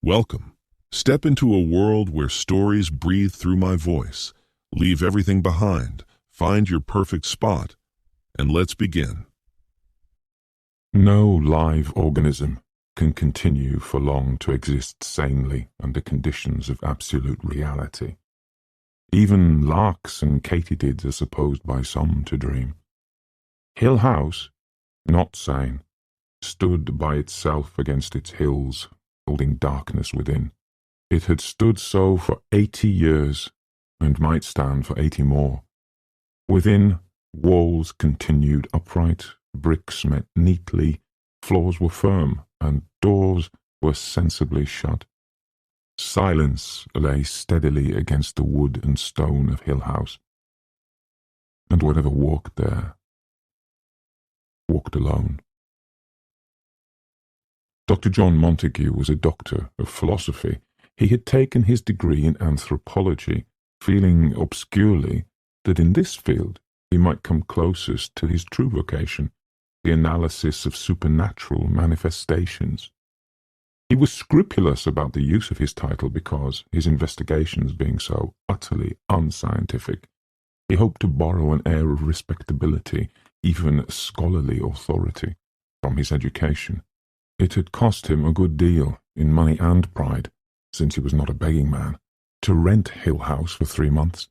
Welcome. Step into a world where stories breathe through my voice. Leave everything behind, find your perfect spot, and let's begin. No live organism can continue for long to exist sanely under conditions of absolute reality. Even larks and katydids are supposed by some to dream. Hill House, not sane, stood by itself against its hills, holding darkness within. It had stood so for 80 years, and might stand for 80 more. Within, walls continued upright, bricks met neatly, floors were firm, and doors were sensibly shut. Silence lay steadily against the wood and stone of Hill House, and whatever walked there, walked alone. Dr. John Montague was a doctor of philosophy. He had taken his degree in anthropology, feeling obscurely that in this field he might come closest to his true vocation, the analysis of supernatural manifestations. He was scrupulous about the use of his title because, his investigations being so utterly unscientific, he hoped to borrow an air of respectability, even scholarly authority, from his education. It had cost him a good deal, in money and pride, since he was not a begging man, to rent Hill House for 3 months,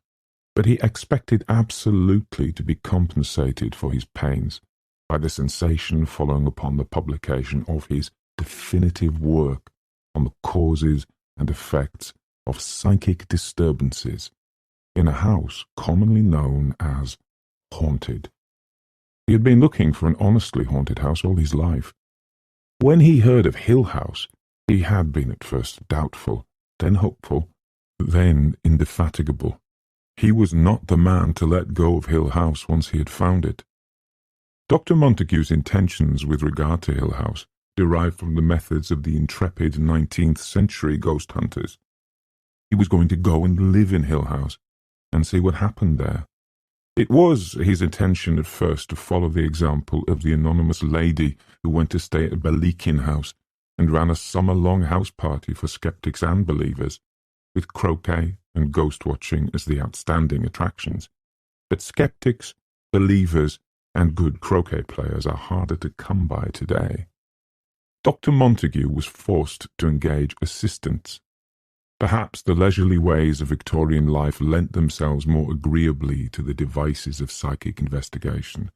but he expected absolutely to be compensated for his pains by the sensation following upon the publication of his definitive work on the causes and effects of psychic disturbances in a house commonly known as haunted. He had been looking for an honestly haunted house all his life. When he heard of Hill House, he had been at first doubtful, then hopeful, then indefatigable. He was not the man to let go of Hill House once he had found it. Dr. Montague's intentions with regard to Hill House derived from the methods of the intrepid 19th-century ghost hunters. He was going to go and live in Hill House and see what happened there. It was his intention at first to follow the example of the anonymous lady who went to stay at Belikin House and ran a summer-long house party for skeptics and believers, with croquet and ghost-watching as the outstanding attractions. But skeptics, believers, and good croquet players are harder to come by today. Dr. Montague was forced to engage assistants. Perhaps the leisurely ways of Victorian life lent themselves more agreeably to the devices of psychic investigation.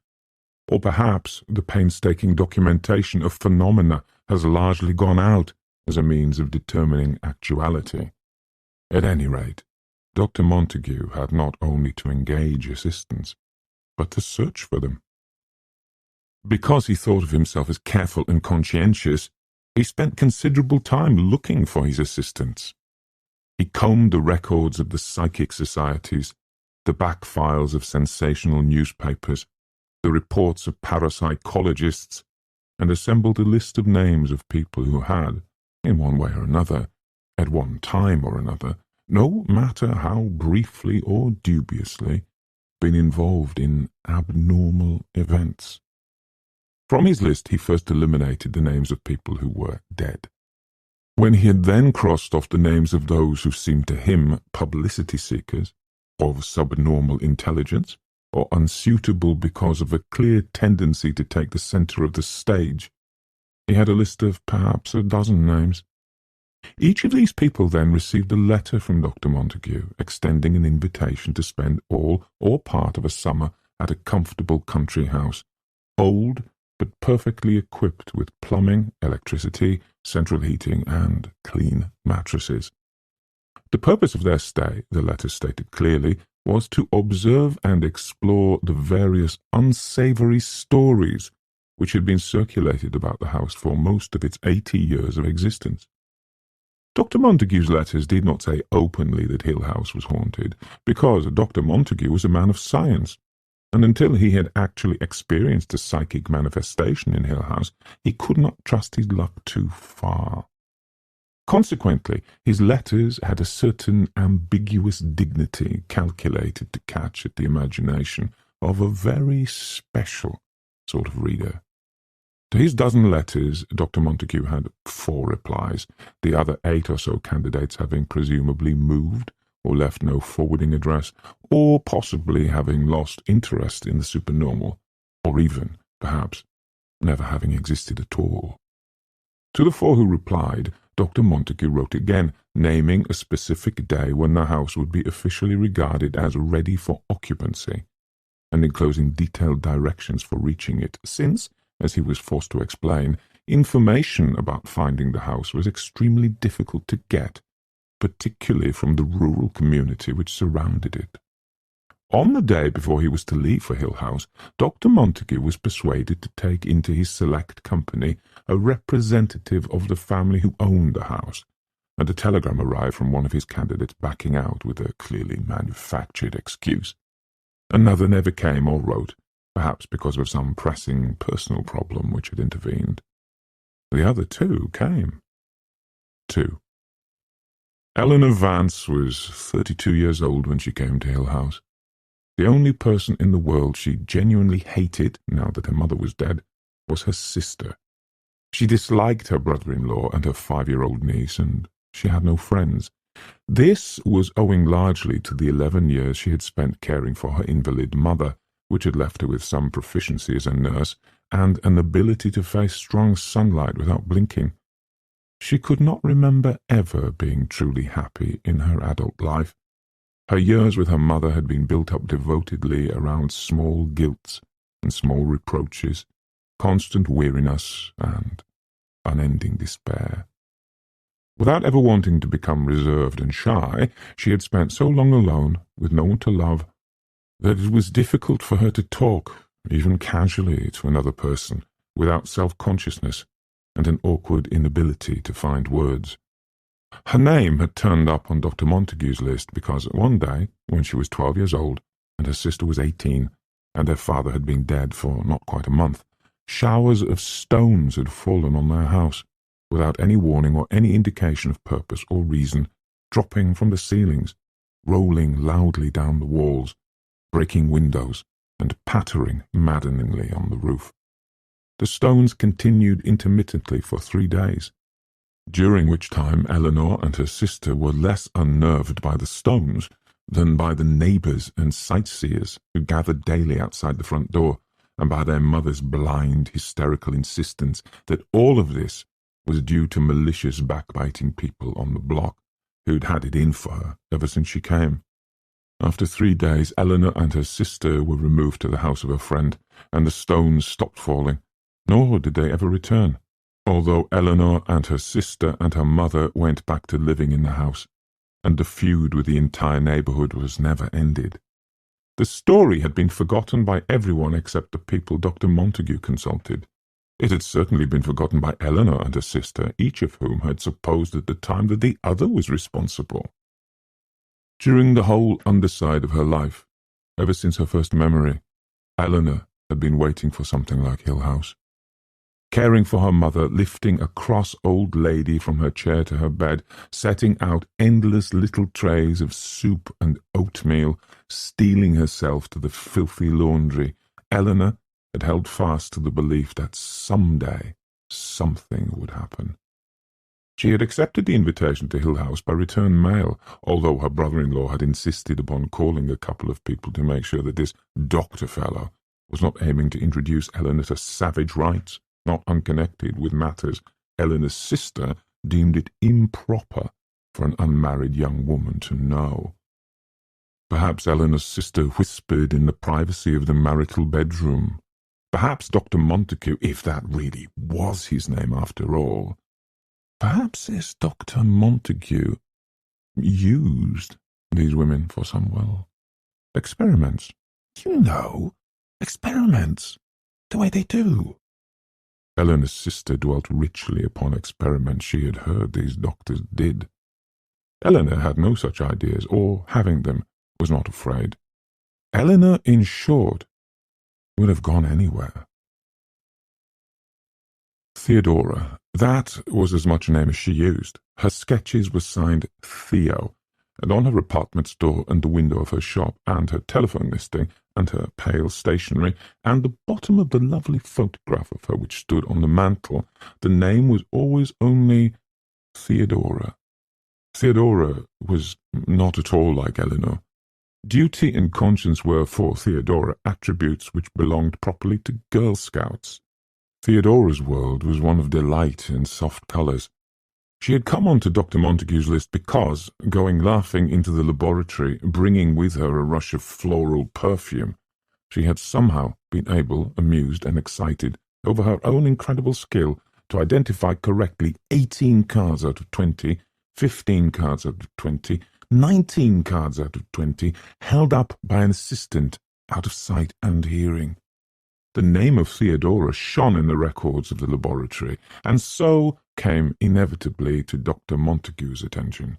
Or perhaps the painstaking documentation of phenomena has largely gone out as a means of determining actuality. At any rate, Dr. Montague had not only to engage assistants, but to search for them. Because he thought of himself as careful and conscientious, he spent considerable time looking for his assistants. He combed the records of the psychic societies, the back files of sensational newspapers, the reports of parapsychologists, and assembled a list of names of people who had, in one way or another, at one time or another, no matter how briefly or dubiously, been involved in abnormal events. From his list he first eliminated the names of people who were dead. When he had then crossed off the names of those who seemed to him publicity seekers, of subnormal intelligence, or unsuitable because of a clear tendency to take the centre of the stage, he had a list of perhaps a dozen names. Each of these people then received a letter from Dr. Montague, extending an invitation to spend all or part of a summer at a comfortable country house, old but perfectly equipped with plumbing, electricity, central heating, and clean mattresses. The purpose of their stay, the letter stated clearly, was to observe and explore the various unsavoury stories which had been circulated about the house for most of its 80 years of existence. Dr. Montague's letters did not say openly that Hill House was haunted, because Dr. Montague was a man of science, and until he had actually experienced a psychic manifestation in Hill House, he could not trust his luck too far. Consequently, his letters had a certain ambiguous dignity calculated to catch at the imagination of a very special sort of reader. To his dozen letters, Dr. Montague had 4 replies, the other 8 or so candidates having presumably moved or left no forwarding address, or possibly having lost interest in the supernormal, or even, perhaps, never having existed at all. To the 4 who replied, Dr. Montague wrote again, naming a specific day when the house would be officially regarded as ready for occupancy, and enclosing detailed directions for reaching it, since, as he was forced to explain, information about finding the house was extremely difficult to get, particularly from the rural community which surrounded it. On the day before he was to leave for Hill House, Dr. Montague was persuaded to take into his select company a representative of the family who owned the house, and a telegram arrived from one of his candidates backing out with a clearly manufactured excuse. Another never came or wrote, perhaps because of some pressing personal problem which had intervened. The other 2 came. 2. Eleanor Vance was 32 years old when she came to Hill House. The only person in the world she genuinely hated, now that her mother was dead, was her sister. She disliked her brother-in-law and her 5-year-old niece, and she had no friends. This was owing largely to the 11 years she had spent caring for her invalid mother, which had left her with some proficiency as a nurse, and an ability to face strong sunlight without blinking. She could not remember ever being truly happy in her adult life. Her years with her mother had been built up devotedly around small guilts and small reproaches, constant weariness and unending despair. Without ever wanting to become reserved and shy, she had spent so long alone, with no one to love, that it was difficult for her to talk, even casually, to another person, without self-consciousness and an awkward inability to find words. Her name had turned up on Dr. Montague's list because one day, when she was 12 years old, and her sister was 18, and her father had been dead for not quite a month, showers of stones had fallen on their house, without any warning or any indication of purpose or reason, dropping from the ceilings, rolling loudly down the walls, breaking windows, and pattering maddeningly on the roof. The stones continued intermittently for 3 days, during which time Eleanor and her sister were less unnerved by the stones than by the neighbours and sightseers who gathered daily outside the front door, and by their mother's blind, hysterical insistence that all of this was due to malicious, backbiting people on the block who'd had it in for her ever since she came. After 3 days, Eleanor and her sister were removed to the house of a friend, and the stones stopped falling, nor did they ever return, although Eleanor and her sister and her mother went back to living in the house, and the feud with the entire neighbourhood was never ended. The story had been forgotten by everyone except the people Dr. Montague consulted. It had certainly been forgotten by Eleanor and her sister, each of whom had supposed at the time that the other was responsible. During the whole underside of her life, ever since her first memory, Eleanor had been waiting for something like Hill House. Caring for her mother, lifting a cross old lady from her chair to her bed, setting out endless little trays of soup and oatmeal, steeling herself to the filthy laundry, Eleanor had held fast to the belief that someday something would happen. She had accepted the invitation to Hill House by return mail, although her brother-in-law had insisted upon calling a couple of people to make sure that this doctor fellow was not aiming to introduce Eleanor to savage rites, not unconnected with matters Eleanor's sister deemed it improper for an unmarried young woman to know. Perhaps Eleanor's sister whispered in the privacy of the marital bedroom. Perhaps Dr. Montague, if that really was his name after all, perhaps this Dr. Montague used these women for some, well, experiments. You know, experiments, the way they do. Eleanor's sister dwelt richly upon experiments she had heard these doctors did. Eleanor had no such ideas, or, having them, was not afraid. Eleanor, in short, would have gone anywhere. Theodora, that was as much a name as she used. Her sketches were signed Theo, and on her apartment door and the window of her shop, and her telephone listing, and her pale stationery, and the bottom of the lovely photograph of her which stood on the mantel, the name was always only Theodora. Theodora was not at all like Eleanor. Duty and conscience were, for Theodora, attributes which belonged properly to Girl Scouts. Theodora's world was one of delight and soft colours. She had come onto Dr. Montague's list because, going laughing into the laboratory, bringing with her a rush of floral perfume, she had somehow been able, amused and excited over her own incredible skill, to identify correctly 18 cards out of 20, 15 cards out of 20, 19 cards out of 20, held up by an assistant out of sight and hearing. The name of Theodora shone in the records of the laboratory, and so came inevitably to Dr. Montague's attention.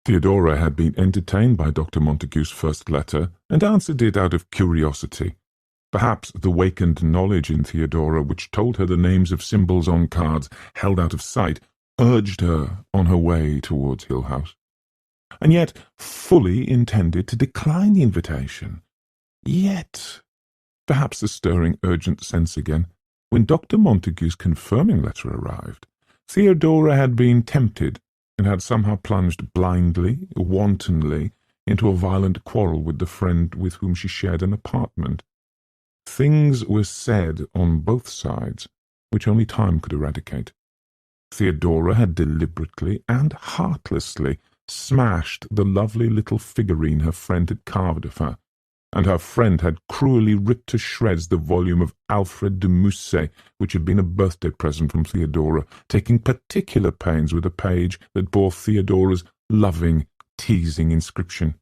Theodora had been entertained by Dr. Montague's first letter, and answered it out of curiosity. Perhaps the wakened knowledge in Theodora, which told her the names of symbols on cards held out of sight, urged her on her way towards Hill House, and yet fully intended to decline the invitation. Yet, perhaps the stirring urgent sense again, when Dr. Montague's confirming letter arrived, Theodora had been tempted, and had somehow plunged blindly, wantonly, into a violent quarrel with the friend with whom she shared an apartment. Things were said on both sides, which only time could eradicate. Theodora had deliberately and heartlessly smashed the lovely little figurine her friend had carved of her, and her friend had cruelly ripped to shreds the volume of Alfred de Musset, which had been a birthday present from Theodora, taking particular pains with a page that bore Theodora's loving, teasing inscription.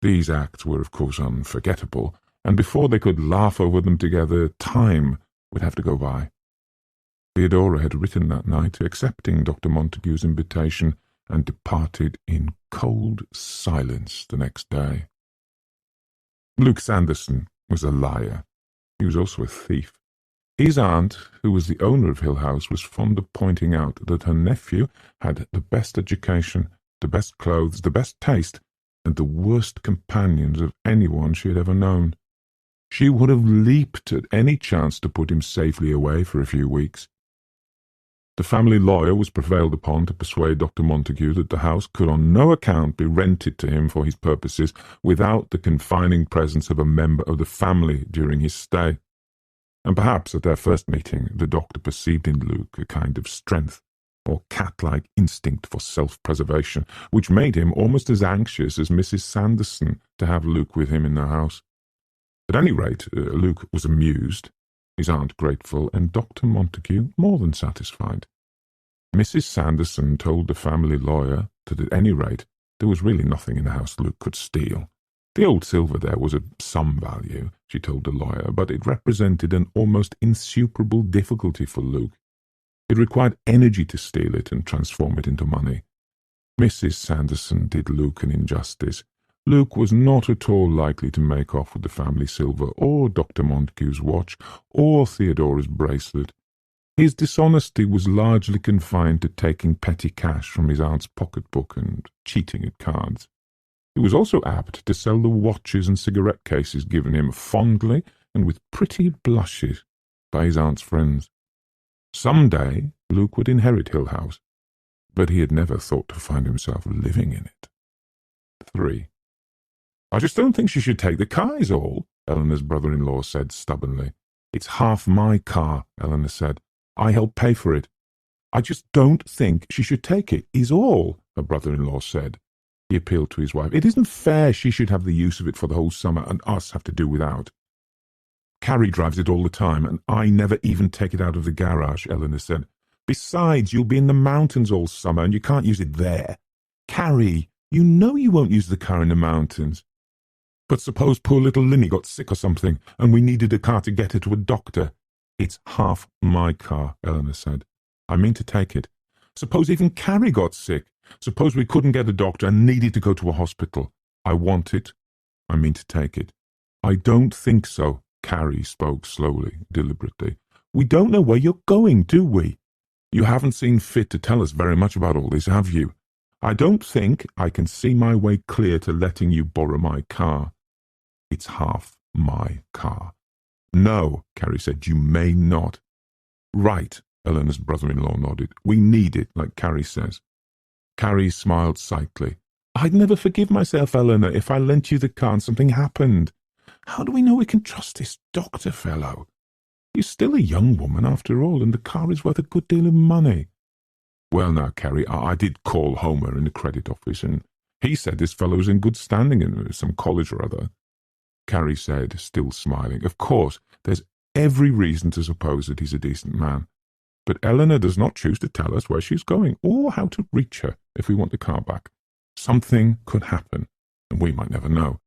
These acts were, of course, unforgettable, and before they could laugh over them together, time would have to go by. Theodora had written that night, accepting Dr. Montague's invitation, and departed in cold silence the next day. Luke Sanderson was a liar. He was also a thief. His aunt, who was the owner of Hill House, was fond of pointing out that her nephew had the best education, the best clothes, the best taste, and the worst companions of anyone she had ever known. She would have leaped at any chance to put him safely away for a few weeks. The family lawyer was prevailed upon to persuade Dr. Montague that the house could on no account be rented to him for his purposes without the confining presence of a member of the family during his stay. And perhaps at their first meeting the doctor perceived in Luke a kind of strength, or cat-like instinct for self-preservation, which made him almost as anxious as Mrs. Sanderson to have Luke with him in the house. At any rate, Luke was amused, his aunt grateful, and Dr. Montague more than satisfied. Mrs. Sanderson told the family lawyer that at any rate there was really nothing in the house Luke could steal. The old silver there was of some value, she told the lawyer, but it represented an almost insuperable difficulty for Luke. It required energy to steal it and transform it into money. Mrs. Sanderson did Luke an injustice. Luke was not at all likely to make off with the family silver, or Dr. Montague's watch, or Theodora's bracelet. His dishonesty was largely confined to taking petty cash from his aunt's pocketbook and cheating at cards. He was also apt to sell the watches and cigarette cases given him fondly and with pretty blushes by his aunt's friends. Some day Luke would inherit Hill House, but he had never thought to find himself living in it. 3. "I just don't think she should take the car, is all," Eleanor's brother-in-law said stubbornly. "It's half my car," Eleanor said. "I helped pay for it." "I just don't think she should take it, is all," her brother-in-law said. He appealed to his wife. "It isn't fair she should have the use of it for the whole summer and us have to do without." "Carrie drives it all the time, and I never even take it out of the garage," Eleanor said. "Besides, you'll be in the mountains all summer, and you can't use it there. Carrie, you know you won't use the car in the mountains." "But suppose poor little Linny got sick or something, and we needed a car to get her to a doctor." "It's half my car," Eleanor said. "I mean to take it. Suppose even Carrie got sick. Suppose we couldn't get a doctor and needed to go to a hospital. I want it. I mean to take it." "I don't think so." Carrie spoke slowly, deliberately. "We don't know where you're going, do we? You haven't seen fit to tell us very much about all this, have you? I don't think I can see my way clear to letting you borrow my car. It's half my car. No, Carrie said, you may not. Right, Eleanor's brother-in-law nodded. We need it, like Carrie says. Carrie smiled cynically. I'd never forgive myself, Eleanor, if I lent you the car and something happened. How do we know we can trust this doctor fellow? You're still a young woman, after all, and the car is worth a good deal of money. Well, now, Carrie, I did call Homer in the credit office, and he said this fellow was in good standing in some college or other. Carrie said, still smiling, Of course, there's every reason to suppose that he's a decent man. But Eleanor does not choose to tell us where she's going, or how to reach her if we want the car back. Something could happen, and we might never know.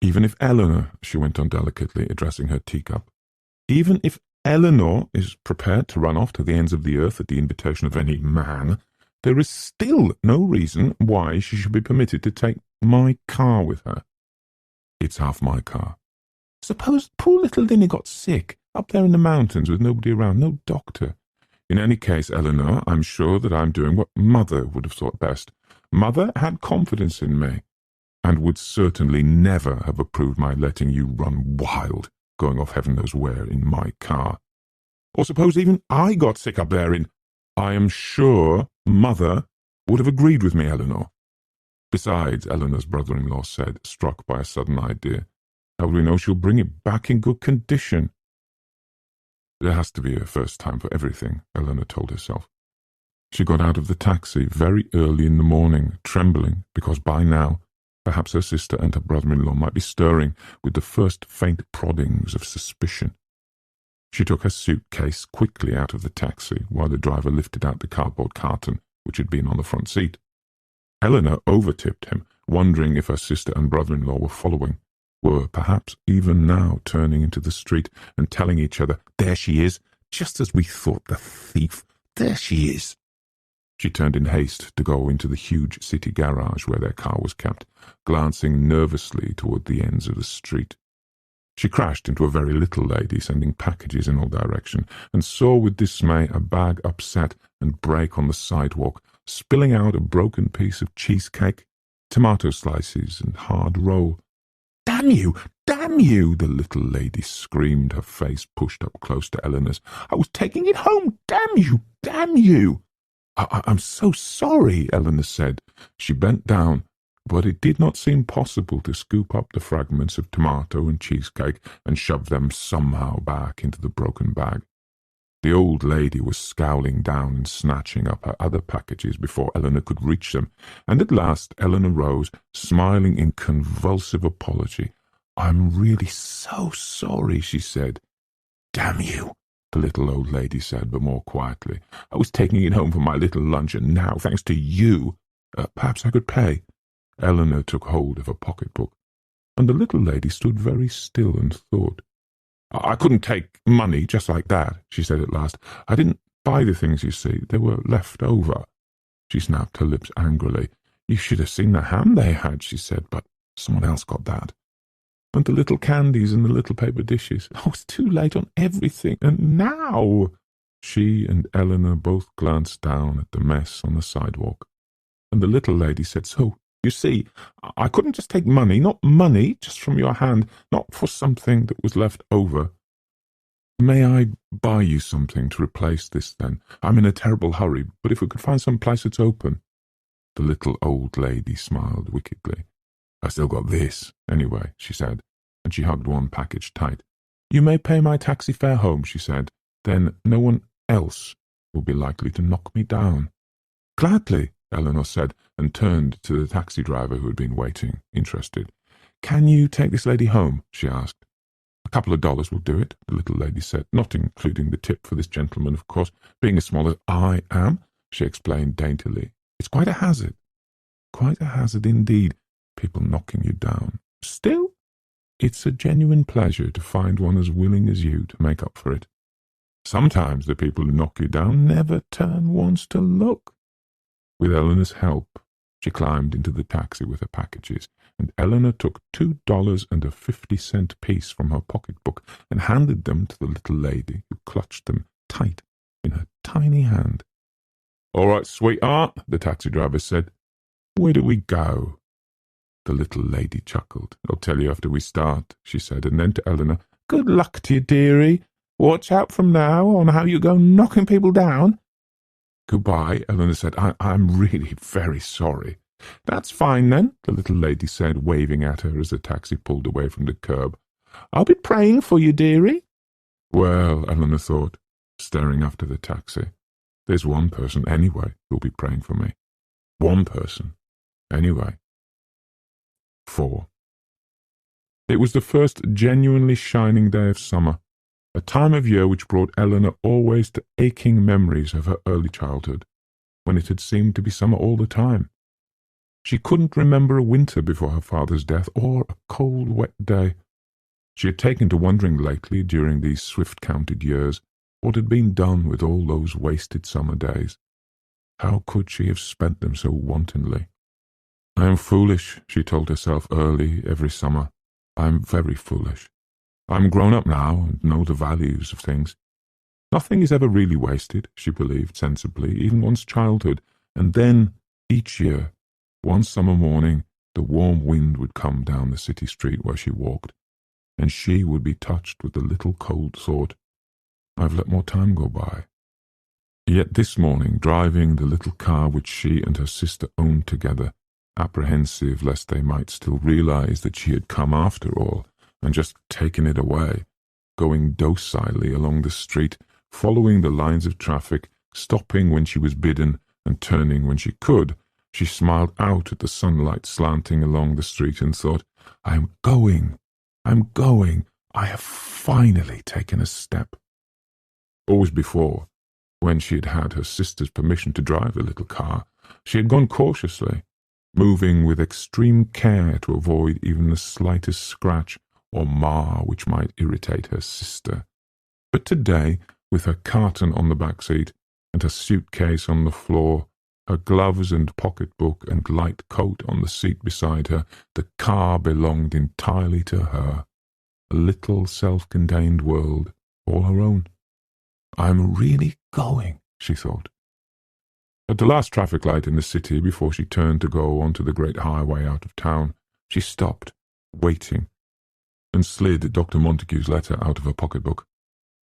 Even if Eleanor, she went on delicately, addressing her teacup, even if Eleanor is prepared to run off to the ends of the earth at the invitation of any man, there is still no reason why she should be permitted to take my car with her. It's half my car. Suppose poor little Linny got sick, up there in the mountains with nobody around, no doctor. In any case, Eleanor, I'm sure that I'm doing what Mother would have thought best. Mother had confidence in me, and would certainly never have approved my letting you run wild, going off heaven knows where in my car. Or suppose even I got sick up there in... I am sure Mother would have agreed with me, Eleanor. Besides, Eleanor's brother-in-law said, struck by a sudden idea, how do we know she'll bring it back in good condition? There has to be a first time for everything, Eleanor told herself. She got out of the taxi very early in the morning, trembling, because by now perhaps her sister and her brother-in-law might be stirring with the first faint proddings of suspicion. She took her suitcase quickly out of the taxi while the driver lifted out the cardboard carton which had been on the front seat. Eleanor overtipped him, wondering if her sister and brother-in-law were following, were perhaps even now turning into the street and telling each other, There she is, just as we thought, the thief, there she is. She turned in haste to go into the huge city garage where their car was kept, glancing nervously toward the ends of the street. She crashed into a very little lady sending packages in all directions, and saw with dismay a bag upset and break on the sidewalk, spilling out a broken piece of cheesecake, tomato slices, and hard roll. Damn you! Damn you! The little lady screamed, her face pushed up close to Eleanor's. I was taking it home! Damn you! Damn you! I'm so sorry, Eleanor said. She bent down, but it did not seem possible to scoop up the fragments of tomato and cheesecake and shove them somehow back into the broken bag. The old lady was scowling down and snatching up her other packages before Eleanor could reach them, and at last Eleanor rose, smiling in convulsive apology. I'm really so sorry, she said. Damn you, the little old lady said, but more quietly. I was taking it home for my little lunch, and now, thanks to you, perhaps I could pay. Eleanor took hold of a pocketbook, and the little lady stood very still and thought. I couldn't take money just like that, she said at last. I didn't buy the things, you see. They were left over. She snapped her lips angrily. You should have seen the ham they had, she said, but someone else got that. And the little candies and the little paper dishes. Oh, it's too late on everything. And now... She and Eleanor both glanced down at the mess on the sidewalk. And the little lady said, So, you see, I couldn't just take money, not money, just from your hand, not for something that was left over. May I buy you something to replace this, then? I'm in a terrible hurry, but if we could find some place that's open. The little old lady smiled wickedly. I still got this, anyway, she said, and she hugged one package tight. You may pay my taxi fare home, she said. Then no one else will be likely to knock me down. Gladly, Eleanor said, and turned to the taxi driver who had been waiting, interested. Can you take this lady home? She asked. A couple of dollars will do it, the little lady said, not including the tip for this gentleman, of course. Being as small as I am, she explained daintily. It's quite a hazard. Quite a hazard indeed, people knocking you down. Still, it's a genuine pleasure to find one as willing as you to make up for it. Sometimes the people who knock you down never turn once to look. With Eleanor's help, she climbed into the taxi with her packages, and Eleanor took $2.50 piece from her pocketbook and handed them to the little lady, who clutched them tight in her tiny hand. All right, sweetheart, the taxi driver said. Where do we go?" The little lady chuckled. "I'll tell you after we start," she said, and then to Eleanor, "Good luck to you, dearie. Watch out from now on how you go knocking people down." "Goodbye," Eleanor said. I'm really very sorry." "That's fine, then," the little lady said, waving at her as the taxi pulled away from the curb. "I'll be praying for you, dearie." Well, Eleanor thought, staring after the taxi, there's one person anyway who'll be praying for me. One person, anyway. 4. It was the first genuinely shining day of summer, a time of year which brought Eleanor always to aching memories of her early childhood, when it had seemed to be summer all the time. She couldn't remember a winter before her father's death, or a cold, wet day. She had taken to wondering lately, during these swift-counted years, what had been done with all those wasted summer days. How could she have spent them so wantonly? "I am foolish," she told herself early every summer. "I am very foolish. I am grown up now and know the values of things. Nothing is ever really wasted," she believed sensibly, even one's childhood. And then, each year, one summer morning, the warm wind would come down the city street where she walked, and she would be touched with the little cold thought, "I've let more time go by." Yet this morning, driving the little car which she and her sister owned together, apprehensive lest they might still realize that she had come after all, and just taken it away, going docilely along the street, following the lines of traffic, stopping when she was bidden, and turning when she could, she smiled out at the sunlight slanting along the street and thought, I'm going, I have finally taken a step." Always before, when she had had her sister's permission to drive the little car, she had gone cautiously, moving with extreme care to avoid even the slightest scratch or mar which might irritate her sister. But today, with her carton on the back seat and her suitcase on the floor, her gloves and pocketbook and light coat on the seat beside her, the car belonged entirely to her, a little self-contained world, all her own. "I'm really going," she thought. At the last traffic light in the city, before she turned to go onto the great highway out of town, she stopped, waiting, and slid Dr. Montague's letter out of her pocketbook.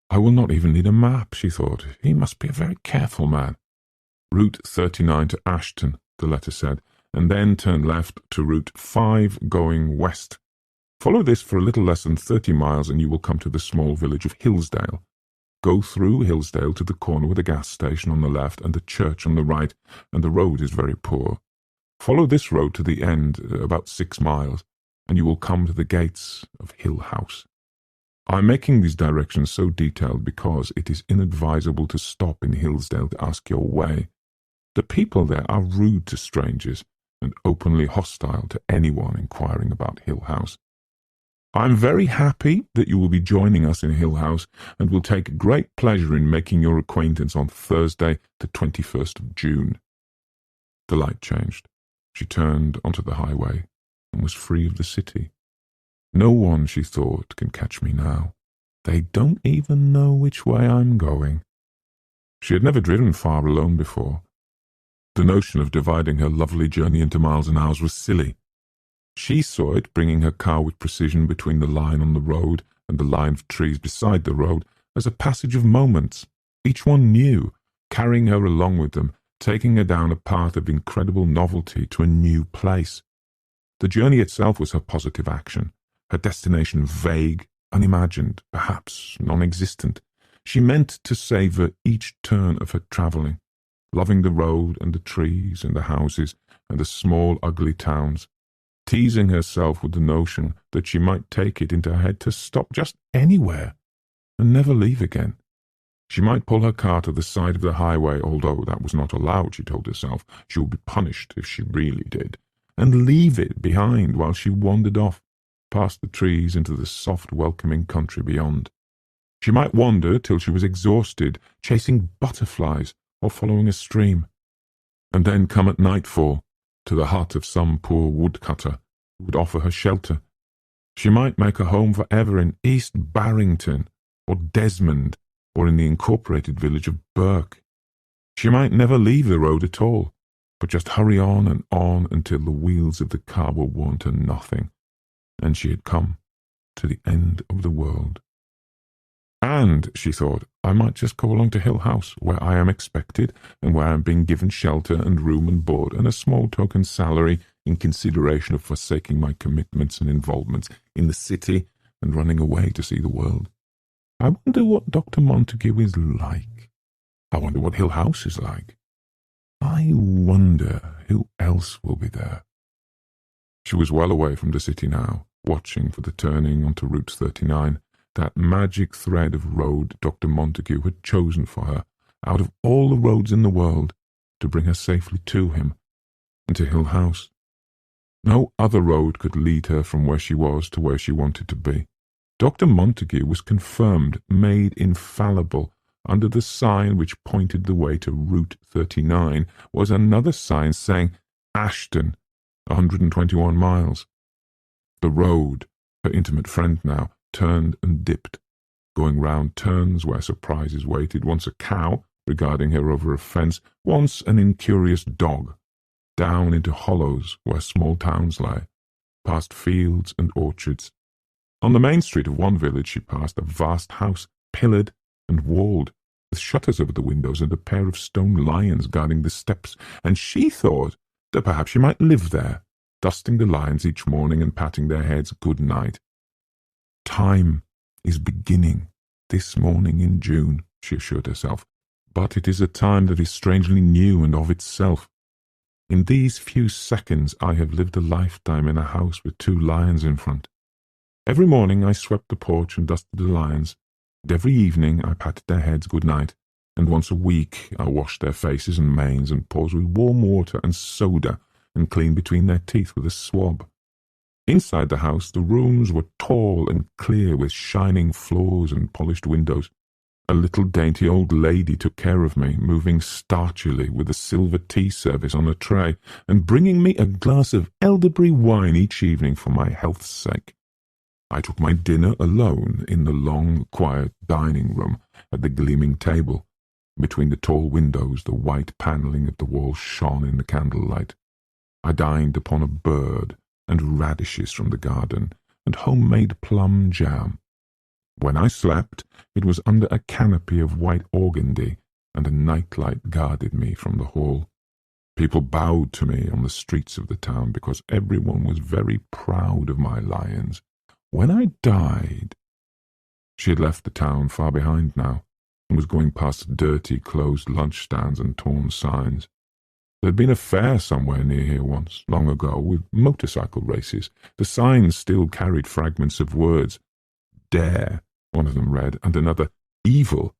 "I will not even need a map," she thought. "He must be a very careful man." "Route 39 to Ashton," the letter said, and then turn left to Route 5 going west. Follow this for a little less than 30 miles and you will come to the small village of Hillsdale. Go through Hillsdale to the corner with a gas station on the left and the church on the right, and the road is very poor. Follow this road to the end, about 6 miles, and you will come to the gates of Hill House. I am making these directions so detailed because it is inadvisable to stop in Hillsdale to ask your way. The people there are rude to strangers and openly hostile to anyone inquiring about Hill House. I am very happy that you will be joining us in Hill House and will take great pleasure in making your acquaintance on Thursday, the 21st of June. The light changed. She turned onto the highway and was free of the city. No one, she thought, can catch me now. They don't even know which way I'm going. She had never driven far alone before. The notion of dividing her lovely journey into miles and hours was silly. She saw it bringing her car with precision between the line on the road and the line of trees beside the road as a passage of moments, each one new, carrying her along with them, taking her down a path of incredible novelty to a new place. The journey itself was her positive action, her destination vague, unimagined, perhaps non-existent. She meant to savour each turn of her travelling, loving the road and the trees and the houses and the small ugly towns, teasing herself with the notion that she might take it into her head to stop just anywhere and never leave again. She might pull her car to the side of the highway, although that was not allowed, she told herself. She would be punished if she really did, and leave it behind while she wandered off, past the trees into the soft, welcoming country beyond. She might wander till she was exhausted, chasing butterflies or following a stream, and then come at nightfall to the hut of some poor woodcutter who would offer her shelter. She might make a home forever in East Barrington or Desmond or in the incorporated village of Burke. She might never leave the road at all, but just hurry on until the wheels of the car were worn to nothing, and she had come to the end of the world. And, she thought, I might just go along to Hill House, where I am expected, and where I am being given shelter and room and board, and a small token salary in consideration of forsaking my commitments and involvements in the city and running away to see the world. I wonder what Dr. Montague is like. I wonder what Hill House is like. I wonder who else will be there. She was well away from the city now, watching for the turning onto Route 39, that magic thread of road Dr. Montague had chosen for her, out of all the roads in the world, to bring her safely to him, and to Hill House. No other road could lead her from where she was to where she wanted to be. Dr. Montague was confirmed, made infallible. Under the sign which pointed the way to Route 39 was another sign saying Ashton, 121 miles. The road, her intimate friend now, turned and dipped, going round turns where surprises waited, once a cow regarding her over a fence, once an incurious dog, down into hollows where small towns lay, past fields and orchards. On the main street of one village she passed a vast house, pillared and walled, with shutters over the windows and a pair of stone lions guarding the steps, and she thought that perhaps she might live there, dusting the lions each morning and patting their heads good night. Time is beginning this morning in June, she assured herself, but it is a time that is strangely new and of itself. In these few seconds I have lived a lifetime in a house with 2 lions in front. Every morning I swept the porch and dusted the lions, and every evening I patted their heads good night, and once a week I washed their faces and manes and paws with warm water and soda and cleaned between their teeth with a swab. Inside the house the rooms were tall and clear, with shining floors and polished windows. A little dainty old lady took care of me, moving starchily with a silver tea service on a tray, and bringing me a glass of elderberry wine each evening for my health's sake. I took my dinner alone in the long, quiet dining room at the gleaming table. Between the tall windows the white panelling of the walls shone in the candlelight. I dined upon a bird and radishes from the garden, and homemade plum jam. When I slept, it was under a canopy of white organdy, and a nightlight guarded me from the hall. People bowed to me on the streets of the town, because everyone was very proud of my lions. When I died— She had left the town far behind now, and was going past dirty, closed lunch stands and torn signs. There had been a fair somewhere near here once, long ago, with motorcycle races. The signs still carried fragments of words. Dare, one of them read, and another, evil.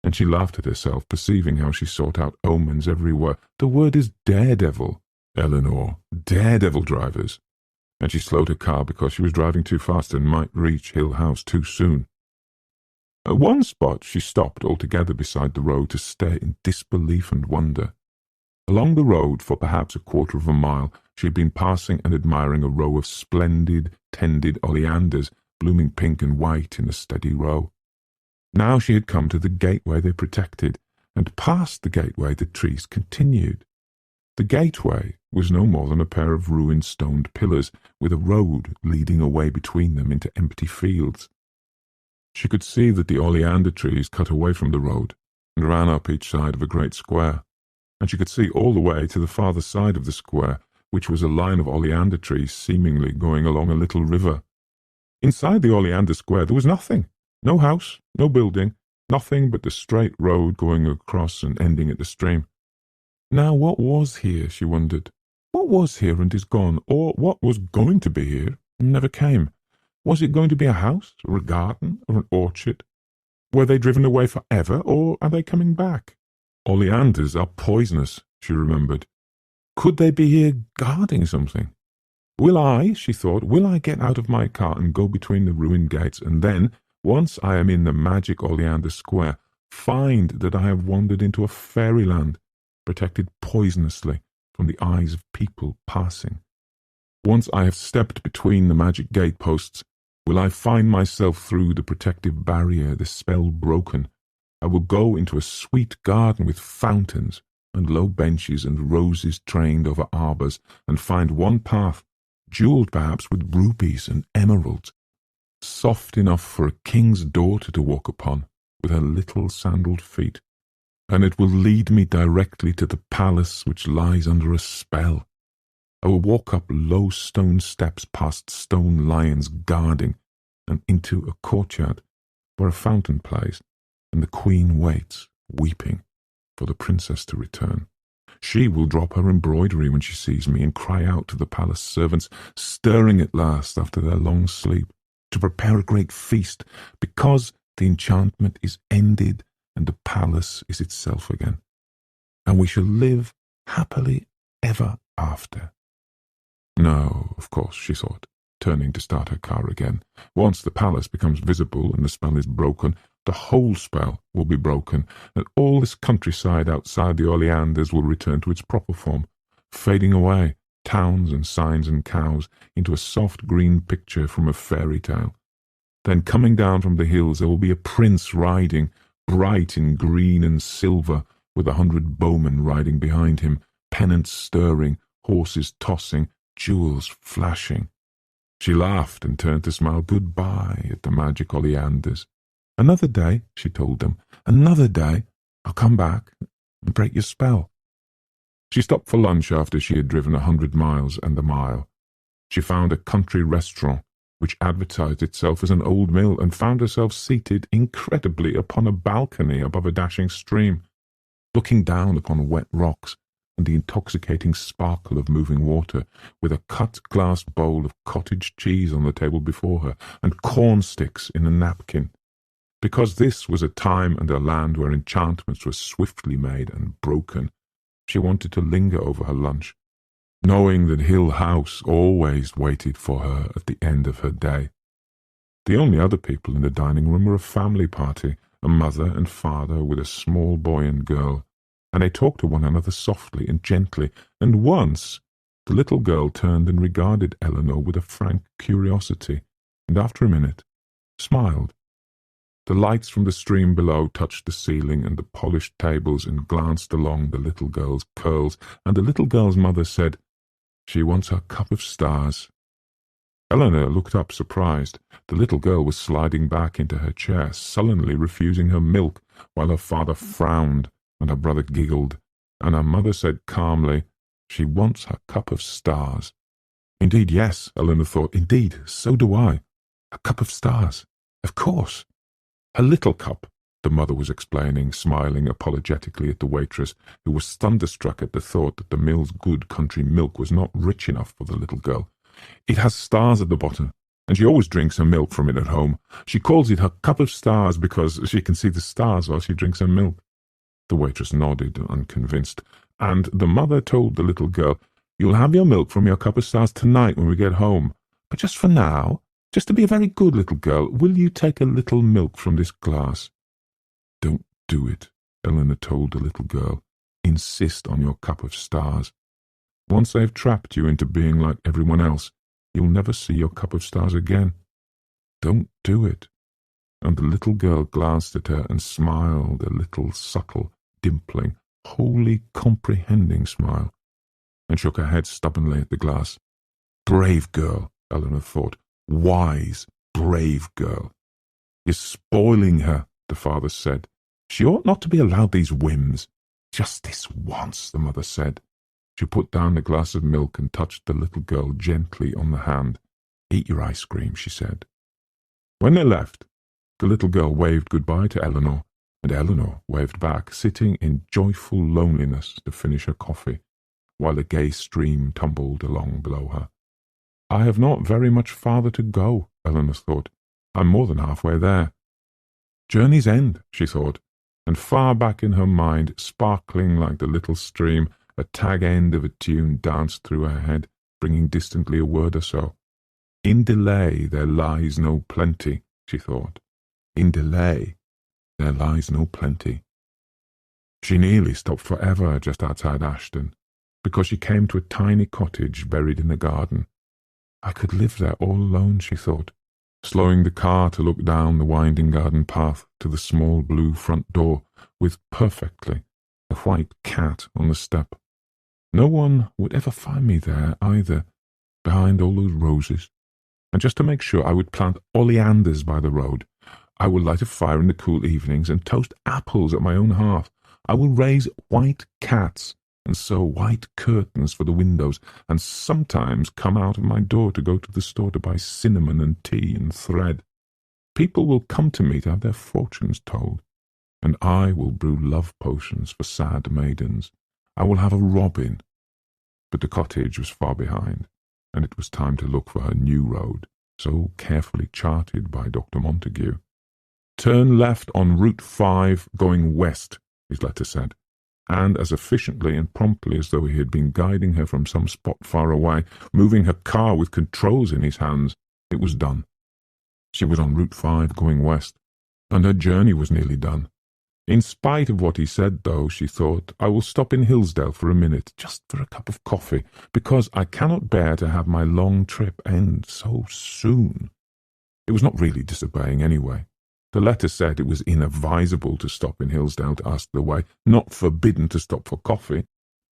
And she laughed at herself, perceiving how she sought out omens everywhere. The word is daredevil, Eleanor, daredevil drivers. And she slowed her car because she was driving too fast and might reach Hill House too soon. At one spot she stopped altogether beside the road to stare in disbelief and wonder. Along the road, for perhaps a quarter of a mile, she had been passing and admiring a row of splendid, tended oleanders, blooming pink and white in a steady row. Now she had come to the gateway they protected, and past the gateway the trees continued. The gateway was no more than a pair of ruined stoned pillars, with a road leading away between them into empty fields. She could see that the oleander trees cut away from the road and ran up each side of a great square, and she could see all the way to the farther side of the square, which was a line of oleander trees seemingly going along a little river. Inside the oleander square there was nothing, no house, no building, nothing but the straight road going across and ending at the stream. Now what was here, she wondered? What was here and is gone, or what was going to be here and never came? Was it going to be a house, or a garden, or an orchard? Were they driven away forever, or are they coming back? Oleanders are poisonous, she remembered. Could they be here guarding something? Will I, she thought, will I get out of my car and go between the ruined gates, and then, once I am in the magic oleander square, find that I have wandered into a fairyland, protected poisonously from the eyes of people passing? Once I have stepped between the magic gateposts, will I find myself through the protective barrier, the spell broken? I will go into a sweet garden with fountains, and low benches and roses trained over arbours, and find one path, jewelled perhaps with rubies and emeralds, soft enough for a king's daughter to walk upon with her little sandalled feet, and it will lead me directly to the palace which lies under a spell. I will walk up low stone steps past stone lions guarding, and into a courtyard where a fountain plays, and the queen waits, weeping, for the princess to return. She will drop her embroidery when she sees me and cry out to the palace servants, stirring at last after their long sleep, to prepare a great feast, because the enchantment is ended and the palace is itself again, and we shall live happily ever after. No, of course, she thought, turning to start her car again. Once the palace becomes visible and the spell is broken, the whole spell will be broken, and all this countryside outside the oleanders will return to its proper form, fading away, towns and signs and cows, into a soft green picture from a fairy tale. Then coming down from the hills there will be a prince riding, bright in green and silver, with 100 bowmen riding behind him, pennants stirring, horses tossing, jewels flashing. She laughed and turned to smile goodbye at the magic oleanders. Another day, she told them, another day, I'll come back and break your spell. She stopped for lunch after she had driven 100 miles and a mile. She found a country restaurant which advertised itself as an old mill, and found herself seated incredibly upon a balcony above a dashing stream, looking down upon wet rocks and the intoxicating sparkle of moving water, with a cut glass bowl of cottage cheese on the table before her, and corn sticks in a napkin. Because this was a time and a land where enchantments were swiftly made and broken, she wanted to linger over her lunch, knowing that Hill House always waited for her at the end of her day. The only other people in the dining room were a family party, a mother and father with a small boy and girl, and they talked to one another softly and gently, and once the little girl turned and regarded Eleanor with a frank curiosity, and after a minute smiled. The lights from the stream below touched the ceiling and the polished tables and glanced along the little girl's curls, and the little girl's mother said, "She wants her cup of stars." Eleanor looked up surprised. The little girl was sliding back into her chair, sullenly refusing her milk, while her father frowned and her brother giggled, and her mother said calmly, "She wants her cup of stars." Indeed, yes, Eleanor thought. Indeed, so do I. A cup of stars. Of course. A little cup, the mother was explaining, smiling apologetically at the waitress, who was thunderstruck at the thought that the mill's good country milk was not rich enough for the little girl. "It has stars at the bottom, and she always drinks her milk from it at home. She calls it her cup of stars because she can see the stars while she drinks her milk." The waitress nodded, unconvinced, and the mother told the little girl, "You'll have your milk from your cup of stars tonight when we get home, but just for now, just to be a very good little girl, will you take a little milk from this glass?" "Don't do it," Eleanor told the little girl. "Insist on your cup of stars. Once they've trapped you into being like everyone else, you'll never see your cup of stars again. Don't do it." And the little girl glanced at her and smiled a little subtle, dimpling, wholly comprehending smile, and shook her head stubbornly at the glass. Brave girl, Eleanor thought. Wise, brave girl. "You're spoiling her," the father said. "She ought not to be allowed these whims." "Just this once," the mother said. She put down the glass of milk and touched the little girl gently on the hand. "Eat your ice cream," she said. When they left, the little girl waved goodbye to Eleanor, and Eleanor waved back, sitting in joyful loneliness to finish her coffee, while a gay stream tumbled along below her. "I have not very much farther to go," Eleanor thought. "I'm more than halfway there." "Journey's end," she thought, and far back in her mind, sparkling like the little stream, a tag end of a tune danced through her head, bringing distantly a word or so. "In delay there lies no plenty," she thought. "In delay there lies no plenty." She nearly stopped forever just outside Ashton, because she came to a tiny cottage buried in a garden. I could live there all alone, she thought, slowing the car to look down the winding garden path to the small blue front door with perfectly, a white cat on the step. No one would ever find me there either, behind all those roses. And just to make sure, I would plant oleanders by the road. I will light a fire in the cool evenings and toast apples at my own hearth. I will raise white cats and sew white curtains for the windows, and sometimes come out of my door to go to the store to buy cinnamon and tea and thread. People will come to me to have their fortunes told, and I will brew love potions for sad maidens. I will have a robin. But the cottage was far behind, and it was time to look for her new road, so carefully charted by Dr. Montague. Turn left on Route 5 going west, his letter said, and as efficiently and promptly as though he had been guiding her from some spot far away, moving her car with controls in his hands, it was done. She was on Route 5 going west, and her journey was nearly done. In spite of what he said, though, she thought, I will stop in Hillsdale for a minute, just for a cup of coffee, because I cannot bear to have my long trip end so soon. It was not really disobeying anyway. The letter said it was inadvisable to stop in Hillsdale to ask the way, not forbidden to stop for coffee.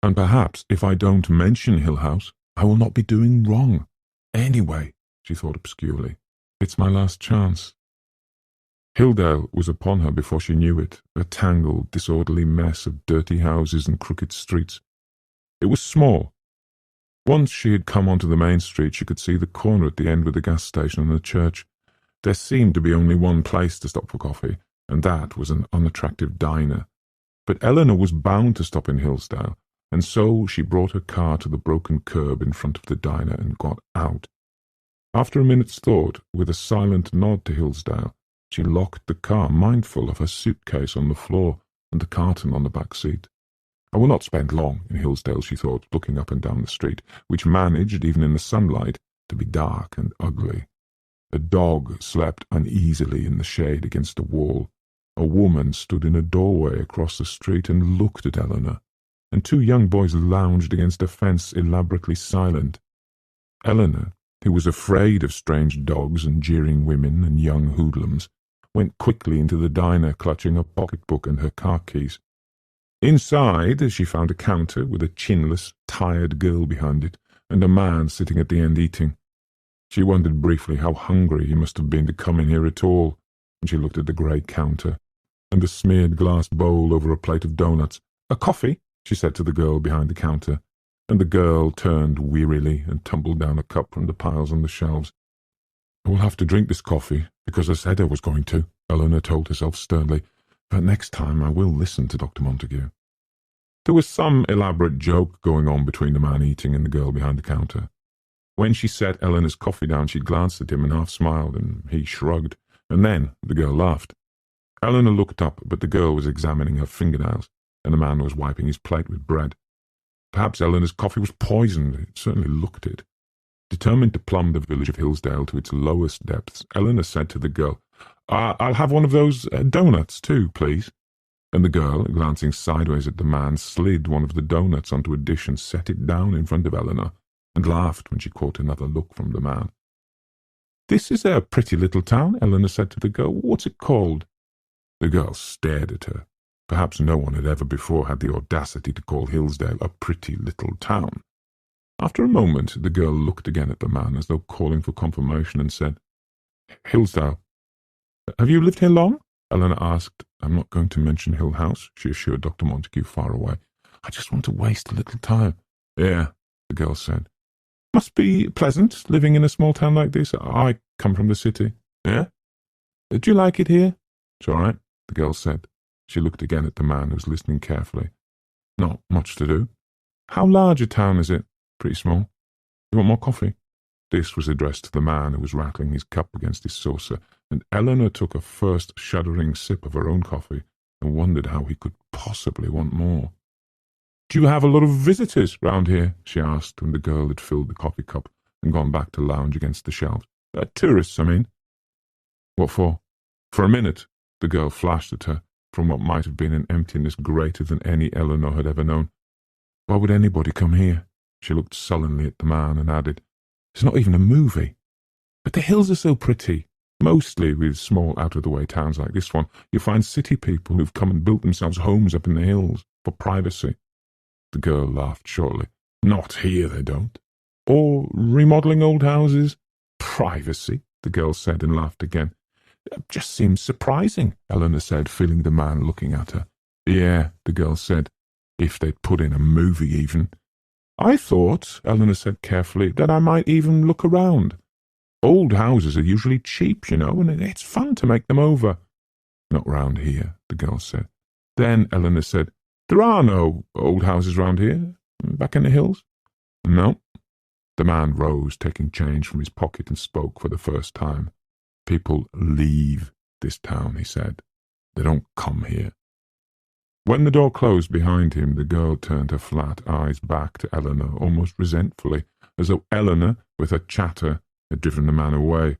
And perhaps if I don't mention Hill House, I will not be doing wrong. Anyway, she thought obscurely, it's my last chance. Hilldale was upon her before she knew it, a tangled, disorderly mess of dirty houses and crooked streets. It was small. Once she had come onto the main street, she could see the corner at the end with the gas station and the church. There seemed to be only one place to stop for coffee, and that was an unattractive diner. But Eleanor was bound to stop in Hillsdale, and so she brought her car to the broken curb in front of the diner and got out. After a minute's thought, with a silent nod to Hillsdale, she locked the car, mindful of her suitcase on the floor and the carton on the back seat. I will not spend long in Hillsdale, she thought, looking up and down the street, which managed, even in the sunlight, to be dark and ugly. A dog slept uneasily in the shade against a wall. A woman stood in a doorway across the street and looked at Eleanor, and two young boys lounged against a fence, elaborately silent. Eleanor, who was afraid of strange dogs and jeering women and young hoodlums, went quickly into the diner, clutching a pocketbook and her car keys. Inside, she found a counter with a chinless, tired girl behind it, and a man sitting at the end eating. She wondered briefly how hungry he must have been to come in here at all, and she looked at the grey counter, and the smeared glass bowl over a plate of doughnuts. "A coffee?" she said to the girl behind the counter, and the girl turned wearily and tumbled down a cup from the piles on the shelves. "I will have to drink this coffee, because I said I was going to," Eleanor told herself sternly, "but next time I will listen to Dr. Montague." There was some elaborate joke going on between the man eating and the girl behind the counter. When she set Eleanor's coffee down, she glanced at him and half smiled, and he shrugged, and then the girl laughed. Eleanor looked up, but the girl was examining her fingernails, and the man was wiping his plate with bread. Perhaps Eleanor's coffee was poisoned. It certainly looked it. Determined to plumb the village of Hillsdale to its lowest depths, Eleanor said to the girl, "I'll have one of those doughnuts too, please." And the girl, glancing sideways at the man, slid one of the doughnuts onto a dish and set it down in front of Eleanor, and laughed when she caught another look from the man. "This is a pretty little town," Eleanor said to the girl. "What's it called?" The girl stared at her. Perhaps no one had ever before had the audacity to call Hillsdale a pretty little town. After a moment, the girl looked again at the man as though calling for confirmation and said, "Hillsdale. Have you lived here long?" Eleanor asked. "I'm not going to mention Hill House," she assured Dr. Montague far away. "I just want to waste a little time." "Yeah," the girl said. "Must be pleasant, living in a small town like this. I come from the city." "Yeah? Do you like it here?" "It's all right," the girl said. She looked again at the man who was listening carefully. "Not much to do." "How large a town is it?" "Pretty small. You want more coffee?" This was addressed to the man who was rattling his cup against his saucer, and Eleanor took a first shuddering sip of her own coffee and wondered how he could possibly want more. "Do you have a lot of visitors round here?" she asked when the girl had filled the coffee cup and gone back to lounge against the shelves. "Tourists, I mean." "What for?" For a minute, the girl flashed at her from what might have been an emptiness greater than any Eleanor had ever known. "Why would anybody come here?" She looked sullenly at the man and added, "It's not even a movie. But the hills are so pretty. Mostly with small out-of-the-way towns like this one, you find city people who've come and built themselves homes up in the hills. for privacy. The girl laughed shortly. Not here, they don't. Or remodelling old houses? Privacy, the girl said, and laughed again. It just seems surprising, Eleanor said, feeling the man looking at her. Yeah, the girl said, if they'd put in a movie even. I thought, Eleanor said carefully, that I might even look around. Old houses are usually cheap, you know, and it's fun to make them over. Not round here, the girl said. Then Eleanor said, there are no old houses round here, back in the hills? No. The man rose, taking change from his pocket, and spoke for the first time. People leave this town, he said. They don't come here. When the door closed behind him, the girl turned her flat eyes back to Eleanor, almost resentfully, as though Eleanor, with her chatter, had driven the man away.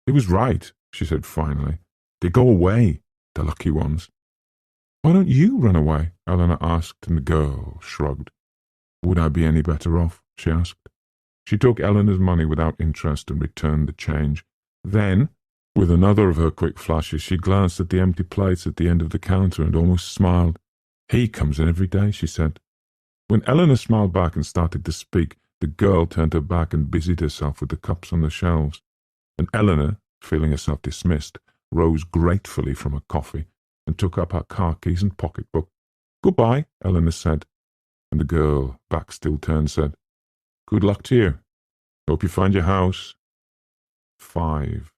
He was right, she said finally. They go away, the lucky ones. Why don't you run away? Eleanor asked, and the girl shrugged. Would I be any better off? She asked. She took Eleanor's money without interest and returned the change. Then, with another of her quick flashes, she glanced at the empty plates at the end of the counter and almost smiled. He comes in every day, she said. When Eleanor smiled back and started to speak, the girl turned her back and busied herself with the cups on the shelves. And Eleanor, feeling herself dismissed, rose gratefully from her coffee and took up her car keys and pocketbook. Goodbye, Eleanor said. And the girl, back still turned, said, Good luck to you. Hope you find your house. 5.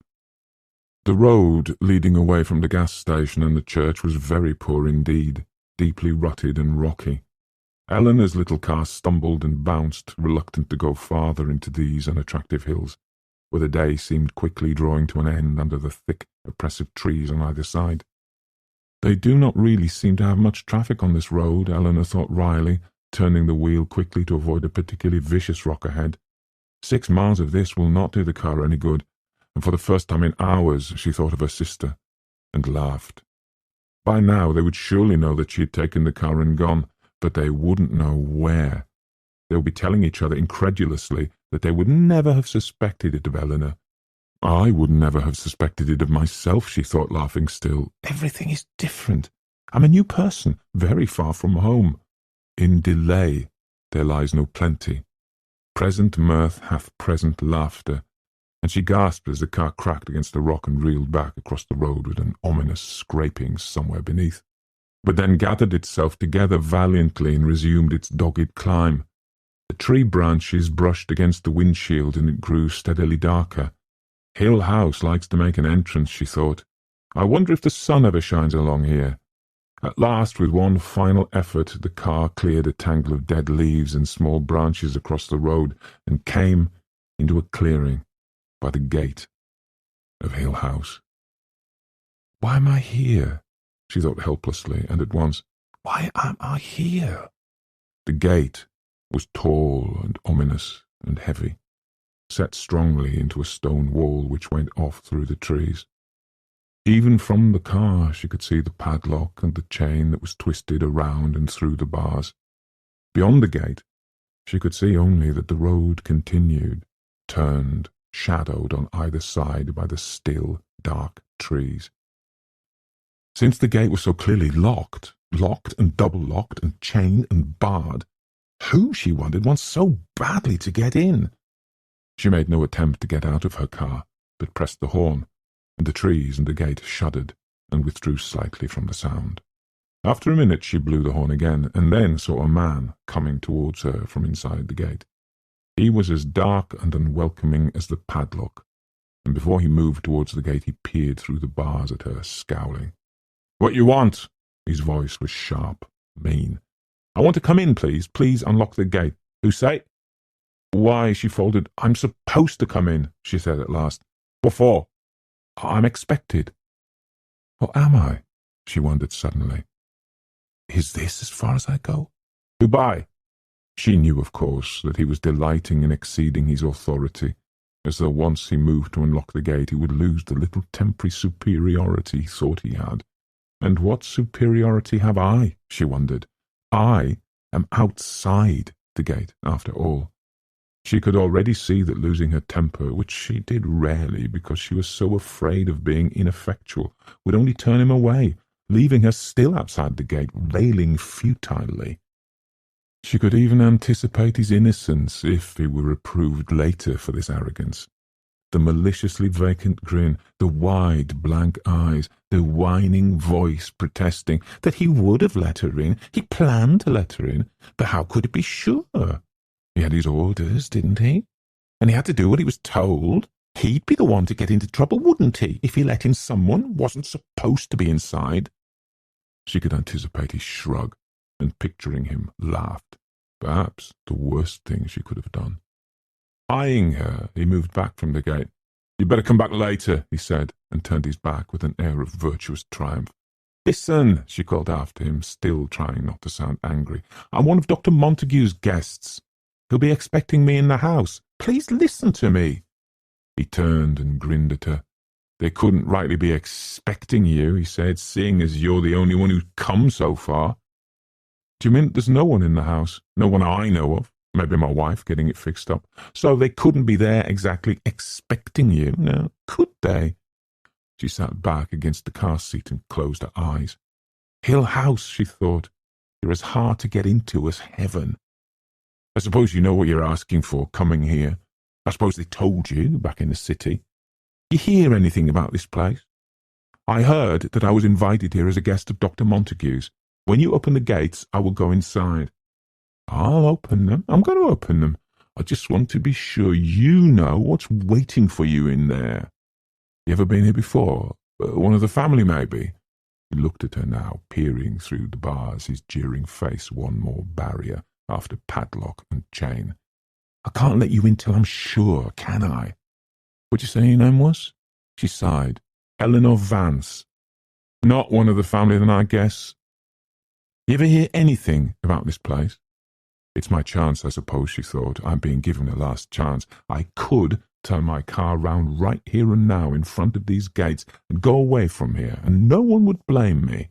The road leading away from the gas station and the church was very poor indeed, deeply rutted and rocky. Eleanor's little car stumbled and bounced, reluctant to go farther into these unattractive hills, where the day seemed quickly drawing to an end under the thick, oppressive trees on either side. They do not really seem to have much traffic on this road, Eleanor thought wryly, turning the wheel quickly to avoid a particularly vicious rock ahead. 6 miles of this will not do the car any good, and for the first time in hours she thought of her sister, and laughed. By now they would surely know that she had taken the car and gone, but they wouldn't know where. They would be telling each other incredulously that they would never have suspected it of Eleanor. I would never have suspected it of myself, she thought, laughing still. Everything is different. I'm a new person, very far from home. In delay there lies no plenty. Present mirth hath present laughter, and she gasped as the car cracked against the rock and reeled back across the road with an ominous scraping somewhere beneath, but then gathered itself together valiantly and resumed its dogged climb. The tree branches brushed against the windshield, and it grew steadily darker. Hill House likes to make an entrance, she thought. I wonder if the sun ever shines along here. At last, with one final effort, the car cleared a tangle of dead leaves and small branches across the road and came into a clearing by the gate of Hill House. Why am I here? She thought helplessly, and at once, why am I here? The gate was tall and ominous and heavy, set strongly into a stone wall which went off through the trees. Even from the car she could see the padlock and the chain that was twisted around and through the bars. Beyond the gate she could see only that the road continued, turned, shadowed on either side by the still, dark trees. Since the gate was so clearly locked and double-locked and chained and barred, who, she wondered, wants so badly to get in? She made no attempt to get out of her car, but pressed the horn, and the trees and the gate shuddered and withdrew slightly from the sound. After a minute she blew the horn again, and then saw a man coming towards her from inside the gate. He was as dark and unwelcoming as the padlock, and before he moved towards the gate he peered through the bars at her, scowling. "What you want?" His voice was sharp, mean. "I want to come in, please. Please unlock the gate." "Who say?" "Why," she faltered, "I'm supposed to come in," she said at last. "What for?" "I'm expected." Or am I? She wondered suddenly. Is this as far as I go? Who by? She knew, of course, that he was delighting in exceeding his authority, as though once he moved to unlock the gate he would lose the little temporary superiority he thought he had. And what superiority have I, she wondered? I am outside the gate, after all. She could already see that losing her temper, which she did rarely because she was so afraid of being ineffectual, would only turn him away, leaving her still outside the gate, railing futilely. She could even anticipate his innocence if he were reproved later for this arrogance. The maliciously vacant grin, the wide blank eyes, the whining voice protesting that he would have let her in, he planned to let her in, but how could he be sure? He had his orders, didn't he? And he had to do what he was told. He'd be the one to get into trouble, wouldn't he, if he let in someone wasn't supposed to be inside? She could anticipate his shrug, and picturing him, laughed. Perhaps the worst thing she could have done. Eyeing her, he moved back from the gate. "You'd better come back later," he said, and turned his back with an air of virtuous triumph. "Listen," she called after him, still trying not to sound angry. "I'm one of Dr. Montague's guests. He'll be expecting me in the house. Please listen to me." He turned and grinned at her. "They couldn't rightly be expecting you," he said, "seeing as you're the only one who's come so far." "Do you mean there's no one in the house? No one I know of? Maybe my wife getting it fixed up. So they couldn't be there exactly expecting you, now, could they?" She sat back against the car seat and closed her eyes. Hill House, she thought. You're as hard to get into as heaven. I suppose you know what you're asking for, coming here. I suppose they told you back in the city. You hear anything about this place? I heard that I was invited here as a guest of Dr. Montague's. When you open the gates, I will go inside. I'll open them. I'm going to open them. I just want to be sure you know what's waiting for you in there. You ever been here before? One of the family, maybe? He looked at her now, peering through the bars, his jeering face one more barrier after padlock and chain. I can't let you in till I'm sure, can I? What'd you say your name was? She sighed. Eleanor Vance. Not one of the family, then, I guess. You ever hear anything about this place? It's my chance, I suppose, she thought. I'm being given a last chance. I could turn my car round right here and now in front of these gates and go away from here, and no one would blame me.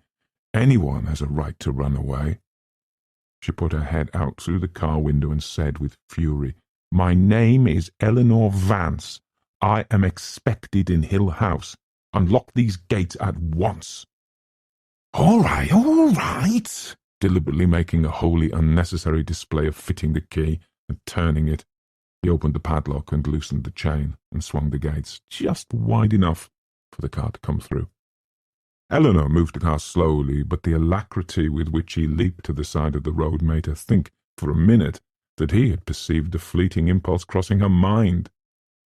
Anyone has a right to run away. She put her head out through the car window and said with fury, My name is Eleanor Vance. I am expected in Hill House. Unlock these gates at once. All right, deliberately making a wholly unnecessary display of fitting the key and turning it. He opened the padlock and loosened the chain and swung the gates just wide enough for the car to come through. Eleanor moved the car slowly, but the alacrity with which he leaped to the side of the road made her think for a minute that he had perceived a fleeting impulse crossing her mind.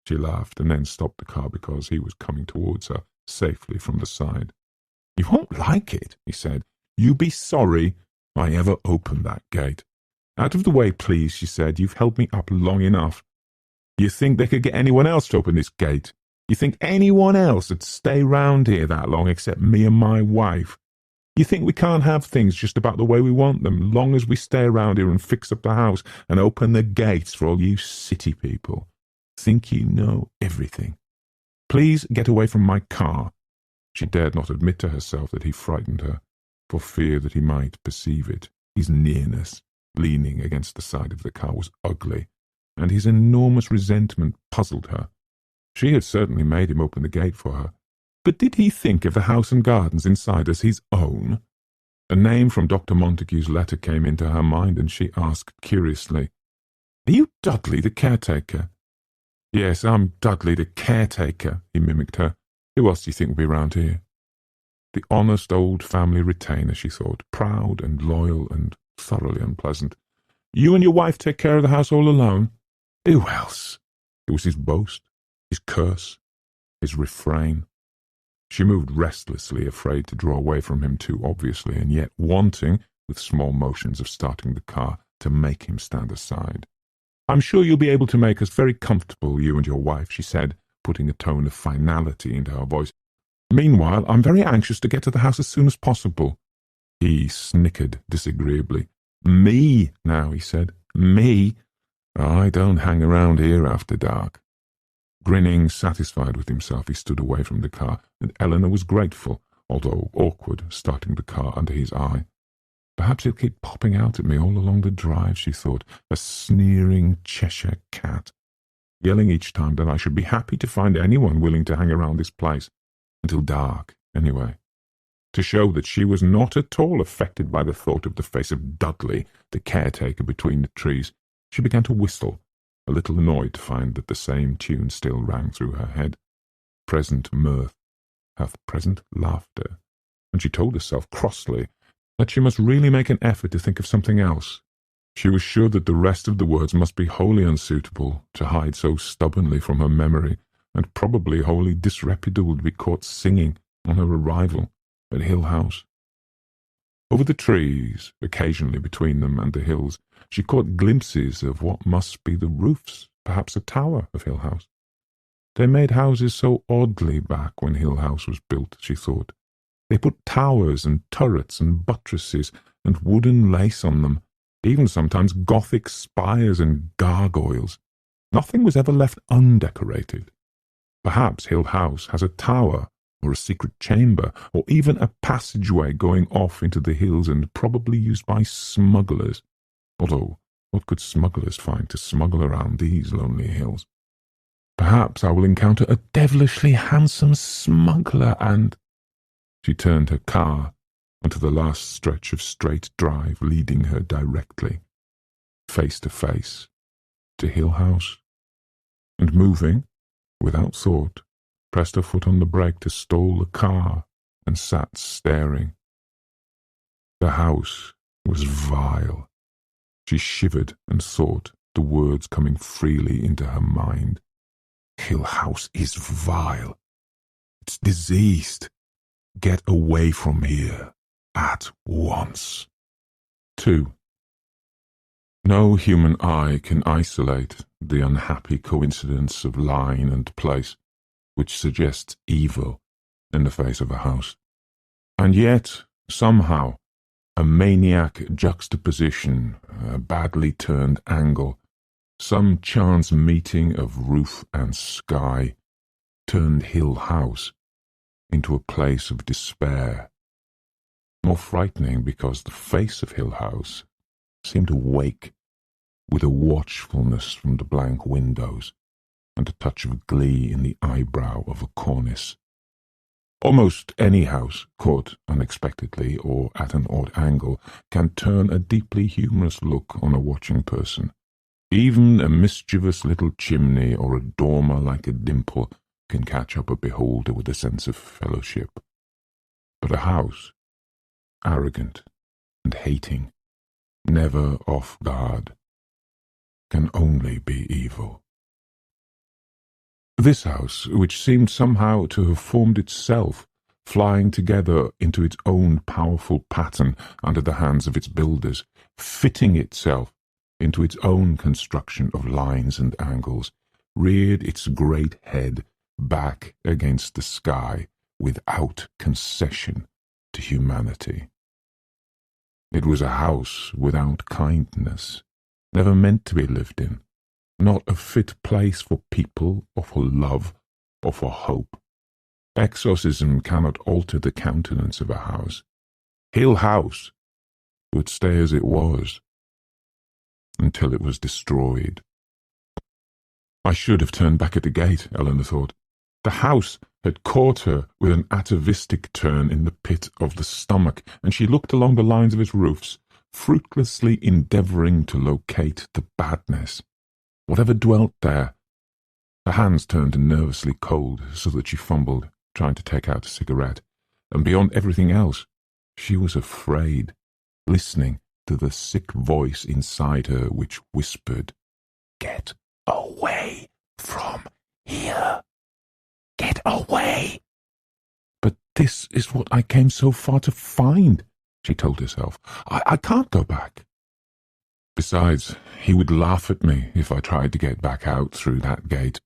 She laughed and then stopped the car because he was coming towards her safely from the side. You won't like it, he said. You be sorry I ever opened that gate. Out of the way, please, she said. You've held me up long enough. You think they could get anyone else to open this gate? You think anyone else would stay round here that long except me and my wife? You think we can't have things just about the way we want them, long as we stay around here and fix up the house and open the gates for all you city people? Think you know everything. Please get away from my car. She dared not admit to herself that he frightened her, for fear that he might perceive it. His nearness, leaning against the side of the car, was ugly, and his enormous resentment puzzled her. She had certainly made him open the gate for her, but did he think of the house and gardens inside as his own? A name from Dr. Montague's letter came into her mind, and she asked curiously, Are you Dudley the caretaker? Yes, I'm Dudley the caretaker, he mimicked her. Who else do you think will be round here? The honest old family retainer, she thought, proud and loyal and thoroughly unpleasant. You and your wife take care of the house all alone? Who else? It was his boast, his curse, his refrain. She moved restlessly, afraid to draw away from him too obviously, and yet wanting, with small motions of starting the car, to make him stand aside. I'm sure you'll be able to make us very comfortable, you and your wife, she said, putting a tone of finality into her voice. Meanwhile, I'm very anxious to get to the house as soon as possible. He snickered disagreeably. Me, now, he said. Me? I don't hang around here after dark. Grinning, satisfied with himself, he stood away from the car, and Eleanor was grateful, although awkward, starting the car under his eye. Perhaps he'll keep popping out at me all along the drive, she thought, a sneering Cheshire cat, yelling each time that I should be happy to find anyone willing to hang around this place, until dark, anyway. To show that she was not at all affected by the thought of the face of Dudley, the caretaker between the trees, she began to whistle, a little annoyed to find that the same tune still rang through her head. Present mirth hath present laughter, and she told herself crossly that she must really make an effort to think of something else. She was sure that the rest of the words must be wholly unsuitable to hide so stubbornly from her memory, and probably wholly disreputable to be caught singing on her arrival at Hill House. Over the trees, occasionally between them and the hills, she caught glimpses of what must be the roofs, perhaps a tower, of Hill House. They made houses so oddly back when Hill House was built, she thought. They put towers and turrets and buttresses and wooden lace on them, even sometimes Gothic spires and gargoyles. Nothing was ever left undecorated. Perhaps Hill House has a tower, or a secret chamber, or even a passageway going off into the hills and probably used by smugglers. Although, what could smugglers find to smuggle around these lonely hills? Perhaps I will encounter a devilishly handsome smuggler and— She turned her car onto the last stretch of straight drive leading her directly, face to face, to Hill House, and moving, without thought, pressed her foot on the brake to stall the car and sat staring. The house was vile. She shivered and thought, the words coming freely into her mind. Hill House is vile. It's diseased. Get away from here at once. 2. No human eye can isolate the unhappy coincidence of line and place, which suggests evil in the face of a house. And yet, somehow, a maniac juxtaposition, a badly turned angle, some chance meeting of roof and sky, turned Hill House into a place of despair. More frightening because the face of Hill House seemed awake, with a watchfulness from the blank windows, and a touch of glee in the eyebrow of a cornice. Almost any house, caught unexpectedly or at an odd angle, can turn a deeply humorous look on a watching person. Even a mischievous little chimney or a dormer like a dimple can catch up a beholder with a sense of fellowship. But a house, arrogant and hating, never off guard, can only be evil. This house, which seemed somehow to have formed itself, flying together into its own powerful pattern under the hands of its builders, fitting itself into its own construction of lines and angles, reared its great head back against the sky without concession to humanity. It was a house without kindness, never meant to be lived in, not a fit place for people, or for love, or for hope. Exorcism cannot alter the countenance of a house. Hill House would stay as it was, until it was destroyed. I should have turned back at the gate, Eleanor thought. The house had caught her with an atavistic turn in the pit of the stomach, and she looked along the lines of its roofs, fruitlessly endeavouring to locate the badness. Whatever dwelt there. Her hands turned nervously cold, so that she fumbled, trying to take out a cigarette, and beyond everything else, she was afraid, listening to the sick voice inside her which whispered, "Get away from here. Get away." But this is what I came so far to find, she told herself. I can't go back. Besides, he would laugh at me if I tried to get back out through that gate.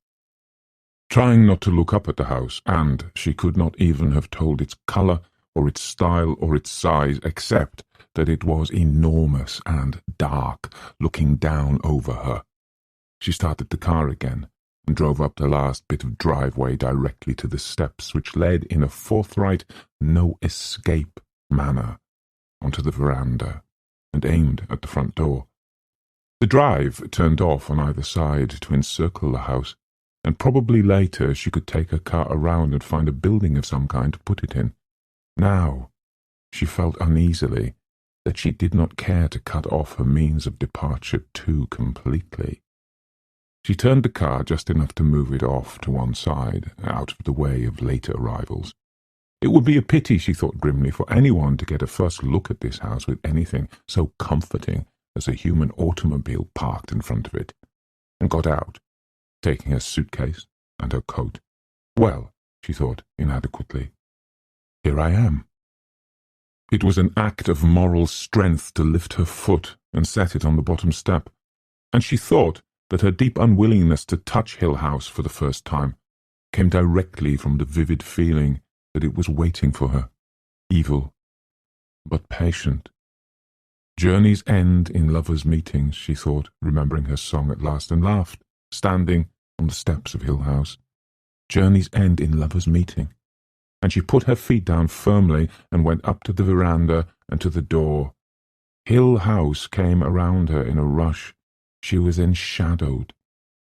Trying not to look up at the house, and she could not even have told its colour or its style or its size, except that it was enormous and dark, looking down over her. She started the car again, and drove up the last bit of driveway directly to the steps which led in a forthright, no-escape manner onto the veranda, and aimed at the front door. The drive turned off on either side to encircle the house, and probably later she could take her car around and find a building of some kind to put it in. Now She felt uneasily that she did not care to cut off her means of departure too completely. She turned the car just enough to move it off to one side, out of the way of later arrivals. It would be a pity, she thought grimly, for anyone to get a first look at this house with anything so comforting as a human automobile parked in front of it, and got out, taking her suitcase and her coat. Well, she thought inadequately, here I am. It was an act of moral strength to lift her foot and set it on the bottom step, and she thought that her deep unwillingness to touch Hill House for the first time came directly from the vivid feeling that it was waiting for her, evil, but patient. Journeys end in lovers' meetings, she thought, remembering her song at last, and laughed, standing on the steps of Hill House. Journeys end in lovers' meeting. And she put her feet down firmly and went up to the veranda and to the door. Hill House came around her in a rush. She was enshadowed,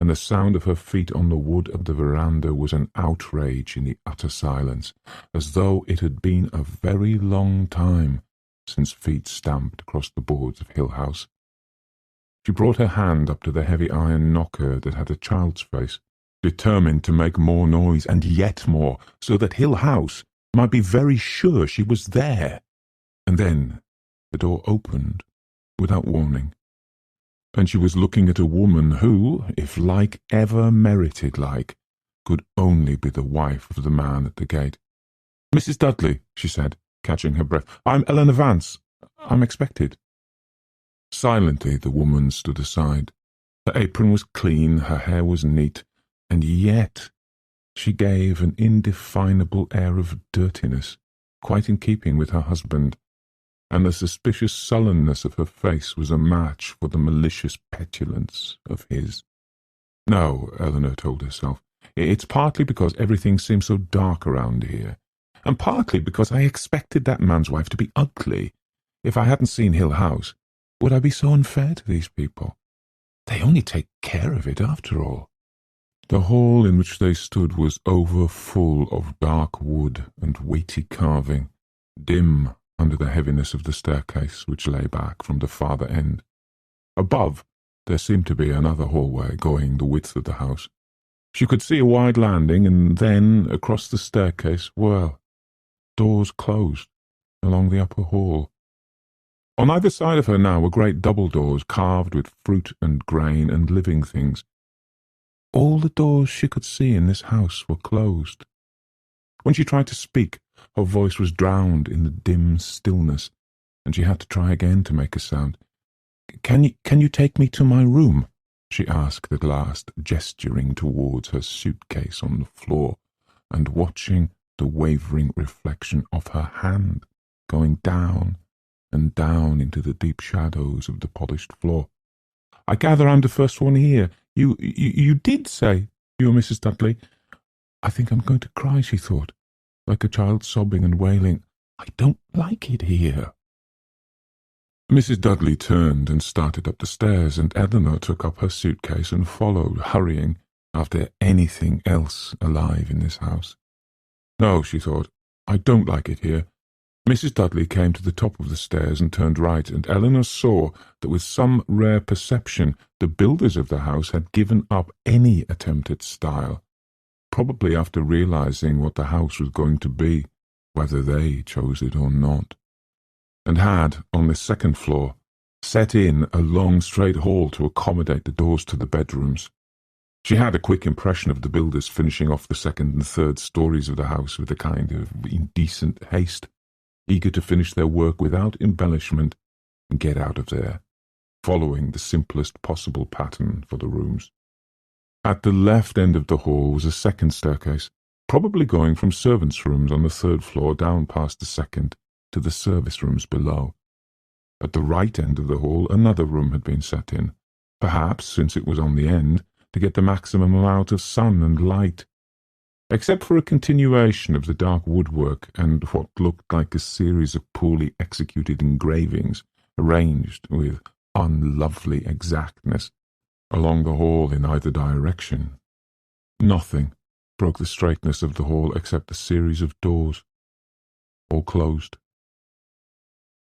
and the sound of her feet on the wood of the veranda was an outrage in the utter silence, as though it had been a very long time since feet stamped across the boards of Hill House. She brought her hand up to the heavy iron knocker that had a child's face, determined to make more noise and yet more, so that Hill House might be very sure she was there. And then the door opened without warning, and she was looking at a woman who, if like ever merited like, could only be the wife of the man at the gate. "Mrs. Dudley," she said, catching her breath, "I'm Eleanor Vance. I'm expected." Silently the woman stood aside. Her apron was clean, her hair was neat, and yet she gave an indefinable air of dirtiness, quite in keeping with her husband, and the suspicious sullenness of her face was a match for the malicious petulance of his. "No," Eleanor told herself, "it's partly because everything seems so dark around here, and partly because I expected that man's wife to be ugly. If I hadn't seen Hill House, would I be so unfair to these people? They only take care of it, after all." The hall in which they stood was overfull of dark wood and weighty carving, dim under the heaviness of the staircase which lay back from the farther end. Above, there seemed to be another hallway going the width of the house. She could see a wide landing, and then, across the staircase, well, doors closed along the upper hall. On either side of her now were great double doors carved with fruit and grain and living things. All the doors she could see in this house were closed. When she tried to speak, her voice was drowned in the dim stillness, and she had to try again to make a sound. Can you take me to my room?" she asked at last, gesturing towards her suitcase on the floor, and watching the wavering reflection of her hand going down and down into the deep shadows of the polished floor. "I gather I'm the first one here. You did say you were Mrs. Dudley." "I think I'm going to cry," she thought, like a child sobbing and wailing. "I don't like it here." Mrs. Dudley turned and started up the stairs, and Eleanor took up her suitcase and followed, hurrying after anything else alive in this house. "No," she thought, "I don't like it here." Mrs. Dudley came to the top of the stairs and turned right, and Eleanor saw that with some rare perception the builders of the house had given up any attempt at style, probably after realizing what the house was going to be, whether they chose it or not, and had, on the second floor, set in a long straight hall to accommodate the doors to the bedrooms. She had a quick impression of the builders finishing off the second and third stories of the house with a kind of indecent haste, eager to finish their work without embellishment and get out of there, following the simplest possible pattern for the rooms. At the left end of the hall was a second staircase, probably going from servants' rooms on the third floor down past the second to the service rooms below. At the right end of the hall another room had been set in, perhaps, since it was on the end, to get the maximum amount of sun and light. Except for a continuation of the dark woodwork and what looked like a series of poorly executed engravings arranged with unlovely exactness along the hall in either direction, nothing broke the straightness of the hall except a series of doors, all closed.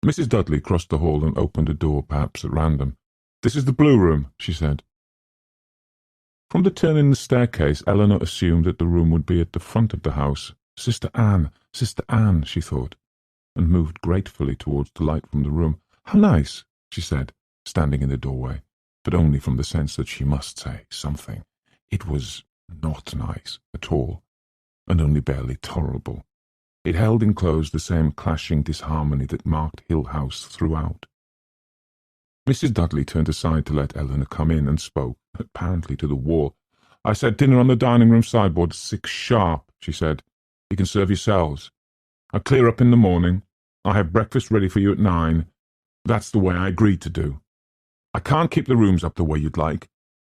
Mrs. Dudley crossed the hall and opened a door, perhaps at random. "This is the blue room," she said. From the turn in the staircase, Eleanor assumed that the room would be at the front of the house. Sister Anne, she thought, and moved gratefully towards the light from the room. "How nice," she said, standing in the doorway, but only from the sense that she must say something. It was not nice at all, and only barely tolerable. It held enclosed the same clashing disharmony that marked Hill House throughout. Mrs. Dudley turned aside to let Eleanor come in and spoke, apparently to the wall. "I set dinner on the dining-room sideboard at 6 sharp," she said. "You can serve yourselves. I'll clear up in the morning. I'll have breakfast ready for you at 9. That's the way I agreed to do. I can't keep the rooms up the way you'd like,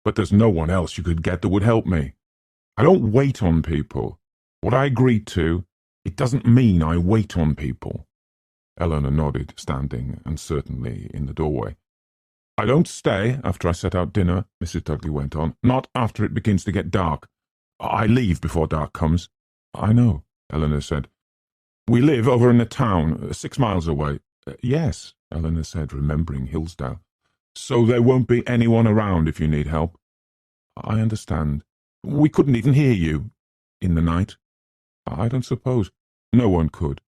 but there's no one else you could get that would help me. I don't wait on people. What I agreed to, it doesn't mean I wait on people." Eleanor nodded, standing uncertainly in the doorway. "I don't stay after I set out dinner," Mrs. Dudley went on. "Not after it begins to get dark. I leave before dark comes." "I know," Eleanor said. "We live over in the town, 6 miles away." "Yes," Eleanor said, remembering Hillsdale. "So there won't be anyone around if you need help." "I understand. We couldn't even hear you in the night." "I don't suppose. No one could.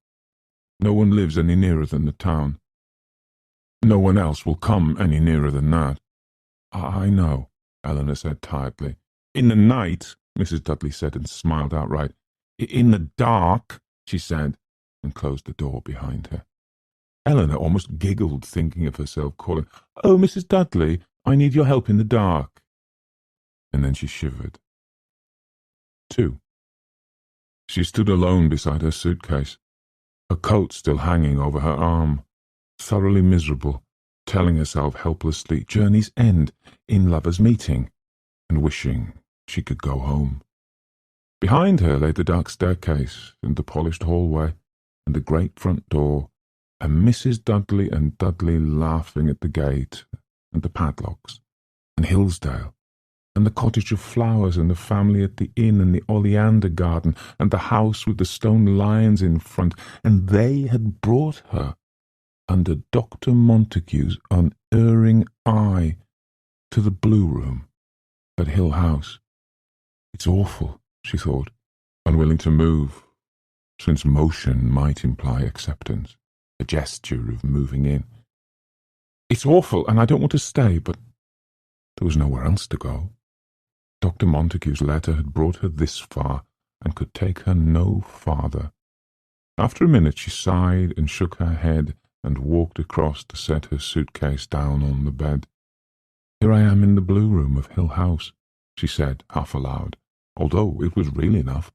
No one lives any nearer than the town. No one else will come any nearer than that." "I know," Eleanor said tiredly. "In the night," Mrs. Dudley said, and smiled outright. "In the dark," she said, and closed the door behind her. Eleanor almost giggled, thinking of herself calling, "Oh, Mrs. Dudley, I need your help in the dark." And then she shivered. 2. She stood alone beside her suitcase, her coat still hanging over her arm, thoroughly miserable, telling herself helplessly journey's end in lovers' meeting, and wishing she could go home. Behind her lay the dark staircase, and the polished hallway, and the great front door, and Mrs. Dudley and Dudley laughing at the gate, and the padlocks, and Hillsdale, and the cottage of flowers, and the family at the inn, and the oleander garden, and the house with the stone lions in front, and they had brought her, under Dr. Montague's unerring eye, to the blue room at Hill House. "It's awful," she thought, unwilling to move, since motion might imply acceptance, a gesture of moving in. "It's awful, and I don't want to stay," but there was nowhere else to go. Dr. Montague's letter had brought her this far, and could take her no farther. After a minute she sighed and shook her head, and walked across to set her suitcase down on the bed. "Here I am in the blue room of Hill House," she said, half aloud, although it was real enough,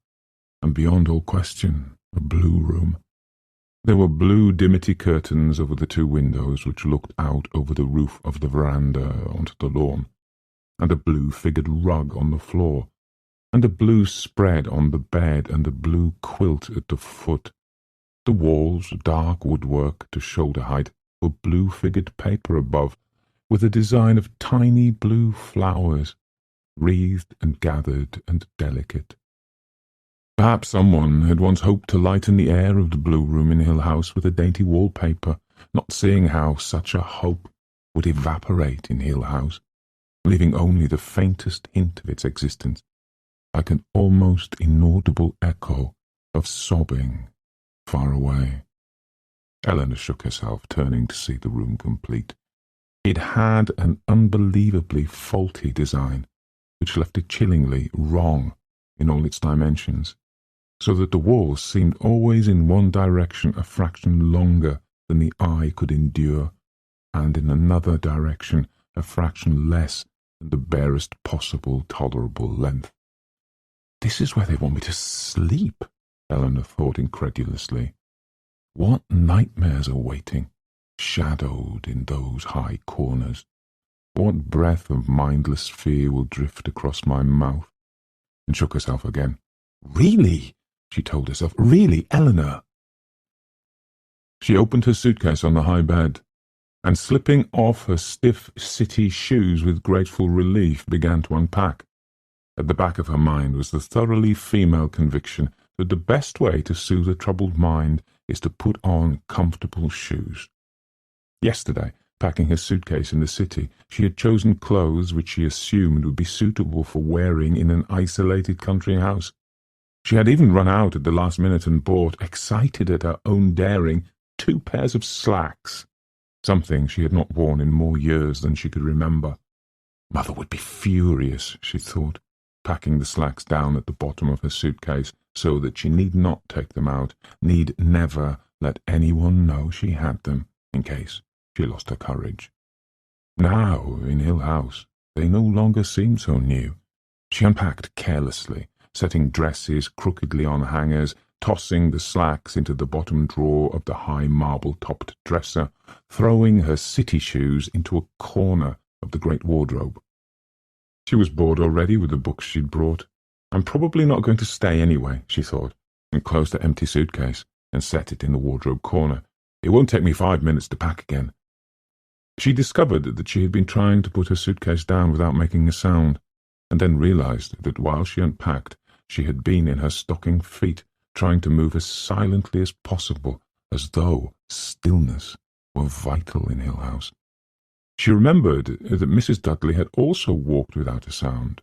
and beyond all question, a blue room. There were blue dimity curtains over the 2 windows which looked out over the roof of the veranda onto the lawn, and a blue-figured rug on the floor, and a blue spread on the bed, and a blue quilt at the foot. The walls, dark woodwork to shoulder height, were blue-figured paper above, with a design of tiny blue flowers, wreathed and gathered and delicate. Perhaps someone had once hoped to lighten the air of the blue room in Hill House with a dainty wallpaper, not seeing how such a hope would evaporate in Hill House, leaving only the faintest hint of its existence, like an almost inaudible echo of sobbing far away. Eleanor shook herself, turning to see the room complete. It had an unbelievably faulty design, which left it chillingly wrong in all its dimensions, so that the walls seemed always in one direction a fraction longer than the eye could endure, and in another direction a fraction less than the barest possible tolerable length. "This is where they want me to sleep," Eleanor thought incredulously. "What nightmares are waiting, shadowed in those high corners? What breath of mindless fear will drift across my mouth?" And shook herself again. "Really?" she told herself. "Really, Eleanor?" She opened her suitcase on the high bed, and slipping off her stiff city shoes with grateful relief, began to unpack. At the back of her mind was the thoroughly female conviction that the best way to soothe a troubled mind is to put on comfortable shoes. Yesterday, packing her suitcase in the city, she had chosen clothes which she assumed would be suitable for wearing in an isolated country house. She had even run out at the last minute and bought, excited at her own daring, 2 pairs of slacks, something she had not worn in more years than she could remember. Mother would be furious, she thought, packing the slacks down at the bottom of her suitcase so that she need not take them out, need never let anyone know she had them, in case she lost her courage. Now, in Hill House, they no longer seemed so new. She unpacked carelessly, setting dresses crookedly on hangers, tossing the slacks into the bottom drawer of the high marble-topped dresser, throwing her city shoes into a corner of the great wardrobe. She was bored already with the books she'd brought. I'm probably not going to stay anyway, she thought, and closed her empty suitcase and set it in the wardrobe corner. It won't take me 5 minutes to pack again. She discovered that she had been trying to put her suitcase down without making a sound, and then realized that while she unpacked, she had been in her stocking feet, trying to move as silently as possible, as though stillness were vital in Hill House. She remembered that Mrs. Dudley had also walked without a sound.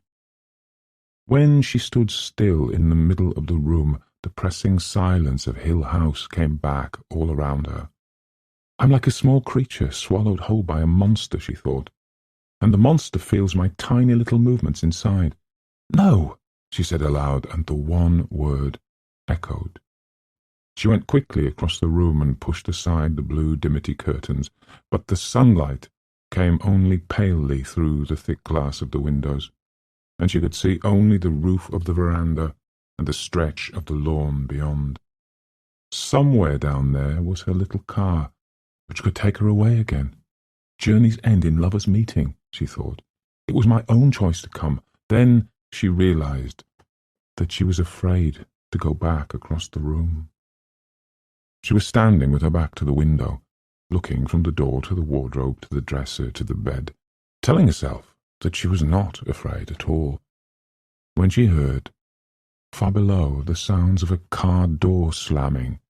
When she stood still in the middle of the room, the pressing silence of Hill House came back all around her. I'm like a small creature swallowed whole by a monster, she thought, and the monster feels my tiny little movements inside. No, she said aloud, and the one word echoed. She went quickly across the room and pushed aside the blue dimity curtains, but the sunlight came only palely through the thick glass of the windows, and she could see only the roof of the veranda and the stretch of the lawn beyond. Somewhere down there was her little car, which could take her away again. Journeys end in lovers' meeting, she thought. It was my own choice to come. Then she realized that she was afraid to go back across the room. She was standing with her back to the window, looking from the door to the wardrobe to the dresser to the bed, telling herself that she was not afraid at all, when she heard, far below, the sounds of a car door slamming,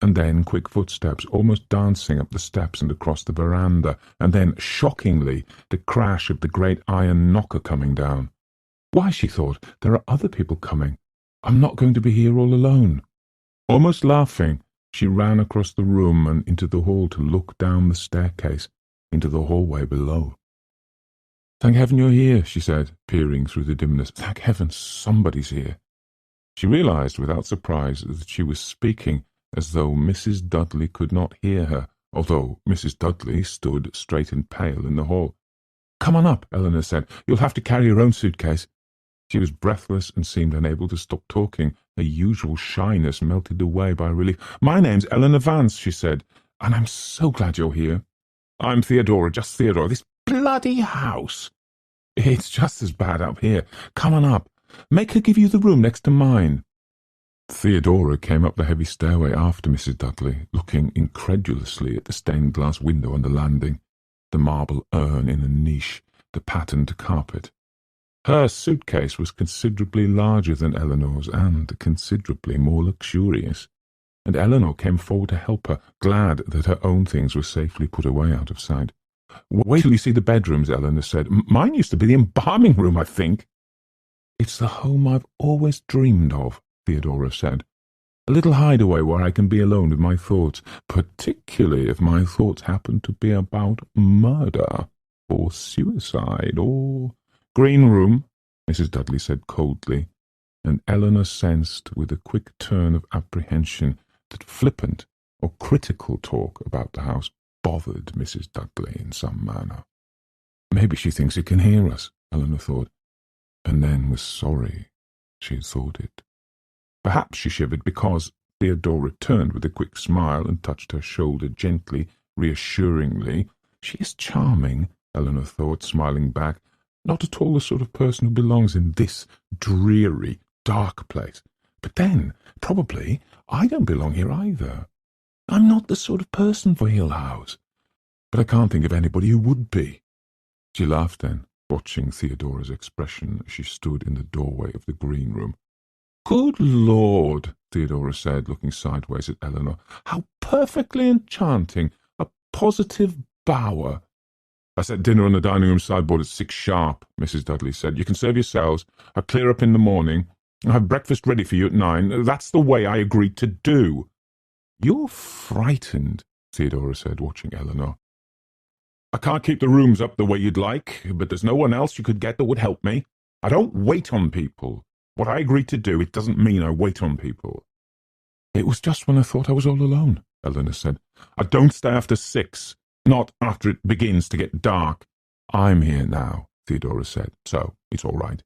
and then quick footsteps almost dancing up the steps and across the veranda, and then, shockingly, the crash of the great iron knocker coming down. Why, she thought, there are other people coming. I'm not going to be here all alone. Almost laughing, she ran across the room and into the hall to look down the staircase into the hallway below. Thank heaven you're here, she said, peering through the dimness. Thank heaven somebody's here. She realized without surprise that she was speaking as though Mrs. Dudley could not hear her, although Mrs. Dudley stood straight and pale in the hall. Come on up, Eleanor said. You'll have to carry your own suitcase. She was breathless and seemed unable to stop talking. Her usual shyness melted away by relief. My name's Eleanor Vance, she said, and I'm so glad you're here. I'm Theodora, just Theodora. This bloody house. It's just as bad up here. Come on up. Make her give you the room next to mine. Theodora came up the heavy stairway after Mrs. Dudley, looking incredulously at the stained-glass window on the landing, the marble urn in a niche, the patterned carpet. Her suitcase was considerably larger than Eleanor's and considerably more luxurious, and Eleanor came forward to help her, glad that her own things were safely put away out of sight. Wait till you see the bedrooms, Eleanor said. Mine used to be the embalming room, I think. It's the home I've always dreamed of, Theodora said. A little hideaway where I can be alone with my thoughts, particularly if my thoughts happen to be about murder, or suicide, or... Green room, Mrs. Dudley said coldly, and Eleanor sensed with a quick turn of apprehension that flippant or critical talk about the house bothered Mrs. Dudley in some manner. Maybe she thinks it can hear us, Eleanor thought, and then was sorry she had thought it. Perhaps she shivered because Theodora turned with a quick smile and touched her shoulder gently, reassuringly. She is charming, Eleanor thought, smiling back. Not at all the sort of person who belongs in this dreary, dark place. But then, probably, I don't belong here either. I'm not the sort of person for Hill House. But I can't think of anybody who would be. She laughed then, watching Theodora's expression as she stood in the doorway of the green room. Good Lord, Theodora said, looking sideways at Eleanor. How perfectly enchanting. A positive bower. I set dinner on the dining room sideboard at 6 sharp, Mrs. Dudley said. You can serve yourselves. I'll clear up in the morning. I'll have breakfast ready for you at 9. That's the way I agreed to do. You're frightened, Theodora said, watching Eleanor. I can't keep the rooms up the way you'd like, but there's no one else you could get that would help me. I don't wait on people. What I agreed to do, it doesn't mean I wait on people. It was just when I thought I was all alone, Eleanor said. I don't stay after 6, not after it begins to get dark. I'm here now, Theodora said, so it's all right.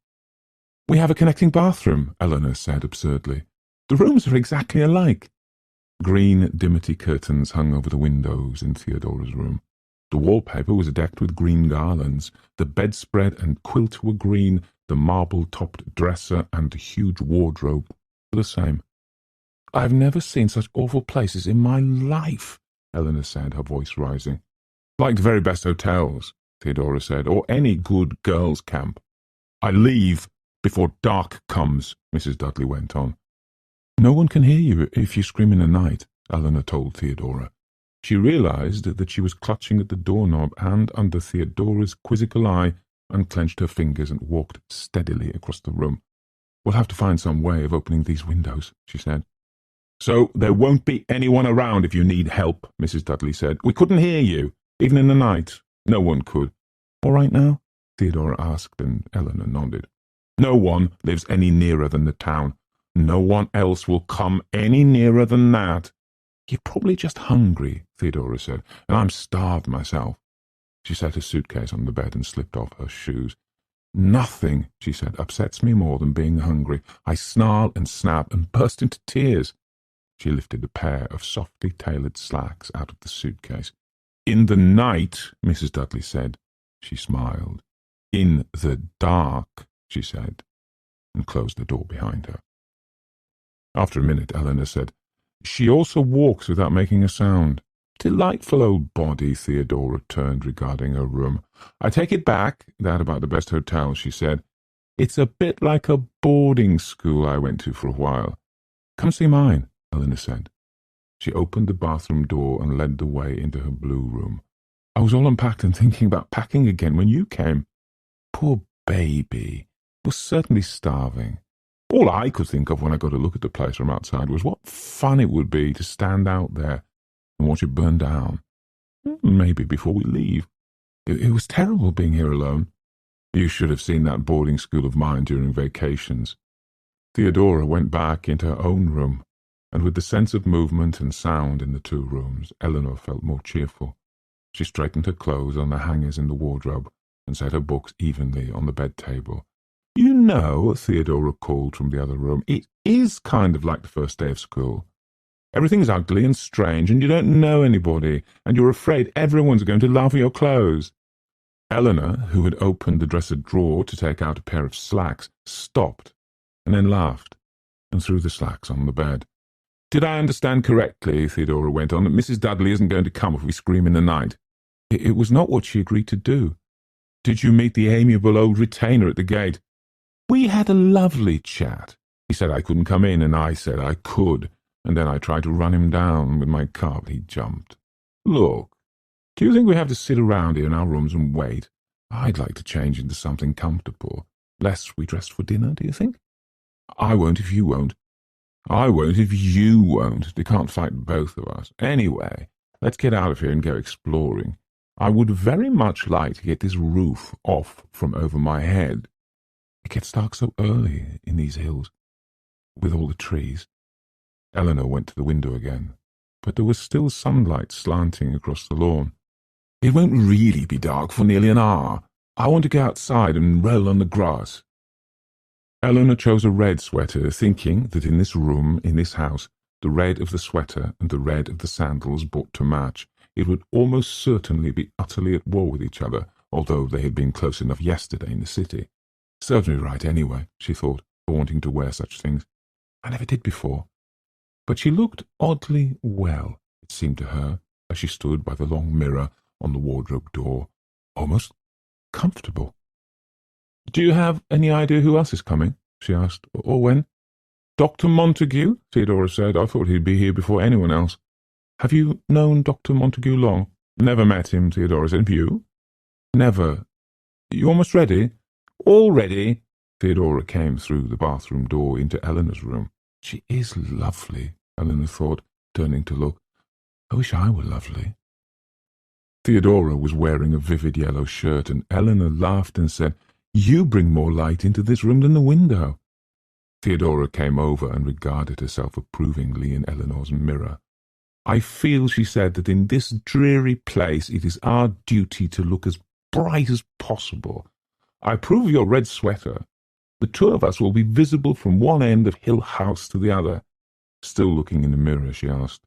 We have a connecting bathroom, Eleanor said absurdly. The rooms are exactly alike. Green dimity curtains hung over the windows in Theodora's room. The wallpaper was decked with green garlands. The bedspread and quilt were green. The marble-topped dresser and the huge wardrobe were the same. I've never seen such awful places in my life, Eleanor said, her voice rising. Like the very best hotels, Theodora said, or any good girls' camp. I leave before dark comes, Mrs. Dudley went on. No one can hear you if you scream in the night, Eleanor told Theodora. She realized that she was clutching at the doorknob and, under Theodora's quizzical eye, unclenched her fingers and walked steadily across the room. We'll have to find some way of opening these windows, she said. So there won't be anyone around if you need help, Mrs. Dudley said. We couldn't hear you, even in the night. No one could. All right now? Theodora asked, and Eleanor nodded. No one lives any nearer than the town. No one else will come any nearer than that. You're probably just hungry, Theodora said, and I'm starved myself. She set her suitcase on the bed and slipped off her shoes. Nothing, she said, upsets me more than being hungry. I snarl and snap and burst into tears. She lifted a pair of softly tailored slacks out of the suitcase. In the night, Mrs. Dudley said. She smiled. In the dark, she said, and closed the door behind her. After a minute, Eleanor said, She also walks without making a sound. Delightful old body, Theodora turned, regarding her room. I take it back, that about the best hotel, she said. It's a bit like a boarding school I went to for a while. Come see mine, Eleanor said. She opened the bathroom door and led the way into her blue room. I was all unpacked and thinking about packing again when you came. Poor baby was certainly starving. All I could think of when I got a look at the place from outside was what fun it would be to stand out there and watch it burn down. Maybe before we leave. It was terrible being here alone. You should have seen that boarding school of mine during vacations. Theodora went back into her own room, and with the sense of movement and sound in the two rooms, Eleanor felt more cheerful. She straightened her clothes on the hangers in the wardrobe and set her books evenly on the bed table. You know, Theodora called from the other room, it is kind of like the first day of school. Everything's ugly and strange, and you don't know anybody, and you're afraid everyone's going to laugh at your clothes. Eleanor, who had opened the dresser drawer to take out a pair of slacks, stopped, and then laughed, and threw the slacks on the bed. Did I understand correctly, Theodora went on, that Mrs. Dudley isn't going to come if we scream in the night? It was not what she agreed to do. Did you meet the amiable old retainer at the gate? We had a lovely chat. He said I couldn't come in, and I said I could, and then I tried to run him down with my car, but he jumped. Look, do you think we have to sit around here in our rooms and wait? I'd like to change into something comfortable. Lest we dress for dinner, do you think? I won't if you won't. I won't if you won't. They can't fight both of us. Anyway, let's get out of here and go exploring. I would very much like to get this roof off from over my head. It gets dark so early in these hills, with all the trees. Eleanor went to the window again, but there was still sunlight slanting across the lawn. It won't really be dark for nearly an hour. I want to go outside and roll on the grass. Eleanor chose a red sweater, thinking that in this room, in this house, the red of the sweater and the red of the sandals bought to match, it would almost certainly be utterly at war with each other, although they had been close enough yesterday in the city. Served me right anyway, she thought, for wanting to wear such things. I never did before. But she looked oddly well, it seemed to her, as she stood by the long mirror on the wardrobe door, almost comfortable. Do you have any idea who else is coming? She asked, or when? Dr. Montague, Theodora said. I thought he'd be here before anyone else. Have you known Dr. Montague long? Never met him, Theodora said. You? Never. You almost ready? All ready. Theodora came through the bathroom door into Eleanor's room. She is lovely, Eleanor thought, turning to look. I wish I were lovely. Theodora was wearing a vivid yellow shirt, and Eleanor laughed and said, You bring more light into this room than the window. Theodora came over and regarded herself approvingly in Eleanor's mirror. I feel, she said, that in this dreary place it is our duty to look as bright as possible. I approve of your red sweater. The two of us will be visible from one end of Hill House to the other. Still looking in the mirror, she asked,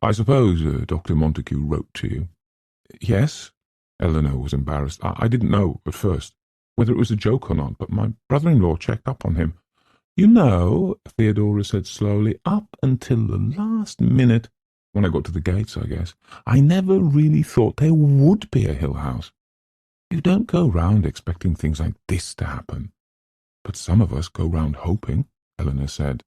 I suppose Dr. Montague wrote to you? Yes. Eleanor was embarrassed. I didn't know, at first, whether it was a joke or not, but my brother-in-law checked up on him. You know, Theodora said slowly, up until the last minute, when I got to the gates, I guess, I never really thought there would be a Hill House. You don't go round expecting things like this to happen. But some of us go round hoping, Eleanor said.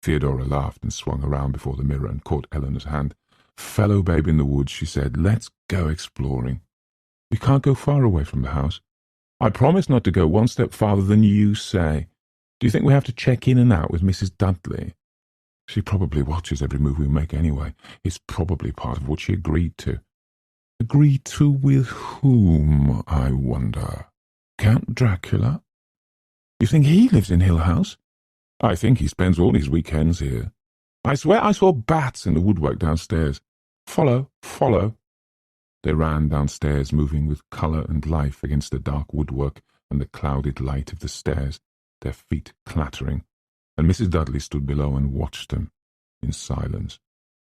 Theodora laughed and swung around before the mirror and caught Eleanor's hand. Fellow babe in the woods, she said, let's go exploring. We can't go far away from the house. I promise not to go one step farther than you say. Do you think we have to check in and out with Mrs. Dudley? She probably watches every move we make anyway. It's probably part of what she agreed to. Agreed to with whom, I wonder? Count Dracula? You think he lives in Hill House? I think he spends all his weekends here. I swear I saw bats in the woodwork downstairs. Follow, follow. They ran downstairs, moving with colour and life against the dark woodwork and the clouded light of the stairs, their feet clattering, and Mrs. Dudley stood below and watched them in silence.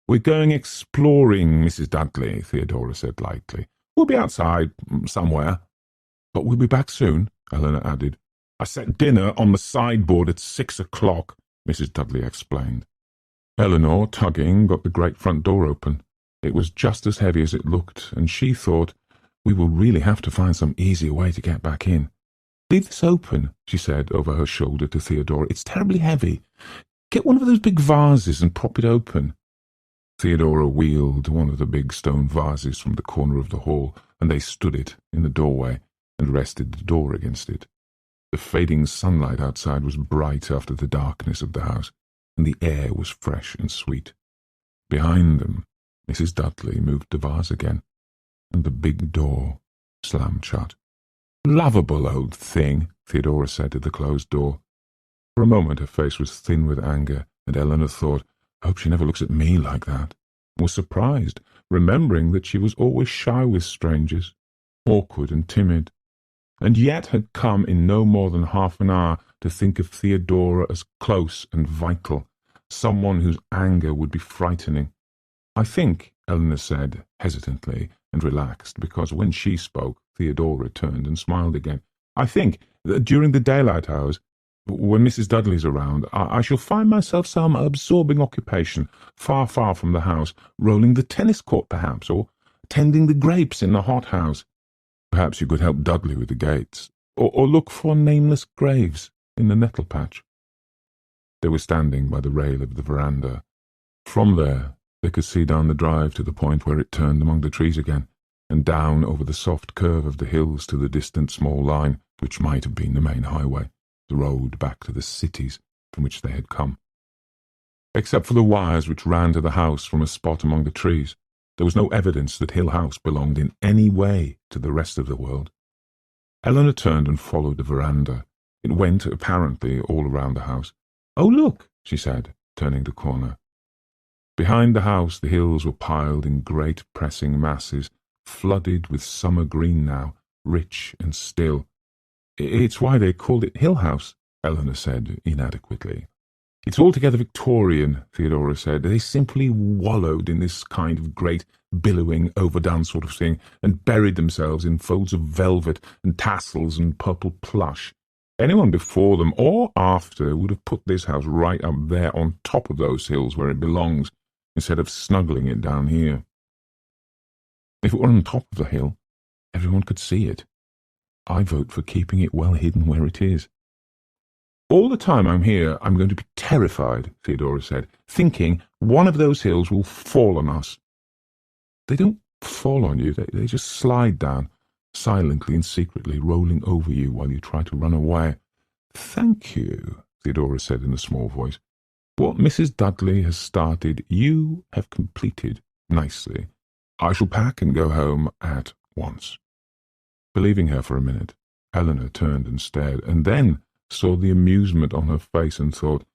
We're going exploring, Mrs. Dudley, Theodora said lightly. We'll be outside, somewhere. But we'll be back soon, Eleanor added. I set dinner on the sideboard at 6 o'clock, Mrs. Dudley explained. Eleanor, tugging, got the great front door open. It was just as heavy as it looked, and she thought, we will really have to find some easier way to get back in. Leave this open, she said over her shoulder to Theodora. It's terribly heavy. Get one of those big vases and prop it open. Theodora wheeled one of the big stone vases from the corner of the hall, and they stood it in the doorway and rested the door against it. The fading sunlight outside was bright after the darkness of the house, and the air was fresh and sweet. Behind them, Mrs. Dudley moved the vase again, and the big door slammed shut. Lovable old thing, Theodora said to the closed door. For a moment her face was thin with anger, and Eleanor thought, I hope she never looks at me like that, and was surprised, remembering that she was always shy with strangers, awkward and timid, and yet had come in no more than half an hour to think of Theodora as close and vital, someone whose anger would be frightening. I think, Eleanor said, hesitantly, and relaxed, because when she spoke, Theodora turned and smiled again. I think that during the daylight hours, when Mrs. Dudley's around, I shall find myself some absorbing occupation, far, far from the house, rolling the tennis court, perhaps, or tending the grapes in the hothouse. Perhaps you could help Dudley with the gates, or look for nameless graves in the nettle patch. They were standing by the rail of the veranda. From there, they could see down the drive to the point where it turned among the trees again, and down over the soft curve of the hills to the distant small line, which might have been the main highway, the road back to the cities from which they had come. Except for the wires which ran to the house from a spot among the trees, there was no evidence that Hill House belonged in any way to the rest of the world. Eleanor turned and followed the veranda. It went, apparently, all around the house. Oh, look, she said, turning the corner. Behind the house the hills were piled in great pressing masses, flooded with summer green now, rich and still. It's why they called it Hill House, Eleanor said inadequately. It's altogether Victorian, Theodora said. They simply wallowed in this kind of great, billowing, overdone sort of thing, and buried themselves in folds of velvet and tassels and purple plush. Anyone before them or after would have put this house right up there on top of those hills where it belongs, instead of snuggling it down here. If it were on top of the hill, everyone could see it. I vote for keeping it well hidden where it is. All the time I'm here, I'm going to be terrified, Theodora said, thinking one of those hills will fall on us. They don't fall on you. They just slide down, silently and secretly, rolling over you while you try to run away. Thank you, Theodora said in a small voice. What Mrs. Dudley has started, you have completed nicely. I shall pack and go home at once. Believing her for a minute, Eleanor turned and stared, and then saw the amusement on her face and thought,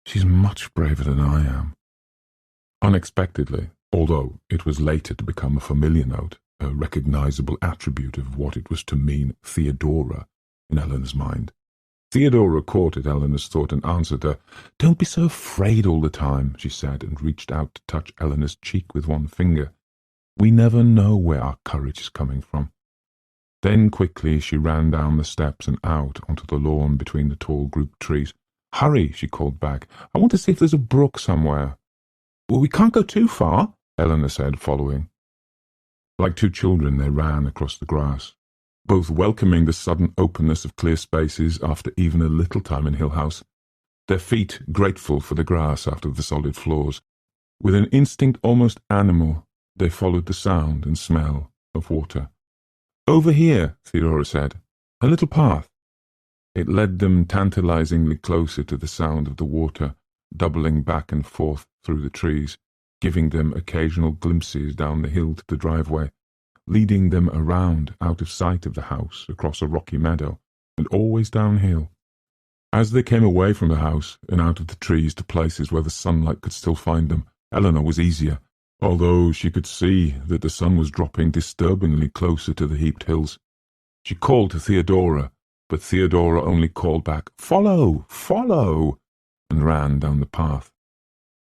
she's much braver than I am. Unexpectedly, although it was later to become a familiar note, a recognizable attribute of what it was to mean Theodora in Eleanor's mind, Theodora caught at Eleanor's thought and answered her. Don't be so afraid all the time, she said, and reached out to touch Eleanor's cheek with one finger. We never know where our courage is coming from. Then quickly she ran down the steps and out onto the lawn between the tall grouped trees. Hurry, she called back. I want to see if there's a brook somewhere. Well, we can't go too far, Eleanor said, following. Like two children, they ran across the grass, both welcoming the sudden openness of clear spaces after even a little time in Hill House, their feet grateful for the grass after the solid floors. With an instinct almost animal, they followed the sound and smell of water. Over here, Theodora said, a little path. It led them tantalizingly closer to the sound of the water, doubling back and forth through the trees, giving them occasional glimpses down the hill to the driveway, leading them around out of sight of the house, across a rocky meadow, and always downhill. As they came away from the house and out of the trees to places where the sunlight could still find them, Eleanor was easier, although she could see that the sun was dropping disturbingly closer to the heaped hills. She called to Theodora, but Theodora only called back, Follow! Follow! And ran down the path.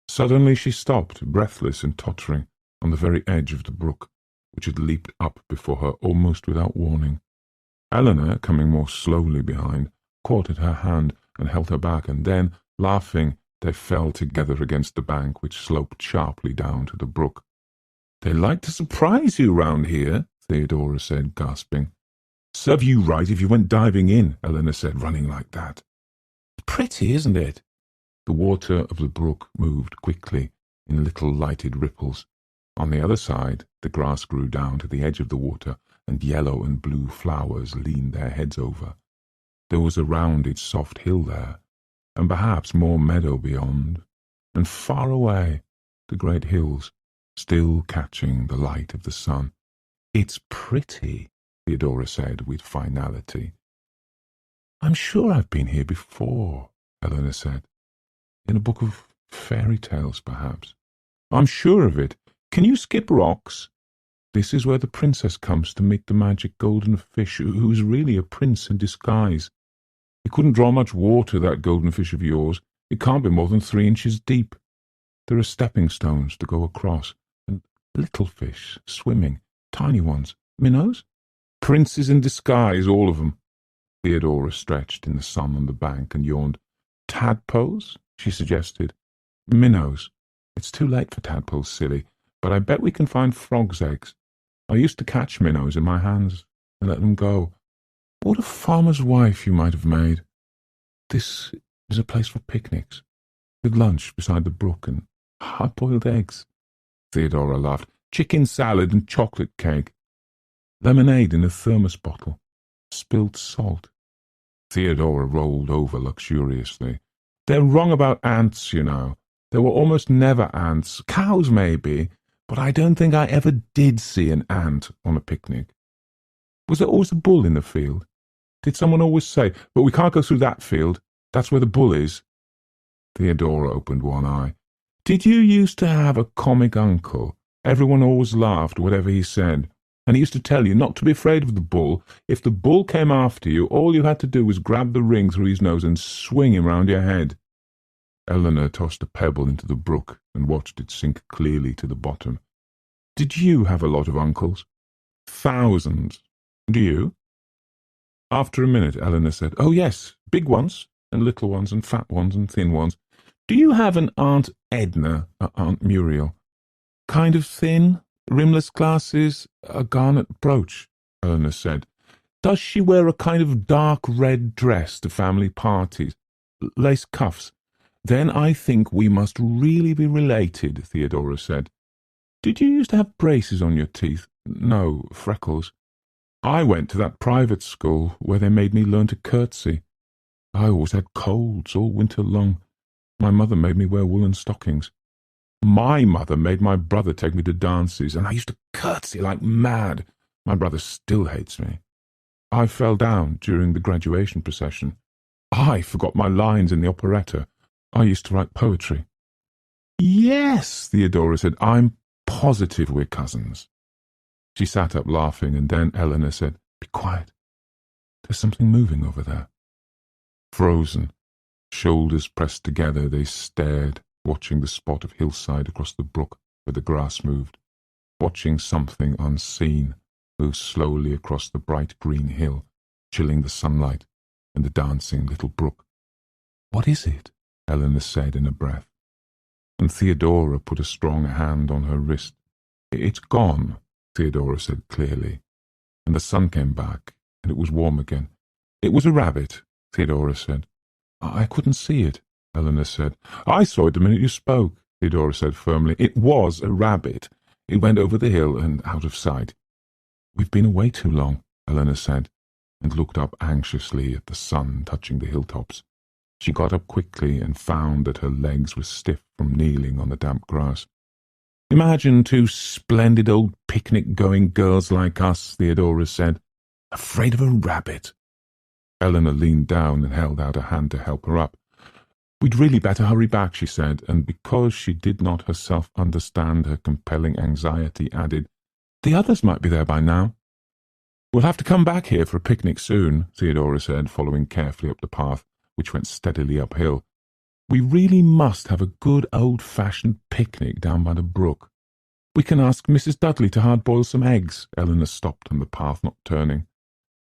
Suddenly she stopped, breathless and tottering, on the very edge of the brook, which had leaped up before her almost without warning. Eleanor, coming more slowly behind, caught at her hand and held her back, and then, laughing, they fell together against the bank which sloped sharply down to the brook. They like to surprise you round here, Theodora said, gasping. Serve you right if you went diving in, Eleanor said, running like that. Pretty, isn't it? The water of the brook moved quickly in little lighted ripples. On the other side, the grass grew down to the edge of the water, and yellow and blue flowers leaned their heads over. There was a rounded, soft hill there, and perhaps more meadow beyond, and far away, the great hills, still catching the light of the sun. It's pretty, Theodora said with finality. I'm sure I've been here before, Eleanor said. In a book of fairy tales, perhaps. I'm sure of it. Can you skip rocks? This is where the princess comes to meet the magic golden fish, who's really a prince in disguise. It couldn't draw much water, that golden fish of yours. It can't be more than 3 inches deep. There are stepping stones to go across, and little fish swimming, tiny ones. Minnows? Princes in disguise, all of them. Theodora stretched in the sun on the bank and yawned. Tadpoles? She suggested. Minnows. It's too late for tadpoles, silly, but I bet we can find frogs' eggs. I used to catch minnows in my hands and let them go. What a farmer's wife you might have made. This is a place for picnics, with lunch beside the brook and hard-boiled eggs. Theodora laughed. Chicken salad and chocolate cake. Lemonade in a thermos bottle. Spilled salt. Theodora rolled over luxuriously. They're wrong about ants, you know. There were almost never ants. Cows, maybe, but I don't think I ever did see an ant on a picnic. Was there always a bull in the field? Did someone always say, but we can't go through that field. That's where the bull is? Theodora opened one eye. Did you used to have a comic uncle? Everyone always laughed, whatever he said. And he used to tell you not to be afraid of the bull. If the bull came after you, all you had to do was grab the ring through his nose and swing him round your head. Eleanor tossed a pebble into the brook and watched it sink clearly to the bottom. Did you have a lot of uncles? Thousands. Do you? After a minute, Eleanor said, Oh, yes, big ones, and little ones, and fat ones, and thin ones. Do you have an Aunt Edna, or Aunt Muriel? Kind of thin? Rimless glasses, a garnet brooch, Eleanor said. Does she wear a kind of dark red dress to family parties? Lace cuffs? Then I think we must really be related, Theodora said. Did you used to have braces on your teeth? No, freckles. I went to that private school where they made me learn to curtsy. I always had colds all winter long. My mother made me wear woolen stockings. My mother made my brother take me to dances, and I used to curtsy like mad. My brother still hates me. I fell down during the graduation procession. I forgot my lines in the operetta. I used to write poetry. Yes, Theodora said, I'm positive we're cousins. She sat up laughing, and then Eleanor said, Be quiet. There's something moving over there. Frozen, shoulders pressed together, they stared, watching the spot of hillside across the brook where the grass moved, watching something unseen move slowly across the bright green hill, chilling the sunlight and the dancing little brook. What is it? Eleanor said in a breath, and Theodora put a strong hand on her wrist. It's gone, Theodora said clearly, and the sun came back, and it was warm again. It was a rabbit, Theodora said. I couldn't see it, Eleanor said. I saw it the minute you spoke, Theodora said firmly. It was a rabbit. It went over the hill and out of sight. We've been away too long, Eleanor said, and looked up anxiously at the sun touching the hilltops. She got up quickly and found that her legs were stiff from kneeling on the damp grass. Imagine two splendid old picnic-going girls like us, Theodora said, afraid of a rabbit. Eleanor leaned down and held out a hand to help her up. We'd really better hurry back, she said, and because she did not herself understand her compelling anxiety, added, The others might be there by now. We'll have to come back here for a picnic soon, Theodora said, following carefully up the path, which went steadily uphill. We really must have a good old-fashioned picnic down by the brook. We can ask Mrs. Dudley to hard-boil some eggs. Eleanor stopped on the path, not turning.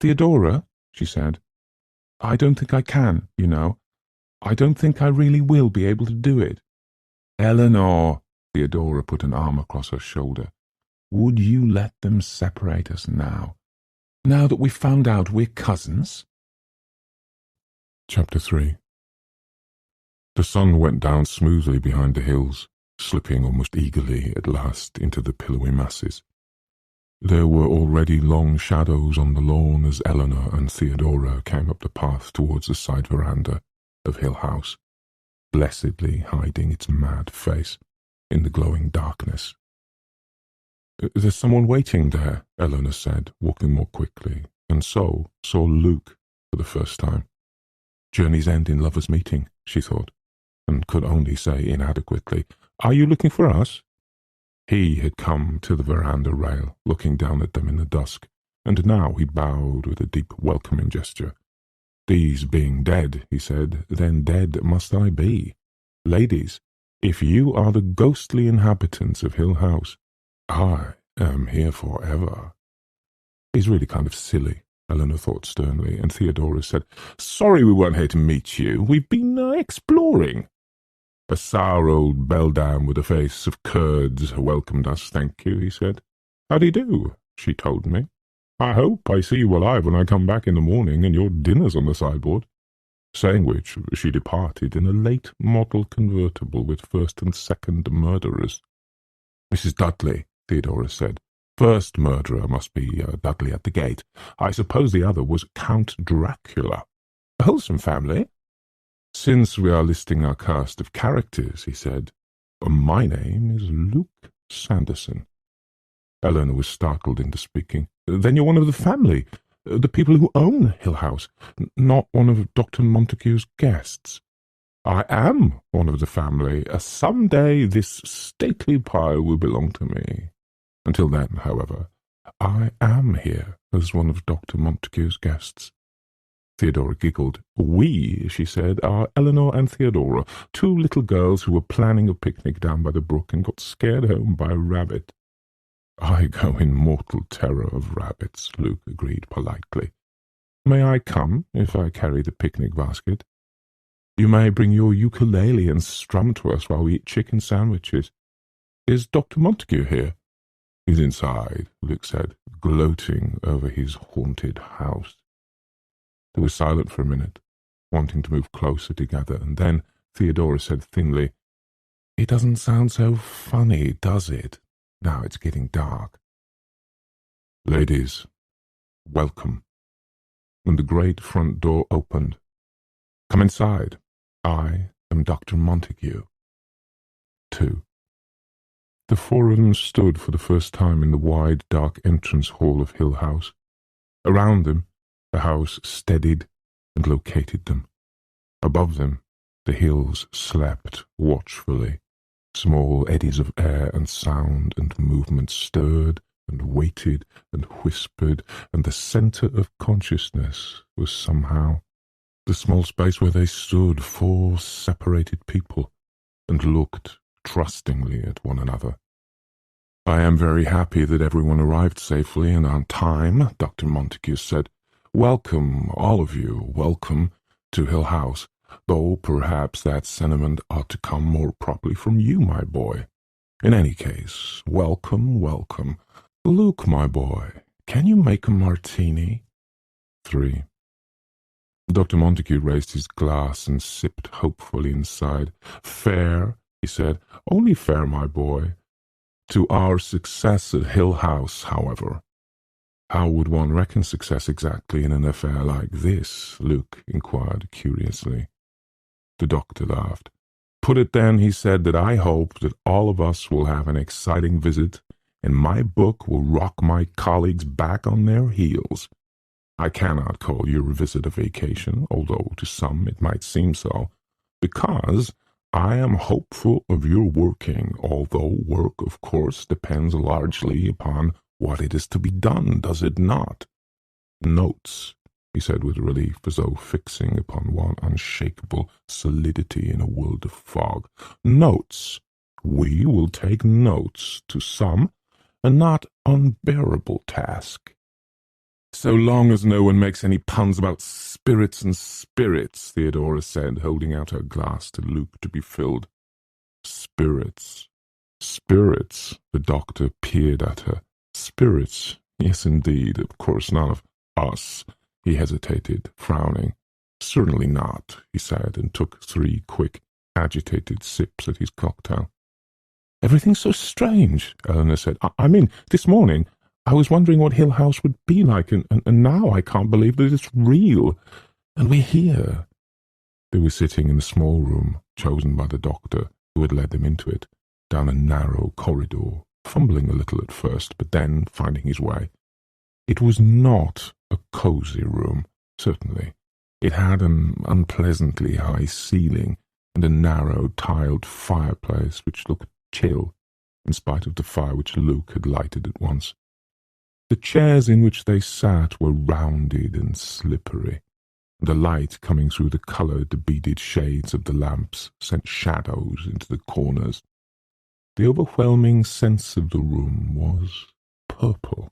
Theodora, she said, I don't think I can, you know. I don't think I really will be able to do it. Eleanor, Theodora put an arm across her shoulder, would you let them separate us now? Now that we've found out we're cousins? Chapter 3. The sun went down smoothly behind the hills, slipping almost eagerly at last into the pillowy masses. There were already long shadows on the lawn as Eleanor and Theodora came up the path towards the side veranda of Hill House, blessedly hiding its mad face in the glowing darkness. There's someone waiting there, Eleanor said, walking more quickly, and so saw Luke for the first time. Journeys end in lovers' meeting, she thought, and could only say inadequately, Are you looking for us? He had come to the veranda rail, looking down at them in the dusk, and now he bowed with a deep welcoming gesture. These being dead, he said, then dead must I be. Ladies, if you are the ghostly inhabitants of Hill House, I am here forever. He's really kind of silly, Eleanor thought sternly, and Theodora said, Sorry we weren't here to meet you. We've been exploring. A sour old beldam with a face of curds welcomed us, thank you, he said. How do you do? She told me. I hope I see you alive when I come back in the morning and your dinner's on the sideboard. Saying which, she departed in a late model convertible with first and second murderers. Mrs. Dudley, Theodora said. First murderer must be Dudley at the gate. I suppose the other was Count Dracula. A wholesome family. Since we are listing our cast of characters, he said, my name is Luke Sanderson. Eleanor was startled into speaking. Then you're one of the family, the people who own Hill House, not one of Dr. Montague's guests. I am one of the family. Some day this stately pile will belong to me. Until then, however, I am here as one of Dr. Montague's guests. Theodora giggled. We, she said, are Eleanor and Theodora, two little girls who were planning a picnic down by the brook and got scared home by a rabbit. I go in mortal terror of rabbits, Luke agreed politely. May I come if I carry the picnic basket? You may bring your ukulele and strum to us while we eat chicken sandwiches. Is Dr. Montague here? He's inside, Luke said, gloating over his haunted house. They were silent for a minute, wanting to move closer together, and then Theodora said thinly, It doesn't sound so funny, does it? Now it's getting dark. Ladies, welcome. And the great front door opened. Come inside. I am Dr. Montague. 2. The four of them stood for the first time in the wide, dark entrance hall of Hill House. Around them, the house steadied and located them. Above them, the hills slept watchfully. Small eddies of air and sound and movement stirred and waited and whispered, and the centre of consciousness was somehow the small space where they stood, 4 separated people, and looked trustingly at one another. I am very happy that everyone arrived safely and on time, Dr. Montague said. Welcome, all of you, welcome to Hill House, though perhaps that sentiment ought to come more properly from you, my boy. In any case, welcome, welcome. Luke, my boy, can you make a martini? 3. Dr. Montague raised his glass and sipped hopefully inside. Fair, he said, only fair, my boy. To our success at Hill House, however. How would one reckon success exactly in an affair like this? Luke inquired curiously. The doctor laughed. Put it then, he said, that I hope that all of us will have an exciting visit, and my book will rock my colleagues back on their heels. I cannot call your visit a vacation, although to some it might seem so, because I am hopeful of your working, although work, of course, depends largely upon what it is to be done, does it not? Notes, he said with relief, as though fixing upon one unshakable solidity in a world of fog. Notes. We will take notes to some, a not unbearable task. So long as no one makes any puns about spirits and spirits, Theodora said, holding out her glass to Luke to be filled. Spirits. Spirits, the doctor peered at her. Spirits, yes indeed, of course none of us. He hesitated, frowning. Certainly not, he said, and took 3 quick, agitated sips at his cocktail. Everything's so strange, Eleanor said. I mean, this morning I was wondering what Hill House would be like, and now I can't believe that it's real, and we're here. They were sitting in the small room chosen by the doctor, who had led them into it, down a narrow corridor, fumbling a little at first, but then finding his way. It was not a cosy room, certainly. It had an unpleasantly high ceiling and a narrow tiled fireplace which looked chill, in spite of the fire which Luke had lighted at once. The chairs in which they sat were rounded and slippery, and the light coming through the coloured, beaded shades of the lamps sent shadows into the corners. The overwhelming sense of the room was purple.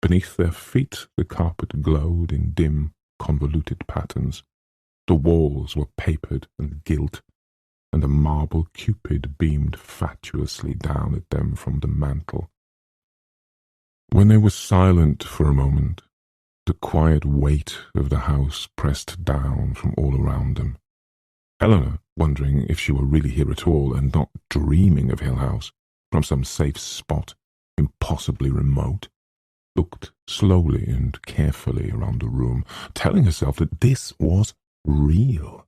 Beneath their feet the carpet glowed in dim, convoluted patterns. The walls were papered and gilt, and a marble Cupid beamed fatuously down at them from the mantel. When they were silent for a moment, the quiet weight of the house pressed down from all around them. Eleanor, wondering if she were really here at all and not dreaming of Hill House, from some safe spot, impossibly remote, looked slowly and carefully around the room, telling herself that this was real.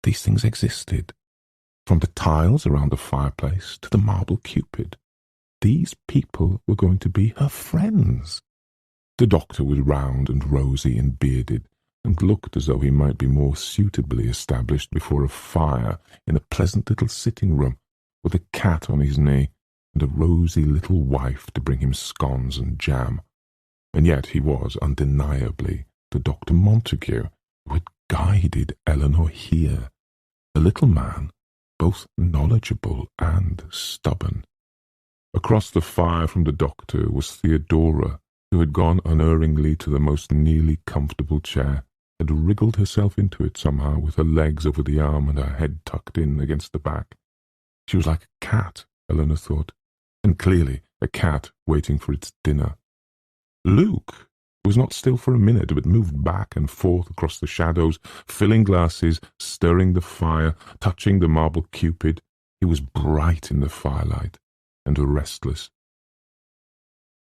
These things existed. From the tiles around the fireplace to the marble Cupid, these people were going to be her friends. The doctor was round and rosy and bearded, and looked as though he might be more suitably established before a fire in a pleasant little sitting-room, with a cat on his knee, and a rosy little wife to bring him scones and jam. And yet he was undeniably the Dr. Montague who had guided Eleanor here, a little man, both knowledgeable and stubborn. Across the fire from the doctor was Theodora, who had gone unerringly to the most nearly comfortable chair, had wriggled herself into it somehow with her legs over the arm and her head tucked in against the back. She was like a cat, Eleanor thought, and clearly a cat waiting for its dinner. Luke was not still for a minute, but moved back and forth across the shadows, filling glasses, stirring the fire, touching the marble Cupid. He was bright in the firelight, and restless,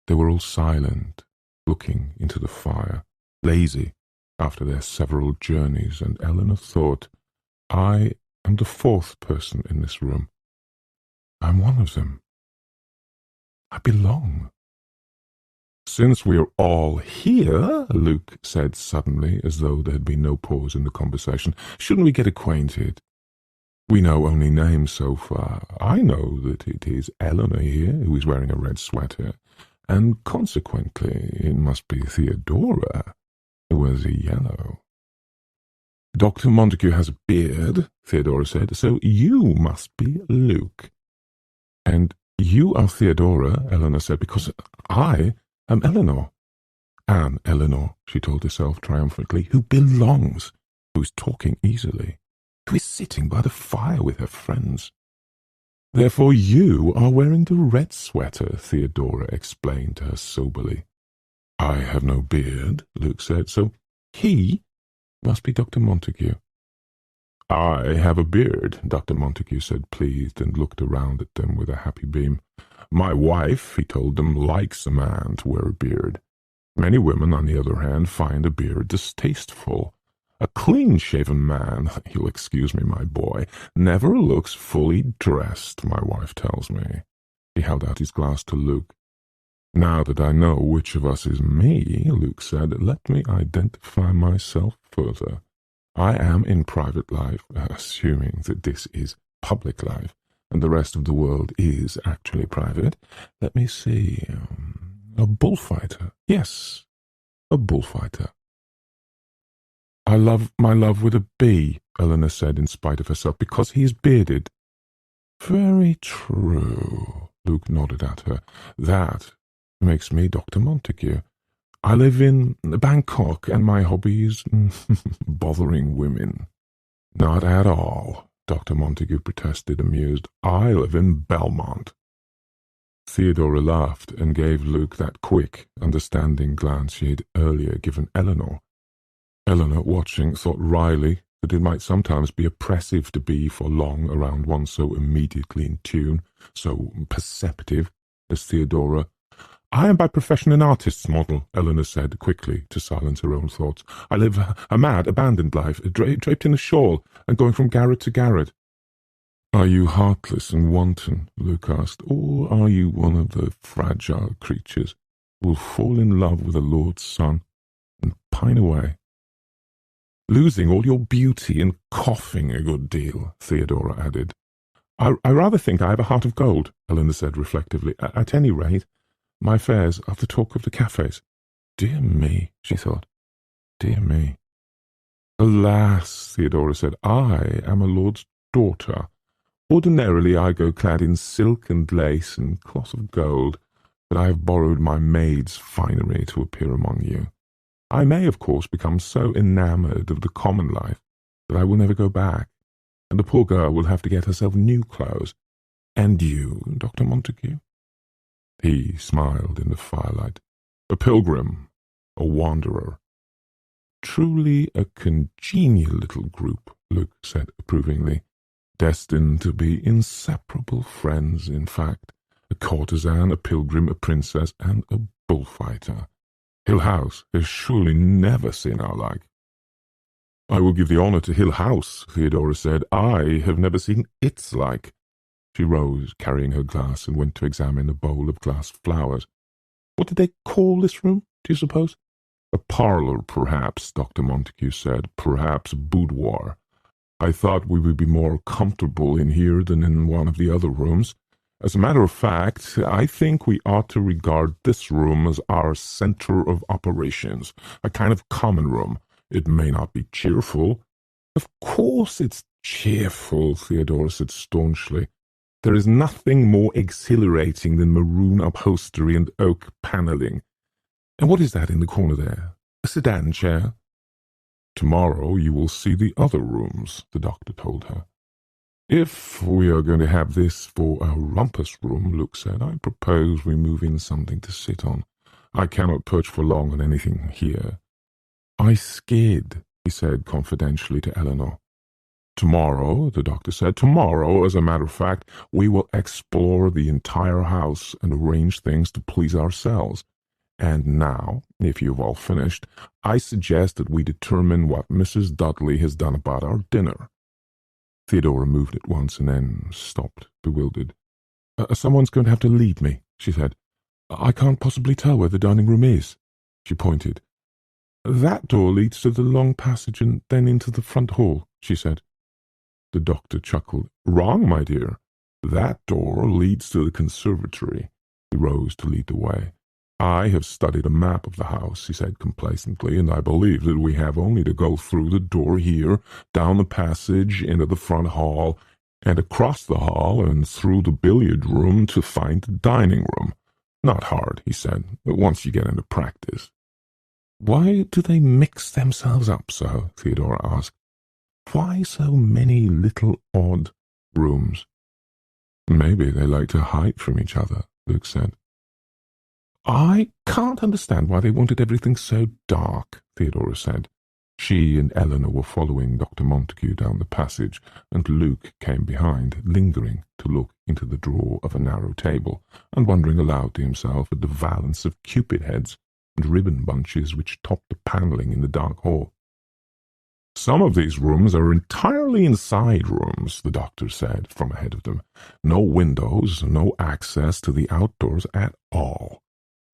They were all silent, looking into the fire, lazy after their several journeys, and Eleanor thought, I am the fourth person in this room. I'm one of them. I belong. Since we're all here, Luke said suddenly, as though there had been no pause in the conversation, shouldn't we get acquainted? We know only names so far. I know that it is Eleanor here who is wearing a red sweater, and consequently it must be Theodora who wears a yellow. Dr. Montague has a beard, Theodora said, so you must be Luke. And you are Theodora, Eleanor said, because I am Eleanor. Anne Eleanor, she told herself triumphantly, who belongs, who is talking easily, who is sitting by the fire with her friends. Therefore you are wearing the red sweater, Theodora explained to her soberly. I have no beard, Luke said, so he must be Dr. Montague. I have a beard, Dr. Montague said, pleased, and looked around at them with a happy beam. My wife, he told them, likes a man to wear a beard. Many women, on the other hand, find a beard distasteful. A clean-shaven man, you'll excuse me, my boy, never looks fully dressed, my wife tells me. He held out his glass to Luke. Now that I know which of us is me, Luke said, let me identify myself further. I am in private life, assuming that this is public life, and the rest of the world is actually private. Let me see. A bullfighter. Yes, a bullfighter. I love my love with a B, Eleanor said in spite of herself, because he is bearded. Very true, Luke nodded at her. That makes me Dr. Montague. I live in Bangkok, and my hobby is bothering women. Not at all, Dr. Montague protested, amused. I live in Belmont. Theodora laughed and gave Luke that quick, understanding glance she had earlier given Eleanor. Eleanor, watching, thought wryly that it might sometimes be oppressive to be for long around one so immediately in tune, so perceptive as Theodora. I am by profession an artist's model, Eleanor said quickly to silence her own thoughts. I live a mad, abandoned life, draped in a shawl and going from garret to garret. Are you heartless and wanton, Luke asked, or are you one of the fragile creatures who will fall in love with a lord's son and pine away? Losing all your beauty and coughing a good deal, Theodora added. I rather think I have a heart of gold, Eleanor said reflectively. At any rate, my fares are the talk of the cafes. Dear me, she thought. Dear me. Alas, Theodora said, I am a lord's daughter. Ordinarily I go clad in silk and lace and cloth of gold, but I have borrowed my maid's finery to appear among you. I may, of course, become so enamoured of the common life that I will never go back, and the poor girl will have to get herself new clothes. And you, Dr. Montague? He smiled in the firelight. A pilgrim, a wanderer. Truly a congenial little group, Luke said approvingly. Destined to be inseparable friends, in fact. A courtesan, a pilgrim, a princess, and a bullfighter. Hill House has surely never seen our like. I will give the honour to Hill House, Theodora said. I have never seen its like. She rose, carrying her glass, and went to examine a bowl of glass flowers. What did they call this room, do you suppose? A parlour, perhaps, Dr. Montague said. Perhaps a boudoir. I thought we would be more comfortable in here than in one of the other rooms. As a matter of fact, I think we ought to regard this room as our centre of operations, a kind of common room. It may not be cheerful. Of course it's cheerful, Theodora said staunchly. There is nothing more exhilarating than maroon upholstery and oak panelling. And what is that in the corner there? A sedan chair? Tomorrow you will see the other rooms, the doctor told her. If we are going to have this for our rumpus room, Luke said, I propose we move in something to sit on. I cannot perch for long on anything here. I skid, he said confidentially to Eleanor. Tomorrow, the doctor said, tomorrow, as a matter of fact, we will explore the entire house and arrange things to please ourselves. And now, if you've all finished, I suggest that we determine what Mrs. Dudley has done about our dinner. Theodora moved at once and then stopped, bewildered. Someone's going to have to lead me, she said. I can't possibly tell where the dining room is. She pointed. That door leads to the long passage and then into the front hall, she said. The doctor chuckled. Wrong, my dear. That door leads to the conservatory. He rose to lead the way. I have studied a map of the house, he said complacently, and I believe that we have only to go through the door here, down the passage, into the front hall, and across the hall and through the billiard room to find the dining room. Not hard, he said, but once you get into practice. Why do they mix themselves up so? Theodora asked. Why so many little odd rooms? Maybe they like to hide from each other, Luke said. I can't understand why they wanted everything so dark, Theodora said. She and Eleanor were following Dr. Montague down the passage, and Luke came behind, lingering to look into the drawer of a narrow table, and wondering aloud to himself at the valance of cupid heads and ribbon bunches which topped the panelling in the dark hall. Some of these rooms are entirely inside rooms, the doctor said from ahead of them. No windows, no access to the outdoors at all.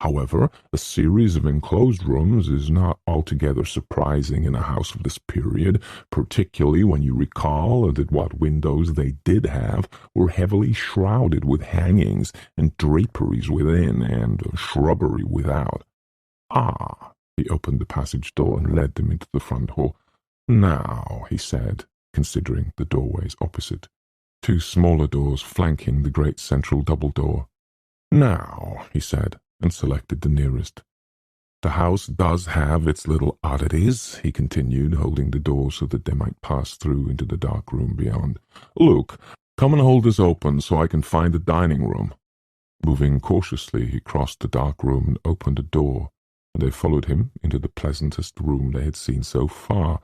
However, a series of enclosed rooms is not altogether surprising in a house of this period, particularly when you recall that what windows they did have were heavily shrouded with hangings and draperies within and shrubbery without. Ah, he opened the passage door and led them into the front hall. Now, he said, considering the doorways opposite, two smaller doors flanking the great central double door. Now, he said, and selected the nearest. The house does have its little oddities, he continued, holding the door so that they might pass through into the dark room beyond. Luke, come and hold this open so I can find the dining room. Moving cautiously, he crossed the dark room and opened a door, and they followed him into the pleasantest room they had seen so far.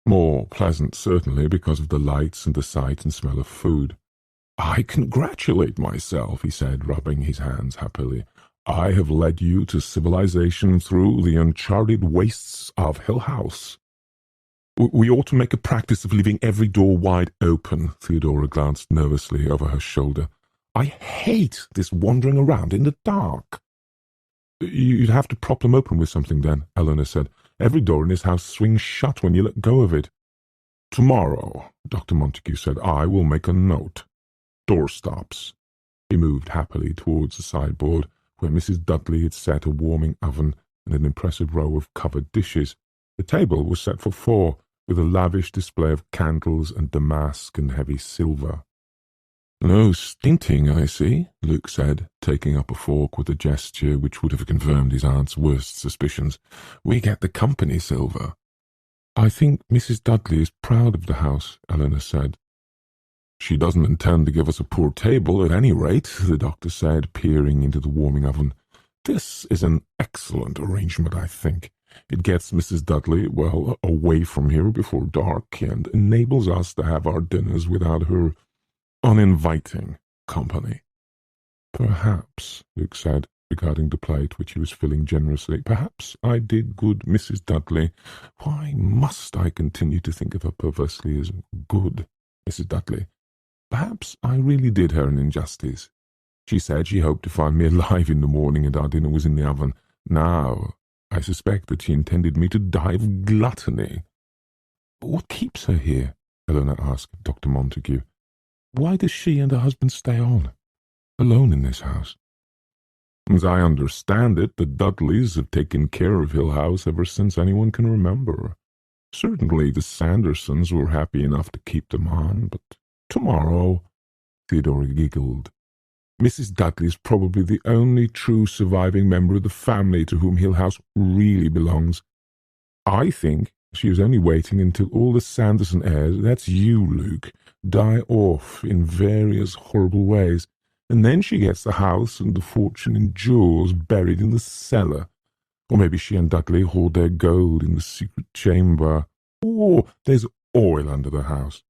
More pleasant, certainly, because of the lights and the sight and smell of food. I congratulate myself, he said, rubbing his hands happily. I have led you to civilization through the uncharted wastes of Hill House. We ought to make a practice of leaving every door wide open, Theodora glanced nervously over her shoulder. I hate this wandering around in the dark. You'd have to prop them open with something then, Eleanor said. Every door in this house swings shut when you let go of it. Tomorrow, Dr. Montague said, I will make a note. Doorstops. He moved happily towards the sideboard, where Mrs. Dudley had set a warming oven and an impressive row of covered dishes. The table was set for four, with a lavish display of candles and damask and heavy silver. No stinting, I see, Luke said, taking up a fork with a gesture which would have confirmed his aunt's worst suspicions. We get the company silver. I think Mrs. Dudley is proud of the house, Eleanor said. She doesn't intend to give us a poor table, at any rate, the doctor said, peering into the warming oven. This is an excellent arrangement, I think. It gets Mrs. Dudley, well, away from here before dark, and enables us to have our dinners without her uninviting company. Perhaps, Luke said, regarding the plate which he was filling generously, perhaps I did good Mrs. Dudley. Why must I continue to think of her perversely as good Mrs. Dudley? Perhaps I really did her an injustice. She said she hoped to find me alive in the morning and our dinner was in the oven. Now, I suspect that she intended me to die of gluttony. What keeps her here? Eleanor asked Dr. Montague. Why does she and her husband stay on, alone in this house? As I understand it, the Dudleys have taken care of Hill House ever since anyone can remember. Certainly the Sandersons were happy enough to keep them on, but tomorrow, Theodora giggled. Mrs. Dudley is probably the only true surviving member of the family to whom Hill House really belongs. I think she is only waiting until all the Sanderson heirs, that's you, Luke, die off in various horrible ways, and then she gets the house and the fortune and jewels buried in the cellar. Or maybe she and Dudley hoard their gold in the secret chamber. Or there's oil under the house.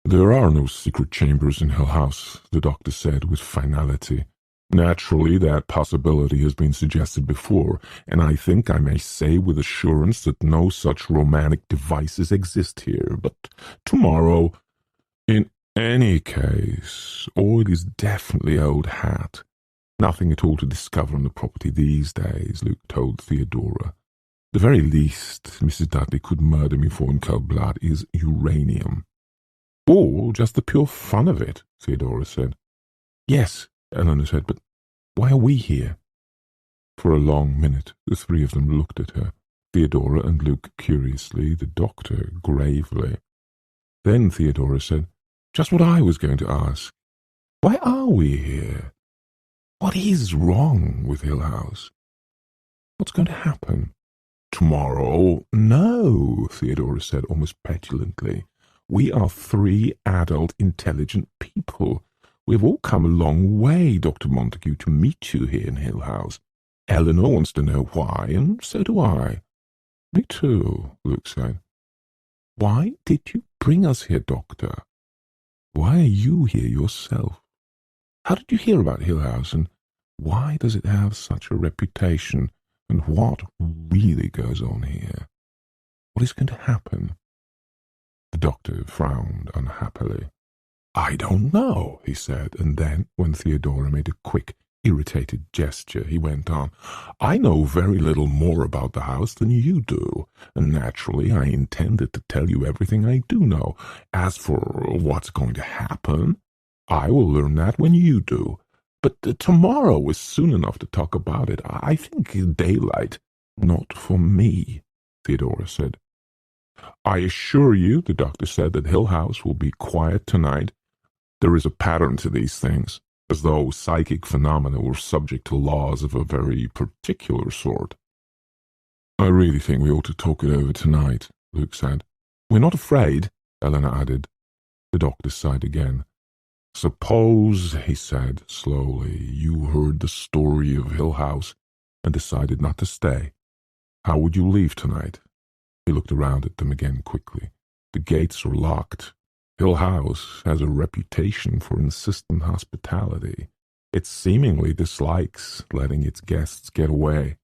"There are no secret chambers in Hill House," the doctor said with finality. "Naturally, that possibility has been suggested before, and I think I may say with assurance that no such romantic devices exist here. But tomorrow, in any case, oil is definitely old hat. Nothing at all to discover on the property these days," Luke told Theodora. "The very least Mrs. Dudley could murder me for in cold blood is uranium." "Or just the pure fun of it," Theodora said. "Yes," Eleanor said, "but why are we here?" For a long minute the three of them looked at her, Theodora and Luke curiously, the doctor gravely. Then Theodora said, "Just what I was going to ask. Why are we here? What is wrong with Hill House? What's going to happen?" "Tomorrow?" "No," Theodora said almost petulantly. "We are three adult, intelligent people. We have all come a long way, Dr. Montague, to meet you here in Hill House. Eleanor wants to know why, and so do I." "Me too," Luke said. "Why did you bring us here, Doctor? Why are you here yourself? How did you hear about Hill House, and why does it have such a reputation, and what really goes on here? What is going to happen?" The doctor frowned unhappily. "I don't know," he said, and then, when Theodora made a quick, irritated gesture, he went on, "I know very little more about the house than you do, and naturally I intended to tell you everything I do know. As for what's going to happen, I will learn that when you do. But tomorrow is soon enough to talk about it. I think daylight." "Not for me," Theodora said. "I assure you," the doctor said, "that Hill House will be quiet tonight. There is a pattern to these things, as though psychic phenomena were subject to laws of a very particular sort." "I really think we ought to talk it over tonight," Luke said. "We're not afraid," Eleanor added. The doctor sighed again. "Suppose," he said slowly, "you heard the story of Hill House and decided not to stay. How would you leave tonight?" He looked around at them again quickly. "The gates are locked. Hill House has a reputation for insistent hospitality. It seemingly dislikes letting its guests get away.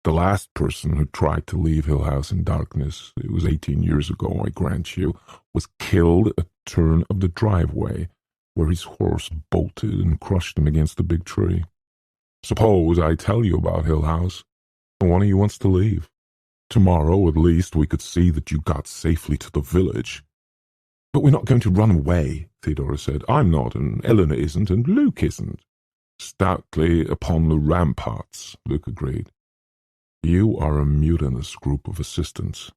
The last person who tried to leave Hill House in darkness, it was 18 years ago, I grant you, was killed at the turn of the driveway, where his horse bolted and crushed him against a big tree. Suppose I tell you about Hill House, and one of you wants to leave. Tomorrow, at least, we could see that you got safely to the village." "But we're not going to run away," Theodora said. "I'm not, and Eleanor isn't, and Luke isn't." "Stoutly upon the ramparts," Luke agreed. "You are a mutinous group of assistants.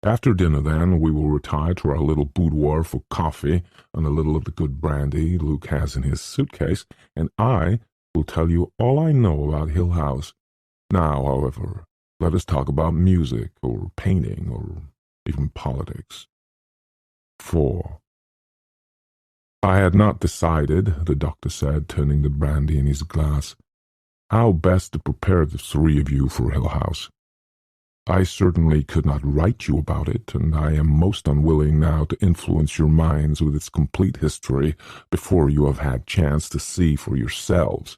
After dinner, then, we will retire to our little boudoir for coffee and a little of the good brandy Luke has in his suitcase, and I will tell you all I know about Hill House. Now, however, let us talk about music, or painting, or even politics." 4. "I had not decided," the doctor said, turning the brandy in his glass, "how best to prepare the three of you for Hill House. I certainly could not write you about it, and I am most unwilling now to influence your minds with its complete history before you have had chance to see for yourselves."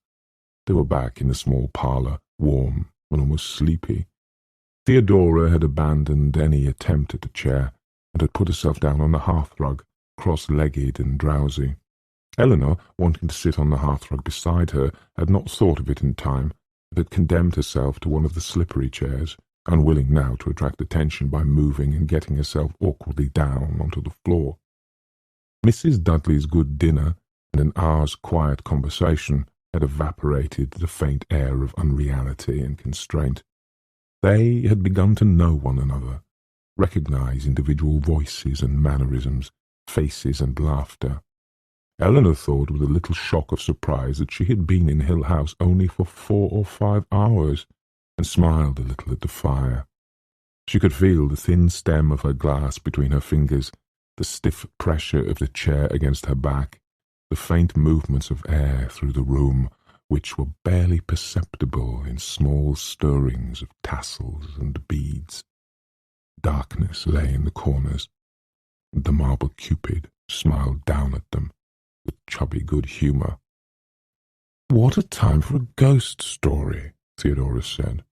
They were back in the small parlour, warm and almost sleepy. Theodora had abandoned any attempt at a chair, and had put herself down on the hearthrug, cross-legged and drowsy. Eleanor, wanting to sit on the hearthrug beside her, had not thought of it in time, and had condemned herself to one of the slippery chairs, unwilling now to attract attention by moving and getting herself awkwardly down onto the floor. Mrs. Dudley's good dinner and an hour's quiet conversation had evaporated the faint air of unreality and constraint. They had begun to know one another, recognize individual voices and mannerisms, faces and laughter. Eleanor thought with a little shock of surprise that she had been in Hill House only for 4 or 5 hours, and smiled a little at the fire. She could feel the thin stem of her glass between her fingers, the stiff pressure of the chair against her back, the faint movements of air through the room, which were barely perceptible in small stirrings of tassels and beads. Darkness lay in the corners. The marble Cupid smiled down at them with chubby good humour. "What a time for a ghost story," Theodorus said.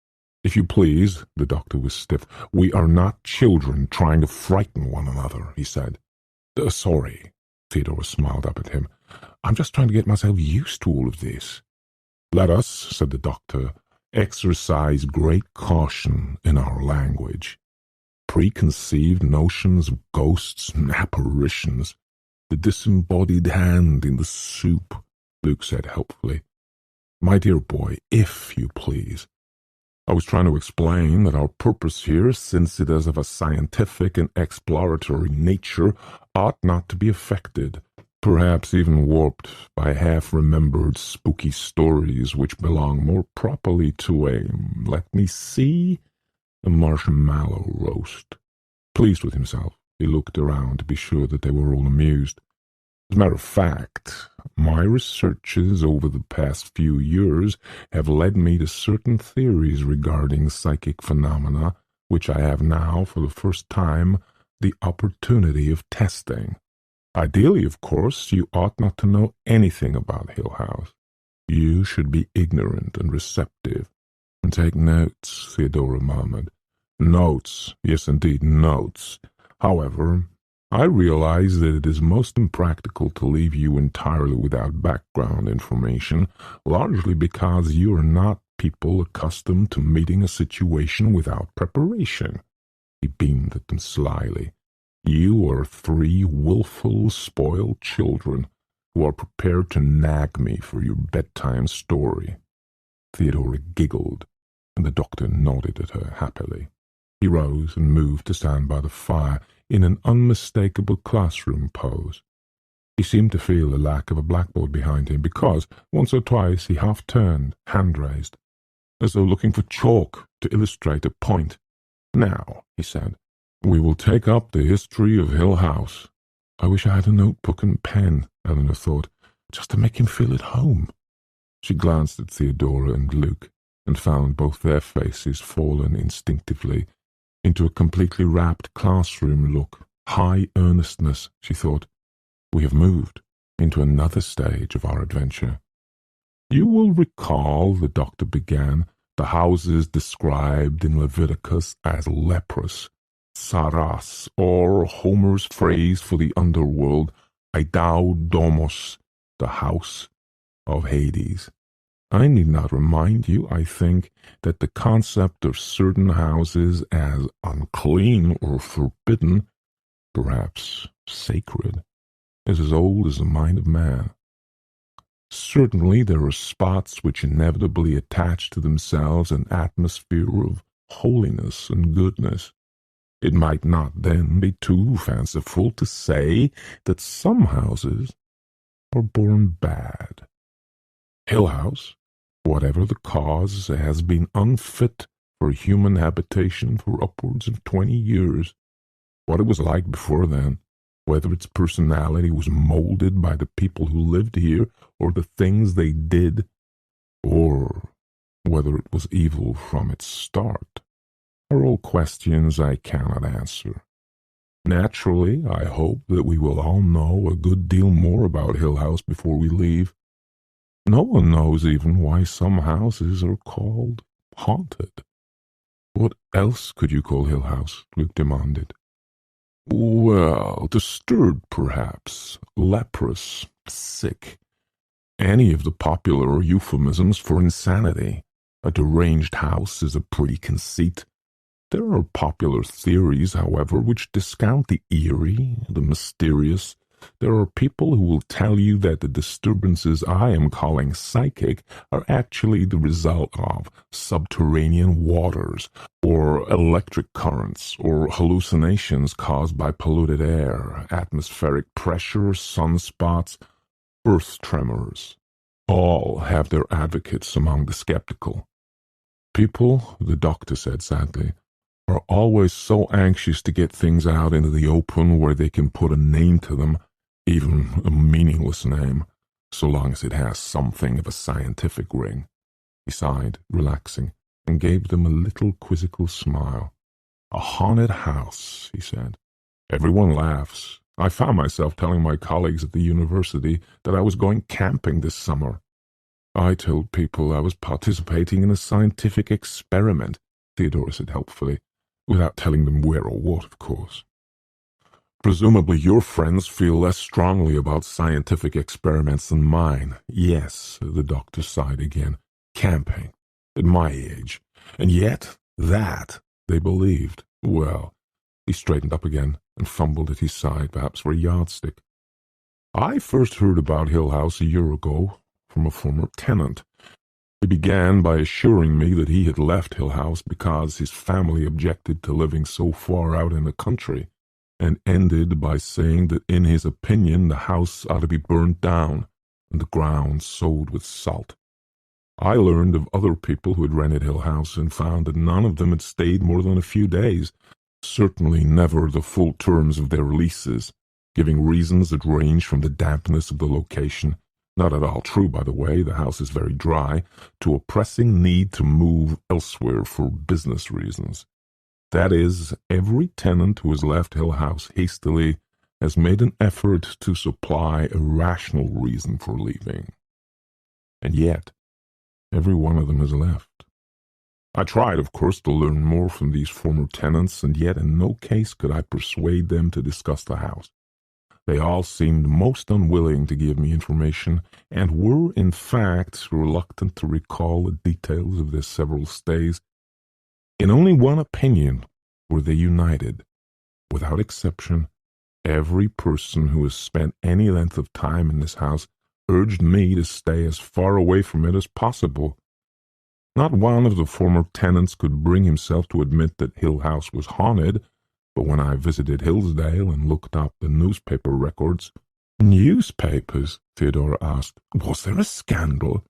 "If you please," the doctor was stiff. "We are not children trying to frighten one another," he said. Sorry," Theodorus smiled up at him. "I'm just trying to get myself used to all of this." "Let us," said the doctor, "exercise great caution in our language. Preconceived notions of ghosts and apparitions. The disembodied hand in the soup," Luke said helpfully. "My dear boy, if you please. I was trying to explain that our purpose here, since it is of a scientific and exploratory nature, ought not to be affected, perhaps even warped by half-remembered spooky stories which belong more properly to a marshmallow roast." Pleased with himself, he looked around to be sure that they were all amused. "As a matter of fact, my researches over the past few years have led me to certain theories regarding psychic phenomena which I have now, for the first time, the opportunity of testing. Ideally, of course, you ought not to know anything about Hill House. You should be ignorant and receptive, and take notes," Theodora murmured. "Notes, yes indeed, notes. However, I realize that it is most impractical to leave you entirely without background information, largely because you are not people accustomed to meeting a situation without preparation." He beamed at them slyly. "You are 3 willful, spoiled children who are prepared to nag me for your bedtime story." Theodora giggled, and the doctor nodded at her happily. He rose and moved to stand by the fire in an unmistakable classroom pose. He seemed to feel the lack of a blackboard behind him because, once or twice, he half-turned, hand-raised, as though looking for chalk to illustrate a point. "Now," he said, "we will take up the history of Hill House." "I wish I had a notebook and pen," Eleanor thought, "just to make him feel at home." She glanced at Theodora and Luke, and found both their faces fallen instinctively into a completely rapt classroom look. High earnestness, she thought. We have moved into another stage of our adventure. "You will recall," the doctor began, "the houses described in Leviticus as leprous, saras, or Homer's phrase for the underworld, Idao Domos, the house of Hades. I need not remind you, I think, that the concept of certain houses as unclean or forbidden, perhaps sacred, is as old as the mind of man. Certainly there are spots which inevitably attach to themselves an atmosphere of holiness and goodness. It might not then be too fanciful to say that some houses are born bad. Hill House, whatever the cause, has been unfit for human habitation for upwards of 20 years. What it was like before then, whether its personality was molded by the people who lived here or the things they did, or whether it was evil from its start, are all questions I cannot answer. Naturally, I hope that we will all know a good deal more about Hill House before we leave. No one knows even why some houses are called haunted." "What else could you call Hill House?" Luke demanded. "Well, disturbed, perhaps, leprous, sick, any of the popular euphemisms for insanity. A deranged house is a pretty conceit. There are popular theories, however, which discount the eerie, the mysterious. There are people who will tell you that the disturbances I am calling psychic are actually the result of subterranean waters, or electric currents, or hallucinations caused by polluted air, atmospheric pressure, sunspots, earth tremors. All have their advocates among the skeptical. People," the doctor said sadly, "are always so anxious to get things out into the open where they can put a name to them, even a meaningless name, so long as it has something of a scientific ring." He sighed, relaxing, and gave them a little quizzical smile. "A haunted house," he said. "Everyone laughs. I found myself telling my colleagues at the university that I was going camping this summer. I told people I was participating in a scientific experiment, Theodora said helpfully, without telling them where or what, of course. Presumably your friends feel less strongly about scientific experiments than mine. Yes, the doctor sighed again. Camping. At my age. And yet, that they believed. Well, he straightened up again and fumbled at his side, perhaps for a yardstick. I first heard about Hill House a year ago from a former tenant. He began by assuring me that he had left Hill House because his family objected to living so far out in the country, and ended by saying that in his opinion the house ought to be burnt down and the ground sowed with salt. I learned of other people who had rented Hill House and found that none of them had stayed more than a few days, certainly never the full terms of their leases, giving reasons that ranged from the dampness of the location, not at all true, by the way, the house is very dry, to a pressing need to move elsewhere for business reasons. That is, every tenant who has left Hill House hastily has made an effort to supply a rational reason for leaving. And yet, every one of them has left. I tried, of course, to learn more from these former tenants, and yet in no case could I persuade them to discuss the house. They all seemed most unwilling to give me information, and were, in fact, reluctant to recall the details of their several stays. In only one opinion were they united. Without exception, every person who has spent any length of time in this house urged me to stay as far away from it as possible. Not one of the former tenants could bring himself to admit that Hill House was haunted, but when I visited Hillsdale and looked up the newspaper records— Newspapers? Theodora asked. Was there a scandal?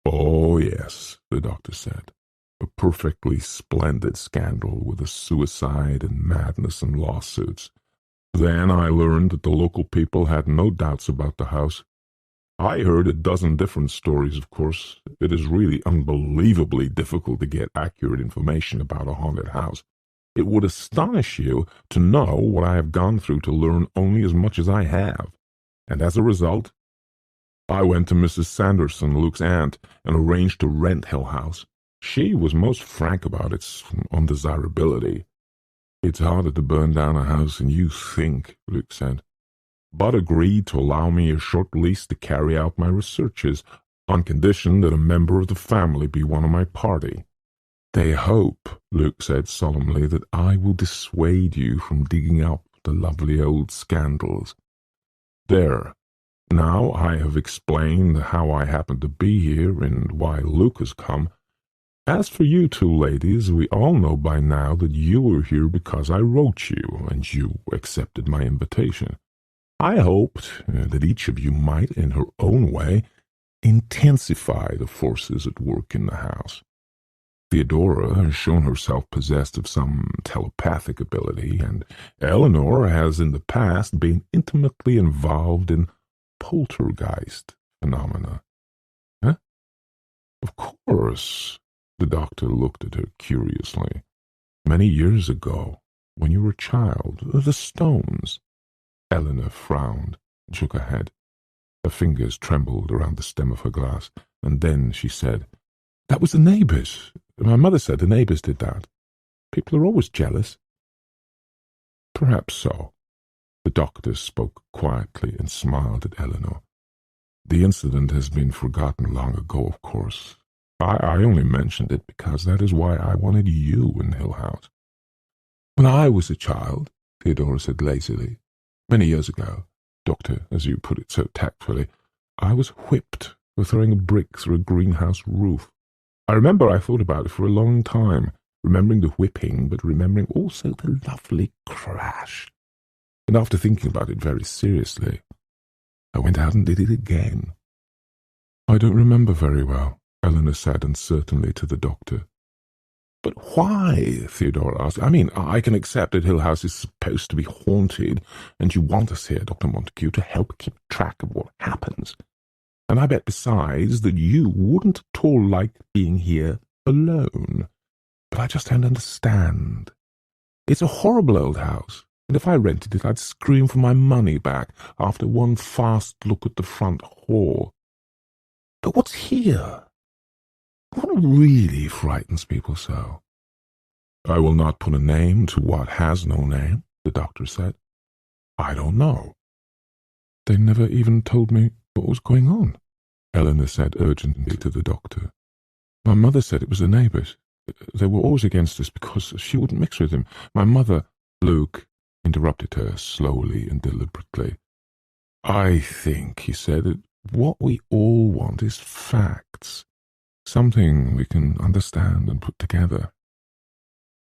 Oh, yes, the doctor said. A perfectly splendid scandal with a suicide and madness and lawsuits. Then I learned that the local people had no doubts about the house. I heard a dozen different stories, of course. It is really unbelievably difficult to get accurate information about a haunted house. It would astonish you to know what I have gone through to learn only as much as I have. And as a result, I went to Mrs. Sanderson, Luke's aunt, and arranged to rent Hill House. She was most frank about its undesirability. It's harder to burn down a house than you think, Luke said, but agreed to allow me a short lease to carry out my researches, on condition that a member of the family be one of my party. They hope, Luke said solemnly, that I will dissuade you from digging up the lovely old scandals. There. Now I have explained how I happen to be here and why Luke has come. As for you two ladies, we all know by now that you are here because I wrote you, and you accepted my invitation. I hoped that each of you might, in her own way, intensify the forces at work in the house. Theodora has shown herself possessed of some telepathic ability, and Eleanor has in the past been intimately involved in poltergeist phenomena. Huh? Of course. The doctor looked at her curiously. Many years ago, when you were a child, the stones. Eleanor frowned and shook her head. Her fingers trembled around the stem of her glass, and then she said, "That was the neighbours. My mother said the neighbours did that. People are always jealous." Perhaps so. The doctor spoke quietly and smiled at Eleanor. The incident has been forgotten long ago, of course. I only mentioned it because that is why I wanted you in Hill House. When I was a child, Theodora said lazily, many years ago, Doctor, as you put it so tactfully, I was whipped for throwing a brick through a greenhouse roof. I remember I thought about it for a long time, remembering the whipping, but remembering also the lovely crash. And after thinking about it very seriously, I went out and did it again. I don't remember very well, Eleanor said uncertainly to the doctor. But why? Theodora asked. I mean, I can accept that Hill House is supposed to be haunted, and you want us here, Dr. Montague, to help keep track of what happens. And I bet besides that you wouldn't at all like being here alone. But I just don't understand. It's a horrible old house, and if I rented it I'd scream for my money back after one fast look at the front hall. But what's here? What really frightens people so? I will not put a name to what has no name, the doctor said. I don't know. They never even told me what was going on, Eleanor said urgently to the doctor. My mother said it was the neighbours. They were always against us because she wouldn't mix with them. My mother— Luke interrupted her slowly and deliberately. I think, he said, that what we all want is facts, something we can understand and put together.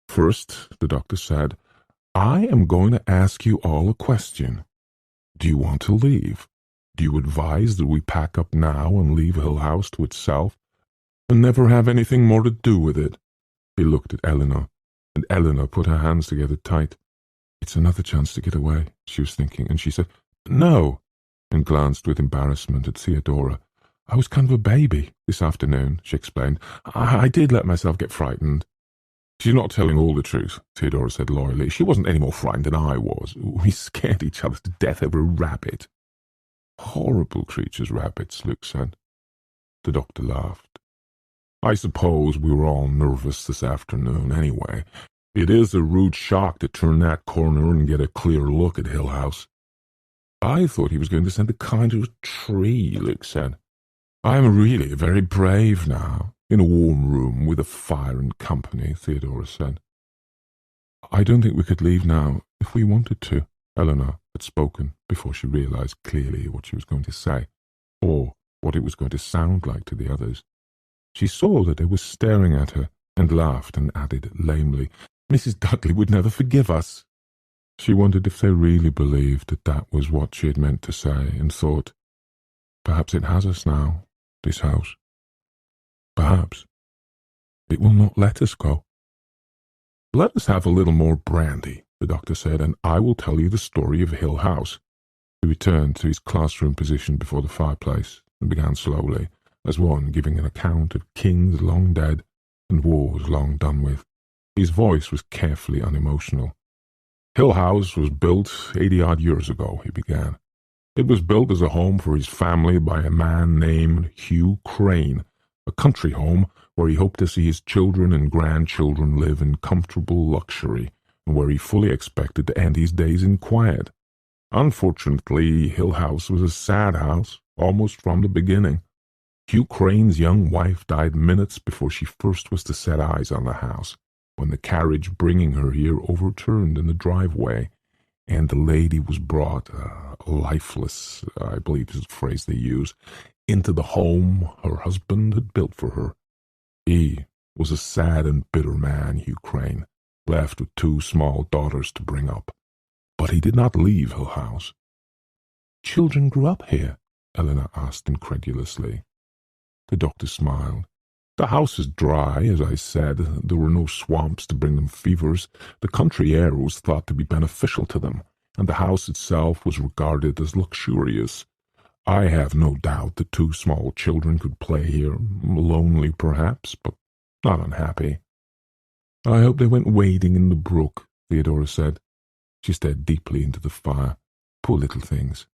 First, the doctor said, I am going to ask you all a question. Do you want to leave? Do you advise that we pack up now and leave Hill House to itself and never have anything more to do with it? He looked at Eleanor, and Eleanor put her hands together tight. It's another chance to get away, she was thinking, and she said, No, and glanced with embarrassment at Theodora. I was kind of a baby this afternoon, she explained. I did let myself get frightened. She's not telling all the truth, Theodora said loyally. She wasn't any more frightened than I was. We scared each other to death over a rabbit. Horrible creatures, rabbits, Luke said. The doctor laughed. I suppose we were all nervous this afternoon anyway. It is a rude shock to turn that corner and get a clear look at Hill House. I thought he was going to send the kind to a tree, Luke said. I am really very brave now, in a warm room with a fire and company, Theodora said. I don't think we could leave now if we wanted to, Eleanor had spoken before she realized clearly what she was going to say, or what it was going to sound like to the others. She saw that they were staring at her, and laughed and added lamely, Mrs. Dudley would never forgive us. She wondered if they really believed that that was what she had meant to say, and thought, perhaps it has us now, this house. Perhaps it will not let us go. Let us have a little more brandy, the doctor said, and I will tell you the story of Hill House. He returned to his classroom position before the fireplace, and began slowly, as one giving an account of kings long dead and wars long done with. His voice was carefully unemotional. Hill House was built 80-odd years ago, he began. It was built as a home for his family by a man named Hugh Crane, a country home where he hoped to see his children and grandchildren live in comfortable luxury, and where he fully expected to end his days in quiet. Unfortunately, Hill House was a sad house, almost from the beginning. Hugh Crane's young wife died minutes before she first was to set eyes on the house, when the carriage bringing her here overturned in the driveway, and the lady was brought, lifeless, I believe is the phrase they use, into the home her husband had built for her. He was a sad and bitter man, Hugh Crane, left with 2 small daughters to bring up. But he did not leave Hill House. Children grew up here? Eleanor asked incredulously. The doctor smiled. The house is dry, as I said. There were no swamps to bring them fevers. The country air was thought to be beneficial to them, and the house itself was regarded as luxurious. I have no doubt that 2 small children could play here, lonely perhaps, but not unhappy. I hope they went wading in the brook, Theodora said. She stared deeply into the fire. Poor little things.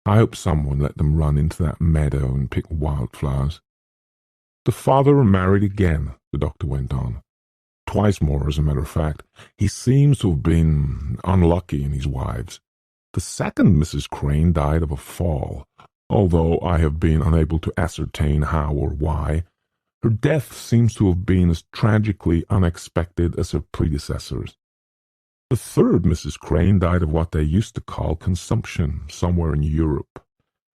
I hope someone let them run into that meadow and pick wildflowers. The father married again, the doctor went on. Twice more, as a matter of fact. He seems to have been unlucky in his wives. The second Mrs. Crane died of a fall, although I have been unable to ascertain how or why. Her death seems to have been as tragically unexpected as her predecessors. The third Mrs. Crane died of what they used to call consumption somewhere in Europe.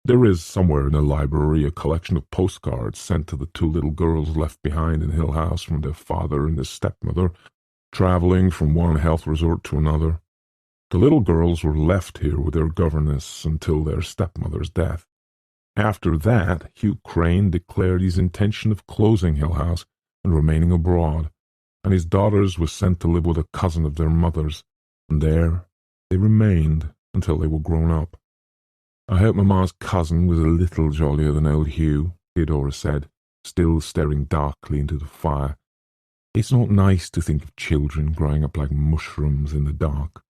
There is somewhere in the library a collection of postcards sent to the 2 little girls left behind in Hill House from their father and his stepmother, travelling from one health resort to another. The little girls were left here with their governess until their stepmother's death. After that, Hugh Crane declared his intention of closing Hill House and remaining abroad, and his daughters were sent to live with a cousin of their mother's, and there they remained until they were grown up. I hope Mamma's cousin was a little jollier than old Hugh, Theodora said, still staring darkly into the fire. It's not nice to think of children growing up like mushrooms in the dark.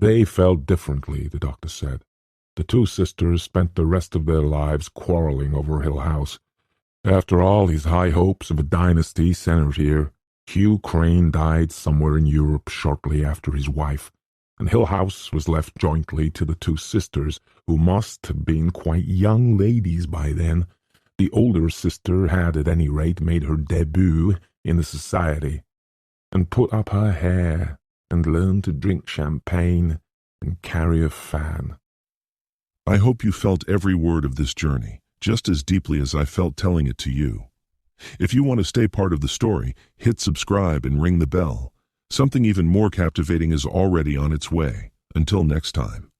They felt differently, the doctor said. The two sisters spent the rest of their lives quarrelling over Hill House. After all his high hopes of a dynasty centered here, Hugh Crane died somewhere in Europe shortly after his wife, and Hill House was left jointly to the two sisters, who must have been quite young ladies by then. The older sister had at any rate made her debut in the society, and put up her hair, and learned to drink champagne and carry a fan. I hope you felt every word of this journey, just as deeply as I felt telling it to you. If you want to stay part of the story, hit subscribe and ring the bell. Something even more captivating is already on its way. Until next time.